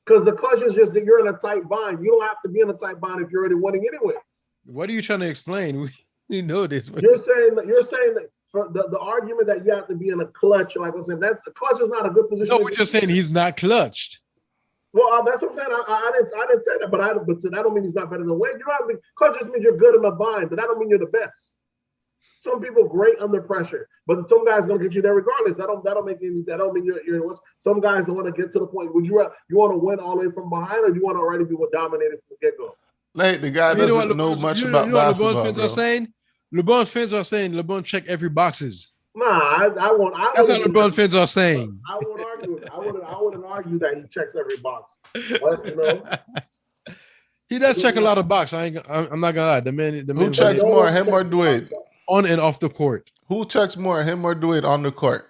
Because the clutch is just that you're in a tight bind. You don't have to be in a tight bind if you're already winning anyways. What are you trying to explain? We know this. You're saying that for the argument that you have to be in a clutch, like I'm saying, that's the clutch is not a good position. No, we're just saying he's not clutched. Well, that's what I'm saying. I didn't say that, but that don't mean he's not better than Wade. You don't have to be, clutch just means you're good in a bind, but that don't mean you're the best. Some people great under pressure, but some guys gonna get you there regardless. That don't mean you're some guys want to get to the point. Would you want to win all the way from behind, or do you want to already be dominated from the get go? Like the guy doesn't know much about basketball. LeBron fans are saying? LeBron fans are saying LeBron check every boxes. Nah, I won't. That's what LeBron fans are saying. I won't argue it. I wouldn't argue that he checks every box. But, he does check a lot of boxes. I'm not gonna lie. The man who checks more, him or Dwayne? On and off the court. Who checks more, him or Dwayne on the court?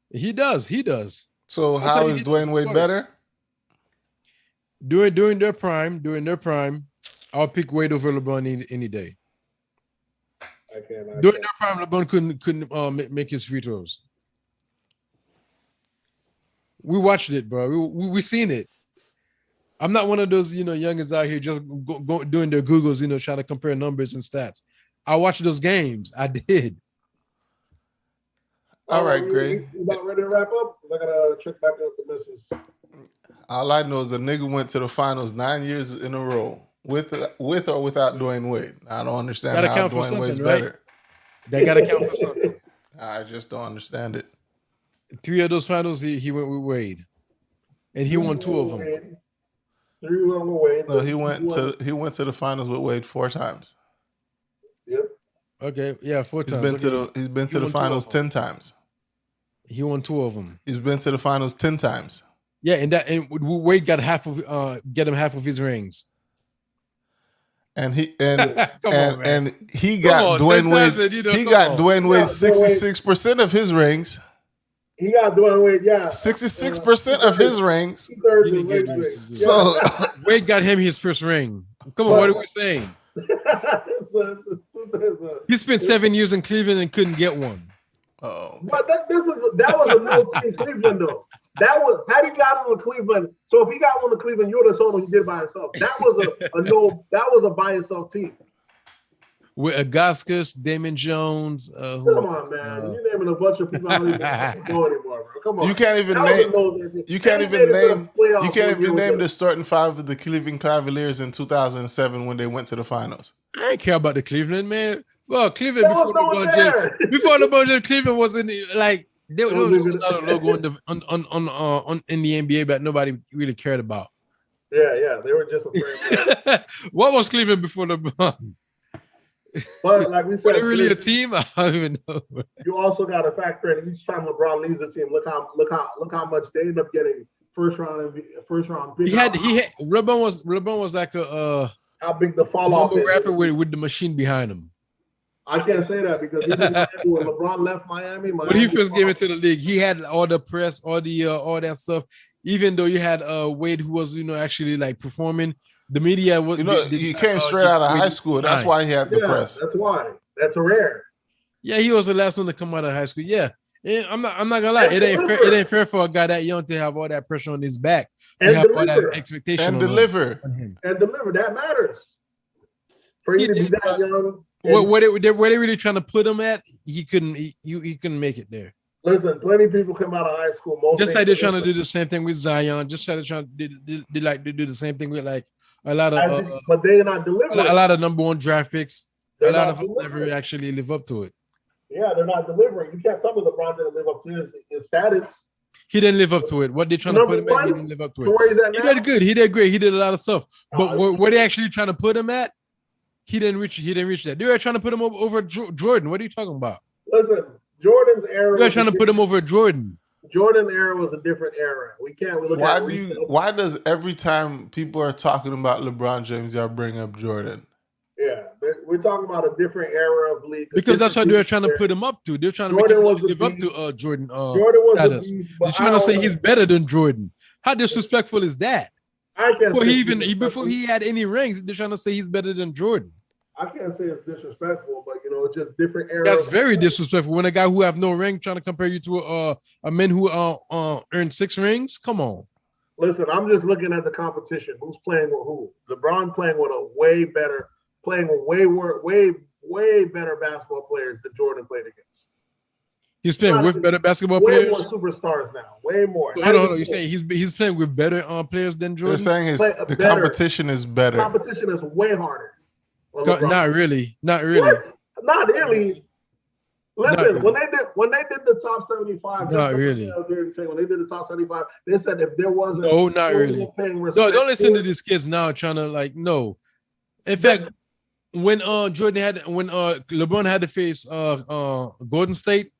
He does. So how is Dwayne Wade better? During their prime, I'll pick Wade over LeBron any day. During their prime, LeBron couldn't make his free throws. We watched it, bro. We seen it. I'm not one of those, youngins out here just go doing their Googles, trying to compare numbers and stats. I watched those games. I did. All right, Gray. You about ready to wrap up? I gotta check back with the missus. All I know is a nigga went to the finals 9 years in a row with or without Dwayne Wade. I don't understand Gotta how count for Dwayne something, Wade's right? better. That got to count for something. I just don't understand it. 3 of those finals, he went with Wade, and he won 2 of them. 3 went with Wade. No, he went to the finals with Wade 4 times. Yep. Okay, yeah, 4 times. He's been to the finals 10 times. He won 2 of them. He's been to the finals 10 times. Yeah, and Wade got get him half of his rings. And he on, got Dwayne Wade. He got Dwayne Wade 66% of his rings. He got Dwayne Wade, yeah. 66% of his rings. So Wade got him his first ring. Come on, what are we saying? He spent 7 years in Cleveland and couldn't get one. Oh, but that was a no team Cleveland though. That was had he got him to Cleveland. So if he got one to Cleveland, you would have told him he did by himself. That was That was a by himself team. With Augustus, Damon Jones. Come on, man! You're naming a bunch of people I don't even know anymore, bro. Come on. You can't even name the starting 5 of the Cleveland Cavaliers in 2007 when they went to the finals. I ain't care about the Cleveland, man. Well, Cleveland before LeBron James, Cleveland wasn't like there was just another logo in the NBA, but nobody really cared about. Yeah, they were just afraid. What was Cleveland before LeBron? But like we said, were they really a team? I don't even know. You also got to factor in each time LeBron leaves the team. Look how much they end up getting first round. LeBron was like a how big the fall off is. Rapper with the machine behind him. I can't say that because when LeBron left Miami, when he first came into the league, he had all the press, all that stuff. Even though you had Wade, who was actually like performing, the media was he came straight out of high school. That's why he had the press. That's why. That's rare. Yeah, he was the last one to come out of high school. Yeah, and I'm not gonna lie. It ain't fair for a guy that young to have all that pressure on his back and have all that expectation and deliver. That matters. For you to be that young. Where they really trying to put him at, he couldn't make it there. Listen, plenty of people come out of high school. Just like they're trying to do the same thing with Zion. Just trying to do the same thing with like a lot of. But they're not delivering. A lot of number 1 draft picks. A lot of them never actually live up to it. Yeah, they're not delivering. You can't tell me LeBron didn't live up to his status. He didn't live up to it. What they're trying to put him at, he didn't live up to it. Where he's at now? He did good. He did great. He did a lot of stuff. But where they actually trying to put him at, he didn't reach that. They were trying to put him over Jordan. What are you talking about? Listen, Jordan's era. They're trying to put him over Jordan. Jordan era was a different era. We look why does every time people are talking about LeBron James, y'all bring up Jordan? Yeah, we're talking about a different era of league. Because that's what they're trying to put him up to. They're trying to make him live up to Jordan. Jordan was status. They're trying to say he's better than Jordan. How disrespectful is that? I can't before he had any rings, they're trying to say he's better than Jordan. I can't say it's disrespectful, but it's just different era. That's very disrespectful. When a guy who have no ring trying to compare you to a man who earned 6 rings. Come on. Listen, I'm just looking at the competition. Who's playing with who? LeBron playing with way better basketball players than Jordan played against. He's playing with better basketball way players. More superstars now. Way more. Hold on. You're saying he's playing with better players than Jordan? They're saying the competition is better. The competition is way harder. Not really. Not really. Listen, when they did the top 75, not really. When they did the top 75, they said if there wasn't not really. No, don't listen to these kids now trying to no. In fact, when LeBron had to face Golden State,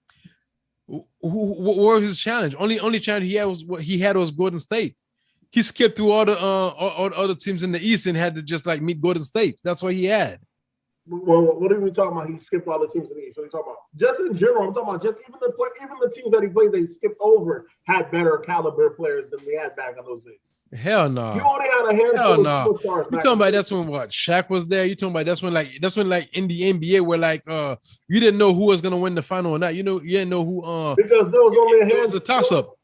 what was his challenge? Only challenge he had was Golden State. He skipped through all the other teams in the East and had to just meet Golden State. That's what he had. Well, what are we talking about? He skipped all the teams in the East. What are you talking about? Just in general, I'm talking about just even the teams that he played, they skipped over, had better caliber players than we had back in those days. Hell no. You only had a handful of superstars. You talking about that's when Shaq was there? You talking about that's when in the NBA where you didn't know who was gonna win the final or not. You didn't know who because there was only a handful. It was a toss up.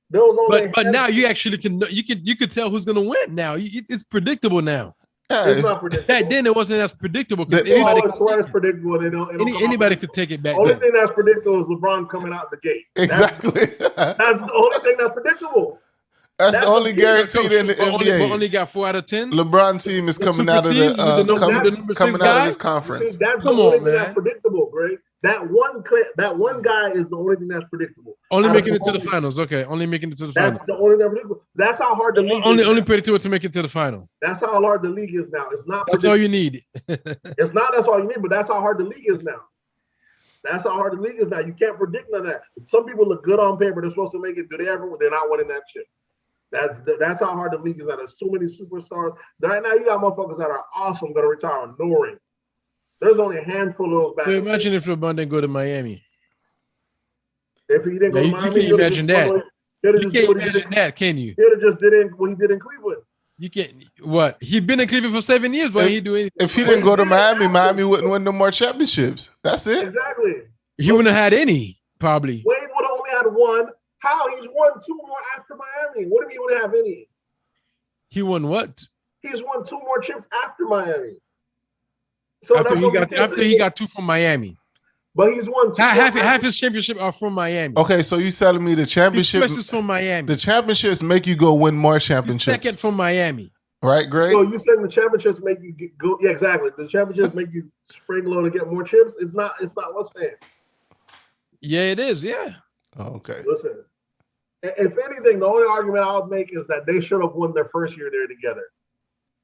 There was only But now you actually you could tell who's gonna win now. It's predictable now. Yeah, it's not predictable. Back then it wasn't as predictable because I swear it's predictable. They don't anybody could take it back. Only then. thing that's predictable is LeBron coming out the gate. Exactly. That's the only thing that's predictable. That's the only guaranteed in the NBA. Only got 4 out of 10. LeBron team is coming out of this conference. That's the only thing that's predictable, Greg. That one guy is the only thing that's predictable. Only making it to the finals. Okay, only making it to the finals. That's the only thing that's predictable. That's how hard the league is. Only predictable to make it to the final. That's how hard the league is now. It's not. That's all you need. It's not. That's all you need. But that's how hard the league is now. That's how hard the league is now. You can't predict none of that. Some people look good on paper. They're supposed to make it. Do they ever? They're not winning that shit. That's how hard the league is now. There's so many superstars. Right now, you got motherfuckers that are awesome going to retire on no ring. There's only a handful of those back. So imagine if LeBron didn't go to Miami. If he didn't go to Miami, you can't imagine that. You can't imagine that, can you? He'd have just did what he did in Cleveland. You can't. What? He'd been in Cleveland for 7 years. Why he do anything? If he didn't go to Miami, Miami wouldn't win no more championships. That's it. Exactly. He wouldn't have had any, probably. Wade would have only had one. How? He's won 2 more after Miami. What if he would have any? He won what? He's won 2 more chips after Miami. So after he got 2 from Miami. But he's won 2. Half his championship are from Miami. Okay, so you telling me the championship is from Miami. The championships make you go win more championships. Second from Miami. Right, Greg? So you saying the championships make you go? Yeah, exactly. The championships make you spring low to get more chips. It's not what's saying. Yeah, it is. Yeah. Oh, okay. Listen, if anything, the only argument I would make is that they should have won their first year there together.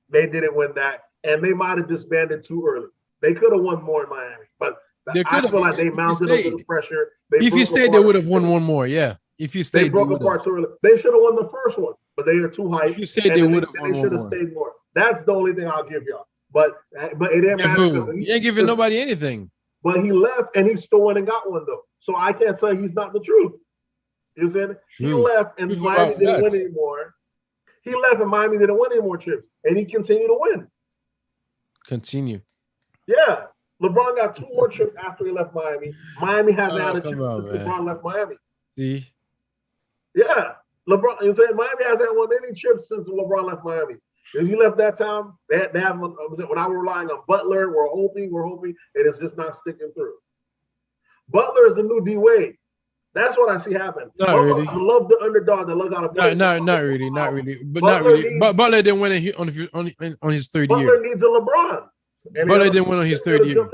They didn't win that, and they might have disbanded too early. They could have won more in Miami, but I feel like they mounted a little pressure. If you stayed, they would have won one more. Yeah. If you stayed, they broke apart too early. They should have won the first one, but they are too high. If you stayed, they would have won. They should have stayed more. That's the only thing I'll give y'all. But it didn't matter. You ain't giving nobody anything. But he left, and he still went and got one though. So I can't say he's not the truth. You see, he left, and Miami didn't win anymore. He left, and Miami didn't win any more chips, and he continued to win. Continue. Yeah, LeBron got 2 more chips after he left Miami. Miami hasn't had a chip since LeBron left Miami. See? Yeah, LeBron. You said Miami hasn't won any chips since LeBron left Miami. If he left that time, they have. When I was relying on Butler, we're hoping, and it's just not sticking through. Butler is the new D Wade. That's what I see happen. Not really. I love the underdog that look out of play. Not really. But not really. But Butler didn't win on his third year. Butler needs a LeBron. Butler didn't win on his third year.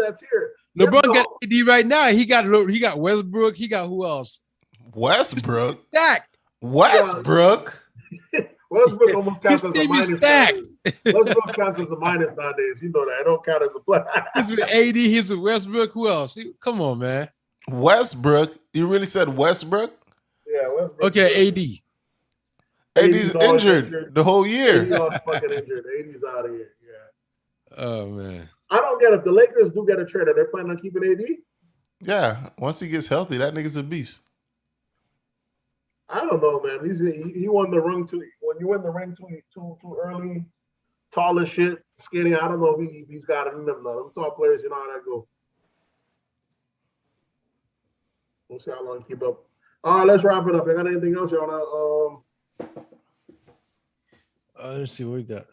LeBron got AD right now. He got Westbrook. He got who else? Westbrook. Stacked. Westbrook. Westbrook almost counts as a minus. Stacked. Westbrook counts as a minus nowadays. You know that. I don't count as a plus. He's with AD. He's with Westbrook. Who else? Come on, man. Westbrook? You really said Westbrook? Yeah, Westbrook. Okay, AD. AD's injured the whole year. AD's fucking injured. AD's out of here. Yeah. Oh, man. I don't get it. If the Lakers do get a trade, are they planning on keeping AD? Yeah. Once he gets healthy, that nigga's a beast. I don't know, man. He won the ring too. When you win the ring too early, tall as shit, skinny. I don't know if he's got it in them though. Them tall players, you know how that go. We'll see how long keep up. All right, let's wrap it up. You got anything else you wanna let's see what we got.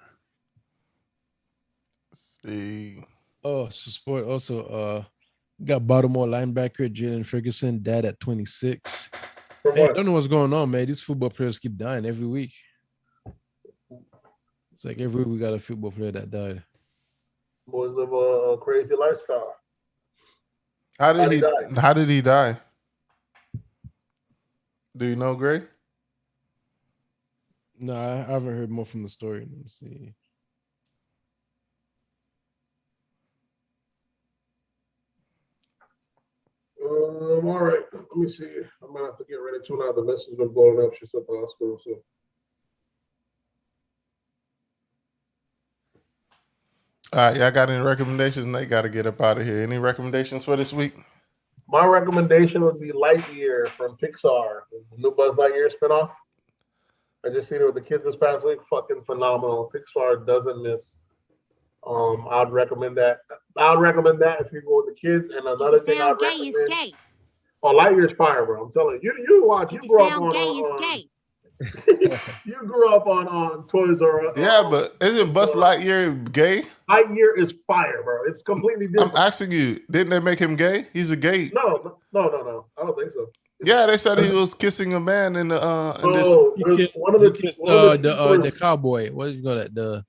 Let's see. Oh, so sport also got Baltimore linebacker Jaylon Ferguson died at 26. Hey, I don't know what's going on, man. These football players keep dying every week. It's like every week we got a football player that died. Boys live a crazy lifestyle. How did he die? Do you know, Greg? No, I haven't heard more from the story. Let me see. All right. Let me see. I'm gonna have to get ready to now. The mess has been blowing up. She's at the hospital, so. All right, y'all got any recommendations? They got to get up out of here. Any recommendations for this week? My recommendation would be Lightyear from Pixar, the new Buzz Lightyear spinoff. I just seen it with the kids this past week. Fucking phenomenal. Pixar doesn't miss. I'd recommend that. If you go with the kids. And another thing I'd recommend. Oh, Lightyear's fire, bro. I'm telling you. You watch. You grew up on. You grew up on Toys R Us. Yeah, but isn't Buzz Lightyear gay? Lightyear is fire, bro. It's completely different. I'm asking you, didn't they make him gay? He's a gay. No. I don't think so. Yeah, they said he was kissing a man in the He kissed the cowboy. What do you call that?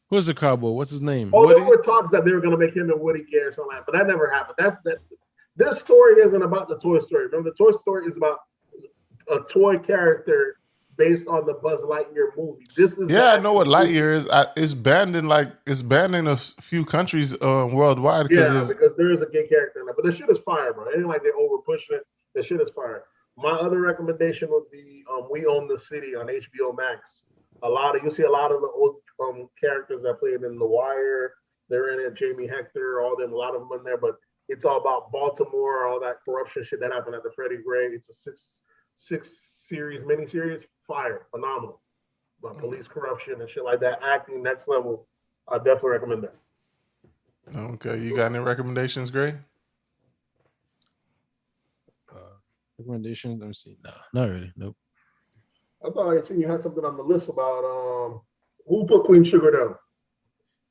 Who's the cowboy? What's his name? Oh, there were talks that they were going to make him and Woody gay or something like that, but that never happened. This story isn't about the Toy Story. Remember, the Toy Story is about a toy character based on the Buzz Lightyear movie. I know what Lightyear is. It's banned in a few countries worldwide. Because there is a gay character in there. But the shit is fire, bro. It ain't like they over pushing it. The shit is fire. My other recommendation would be We Own the City on HBO Max. You'll see a lot of the old characters that played in The Wire. They're in it. Jamie Hector, all them, a lot of them in there. But it's all about Baltimore, all that corruption shit that happened at the Freddie Gray. It's a six series, miniseries. Fire, phenomenal. But police corruption and shit like that, acting next level. I definitely recommend that. Okay, you got any recommendations, Gray? Recommendations? Let me see. No, not really. Nope. I thought I seen you had something on the list about who put Queen Sugar down.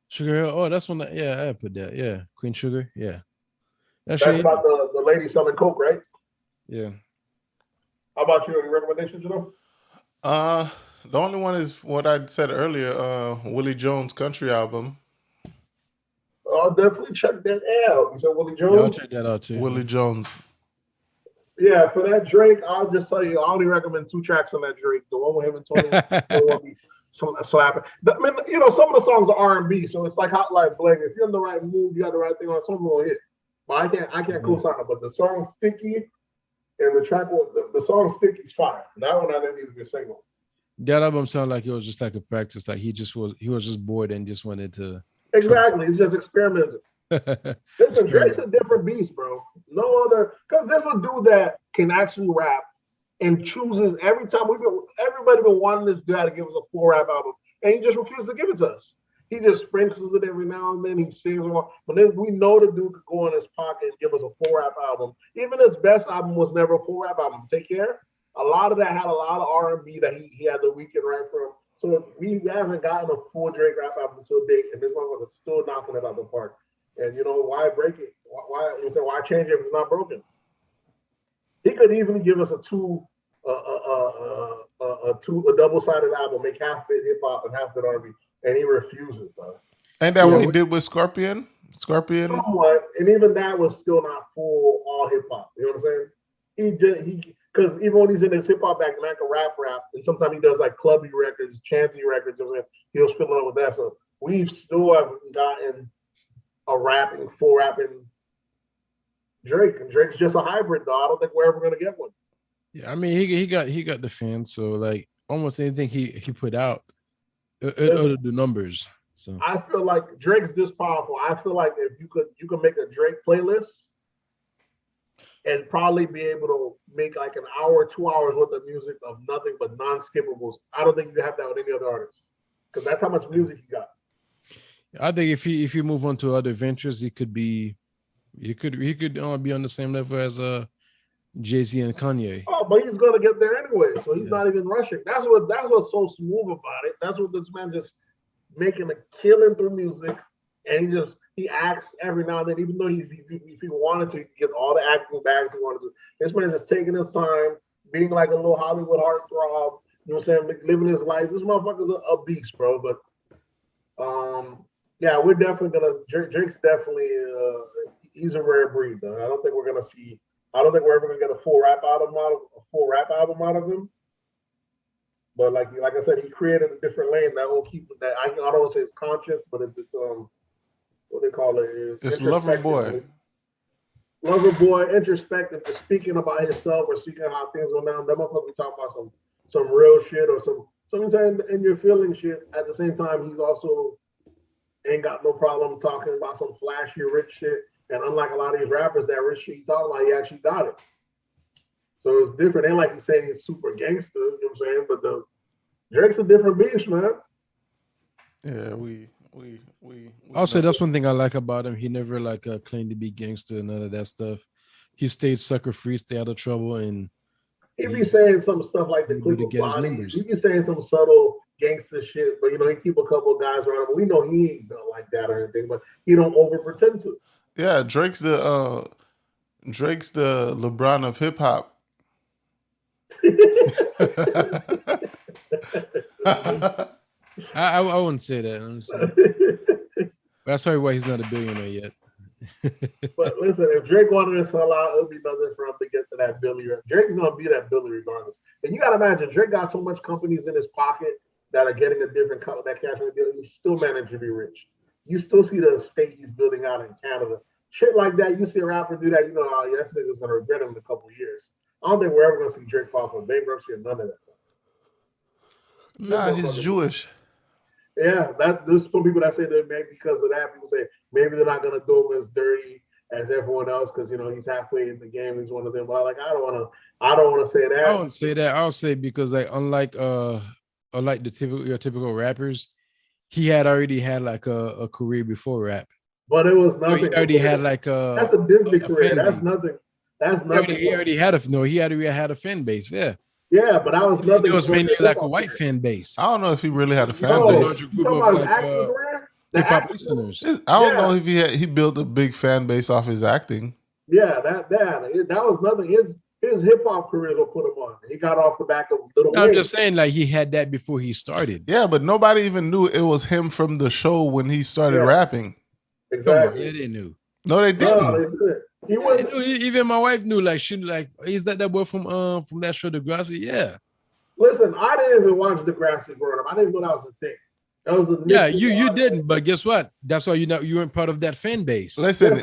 Sugar Hill. Oh, that's one. I put that. Yeah, Queen Sugar. Yeah. That's about the lady selling coke, right? Yeah. How about you? Any recommendations, you know? The only one is what I said earlier, Willie Jones' country album. I'll definitely check that out. You said Willie Jones? Yeah, I'll check that out too. Willie Jones. Yeah, for that Drake, I'll just tell you, I only recommend 2 tracks on that Drake. The one with him and Tony will be slapping. I mean, some of the songs are R&B, so it's like Hot Light Bling. If you're in the right mood, you got the right thing on, something will hit. But I can't co-sign it. But the song Sticky and the track, the song Sticky's fire. That one I didn't need to be a single. That album sounded like it was just like a practice. Like he was just bored and just wanted to. Exactly. He's just experimenting. Listen, Drake's a different beast, bro. No other, because there's a dude that can actually rap and chooses every time everybody been wanting this guy to give us a full rap album, and he just refuses to give it to us. He just sprinkles it every now and then. He sings along, but then we know the dude could go in his pocket and give us a full rap album. Even his best album was never a full rap album. Take Care. A lot of that had a lot of R&B that he had the weekend right from. So we haven't gotten a full Drake rap album to date, and this motherfucker's still knocking it out the park. And why break it? Why change it if it's not broken? He could even give us a double-sided album, make half of it hip hop and half of it R&B, and he refuses. Ain't that what he did with Scorpion? Somewhat, and even that was still not full all hip hop. You know what I'm saying? He because even when he's in his hip hop back, man can rap, and sometimes he does like clubby records, chanty records. You know what I'm saying? He was filling up with that. So we've still haven't gotten a full rapping Drake, and Drake's just a hybrid, though. I don't think we're ever gonna get one. Yeah, I mean he got the fans, so like almost anything he put out, it'll do numbers. So I feel like Drake's this powerful. I feel like if you could make a Drake playlist and probably be able to make like an hour, 2 hours worth of music of nothing but non-skippables. I don't think you have that with any other artist because that's how much music you got. I think if you move on to other ventures, he could be on the same level as Jay-Z and Kanye. Oh, but he's gonna get there anyway, so he's not even rushing. That's what's so smooth about it. That's what this man just making a killing through music, and he acts every now and then, even though if he wanted to get all the acting bags he wanted to. This man just taking his time, being like a little Hollywood heartthrob. You know what I'm saying? Living his life. This motherfucker's a beast, bro. But yeah, we're definitely gonna. Drake's definitely he's a rare breed, though. I don't think we're ever gonna get a full rap album out of him. But like I said, he created a different lane that will keep that. I don't want to say it's conscious, but it's what they call it. It's Lover Boy. Lover Boy, introspective, just speaking about himself or speaking how things go down. That motherfucker be talking about some real shit or something in your feeling shit. At the same time, he's also ain't got no problem talking about some flashy rich shit. And unlike a lot of these rappers, that rich shit he's talking about, he actually got it. So it's different. Ain't like he's saying he's super gangster, you know what I'm saying? But Drake's a different beast, man. Yeah, we I'll say that's one thing I like about him. He never claimed to be gangster and none of that stuff. He stayed sucker free, stay out of trouble, and He be saying some stuff like the He clip would of get his Bonnie. numbers. He be saying some subtle gangster shit, but he keep a couple of guys around him. We know he ain't built like that or anything, but he don't over pretend to. Yeah, Drake's the LeBron of hip hop. I wouldn't say that. I'm saying. That's probably why he's not a billionaire yet. But listen, if Drake wanted to sell out, it would be nothing for him to get to that Billy. Drake's gonna be that Billy regardless. And you gotta imagine, Drake got so much companies in his pocket that are getting a different cut that cash money deal. He still managed to be rich. You still see the estate he's building out in Canada. Shit like that, you see a rapper do that, you know, oh, yeah, that nigga's gonna regret him in a couple of years. I don't think we're ever gonna see Drake file for bankruptcy or none of that. Nah, he's Jewish. Yeah, there's some people that say that maybe because of that. People say maybe they're not gonna do him as dirty as everyone else because he's halfway in the game. He's one of them. But I don't want to say that. I wouldn't say that. I'll say because like unlike your typical rappers, he had already had like a career before rap. But it was nothing. He already had like that's a Disney career. That's nothing. That's nothing. He already had a fan base. Yeah. Yeah, but I was nothing. It was mainly like a white fan base. I don't know if he really had a fan base. Hip hop listeners. I don't know if he built a big fan base off his acting. Yeah, that was nothing. His hip hop career will put him on. He got off the back of Little Wayne. I'm just saying, like he had that before he started. Yeah, but nobody even knew it was him from the show when he started rapping. Exactly. Yeah, they knew. No, they didn't. No, they didn't. Even my wife knew. Like she is that boy from that show Degrassi? Yeah. Listen, I didn't even watch Degrassi growing up. I didn't know that was a thing. That was you didn't, but guess what? That's why you weren't part of that fan base. Listen,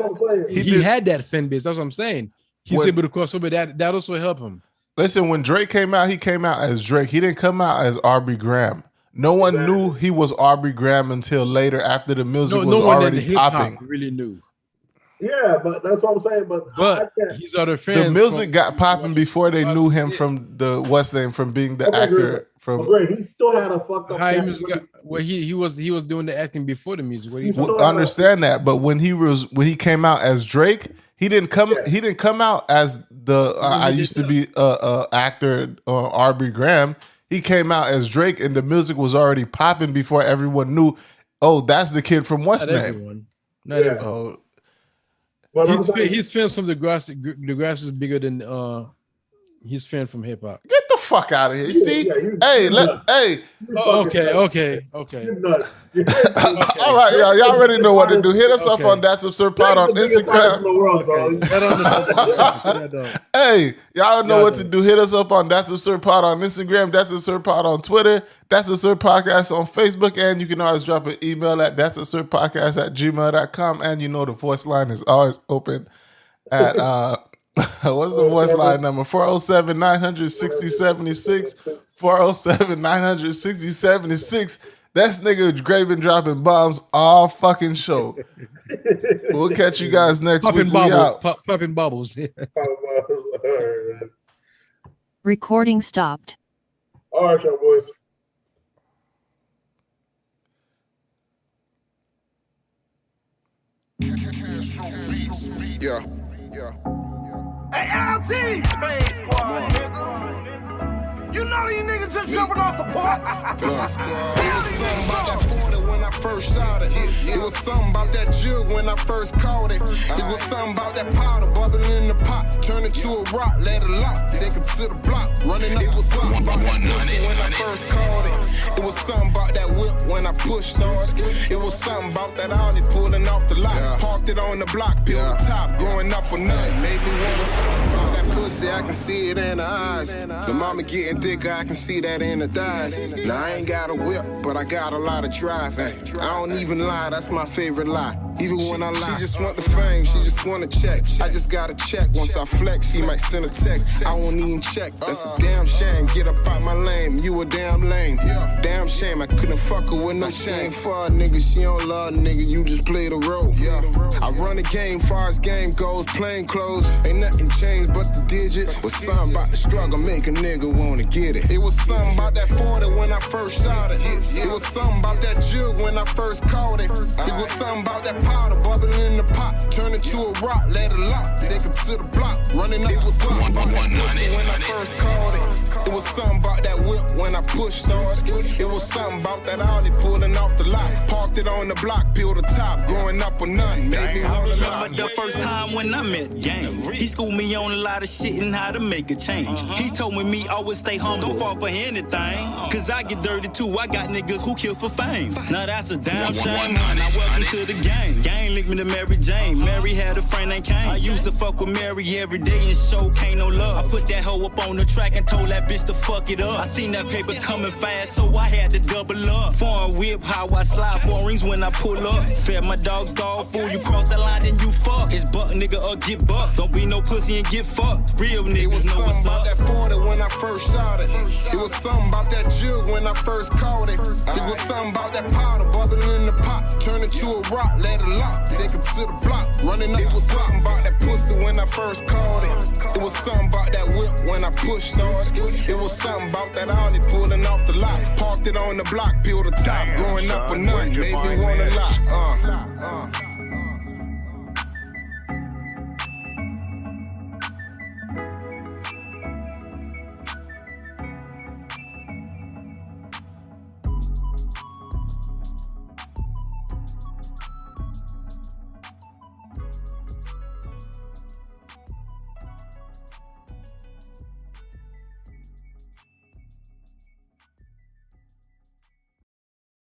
he had that fan base. That's what I'm saying. He's able to cross over. That also helped him. Listen, when Drake came out, he came out as Drake. He didn't come out as Aubrey Graham. No one knew he was Aubrey Graham until later, after the music was already popping. Really knew. Yeah, but that's what I'm saying. But he's other fans. The music got popping before they knew him from from being the actor. He still had a fucked up. He was doing the acting before the music. Understand that, but when he came out as Drake, he didn't come out as the I used to be a actor Aubrey Graham. He came out as Drake, and the music was already popping before everyone knew. Oh, that's the kid from what's name? Not everyone. But his fans from Degrassi. Degrassi is bigger than his fan from hip hop. Get the fuck out of here! You see? Okay. You're nuts. All right, y'all already know what to do. Hit us up on That's Absurd Pod on Instagram. Hey, y'all know what to do. Hit us up on That's Absurd Pod on Instagram. That's Absurd Pod on Twitter. That's Absurd Podcast on Facebook, and you can always drop an email at that'sabsurdpodcast@gmail.com. And you know the voice line is always open at what's the voice line number? 407-900-6076. 407-900-6076. That's nigga Gray been dropping bombs all fucking show. We'll catch you guys next week. We out. Popping bubbles. Recording stopped. All right, y'all boys. Yeah. Hey, LT! Fade squad, nigga. You know these niggas just jumping off the porch. It was something about that 40 when I first shot it. It was something about that jug when I first caught it. It was something about that powder bubbling in the pot. Turn it to a rock, let it lock. Take it to the block, running up. It was something about that pussy when I first caught it. It was something about that whip when I pushed started. It was something about that Audi pulling off the lot. Parked it on the block, peeled the top, growing up a nut. Made me want that pussy, I can see it in the eyes. The mama getting thicker, I can see that in the thighs. Now I ain't got a whip, but I got a lot of drive. I don't even lie, that's my favorite lie. Even when I lie, she just want the fame, she just want to check. I just gotta check, once I flex, she might send a text. I won't even check, that's a damn shame. Get up out my lane, you a damn lame. Damn shame, I couldn't fuck her with no shame. For a nigga, she don't love a nigga, you just play the role. I run the game, far as game goes, plain clothes. Ain't nothing changed but the digits. But something about the struggle make a nigga wanna get it. It was something about that 40 when I first shot it. It was something about that jug when I first caught it. It was something about that powder bubbling in the pot. Turn it to a rock, let it lock. Take it to the block, running up. It was something about that pussy when I first called it. It was something about that whip when I pushed started. It was something about that Audi pulling off the lot. Parked it on the block, peeled the top. Growing up with nothing, made me wanna lie. The first time when I met Game, he schooled me on a lot of shit and how to make a change. He told me always stay humble, don't fall for anything. Cause I get dirty too, I got niggas who kill for fame. Now that's a damn shame. Now welcome to the game. Gang linked me to Mary Jane. Mary had a friend named Kane. I used to fuck with Mary every day and show Kane no love. I put that hoe up on the track and told that bitch to fuck it up. I seen that paper coming fast, so I had to double up. Foreign whip, how I slide, 4 rings when I pull up. Fed my dog's dog food, you cross that line then you fuck. It's buck nigga or get bucked. Don't be no pussy and get fucked. Real niggas know what's up. It was something about that 40 when I first shot it. It was something about that jug when I first caught it. It was something about that powder bubbling in the pot. Turn it to a rock, let it lock. Take it to the block, running up. It was something about that pussy when I first caught it. It was something about that whip when I pushed started. It was something about that Audi pulling off the lot. Parked it on the block, peeled the top. Growing up with nothing, made me wanna lie.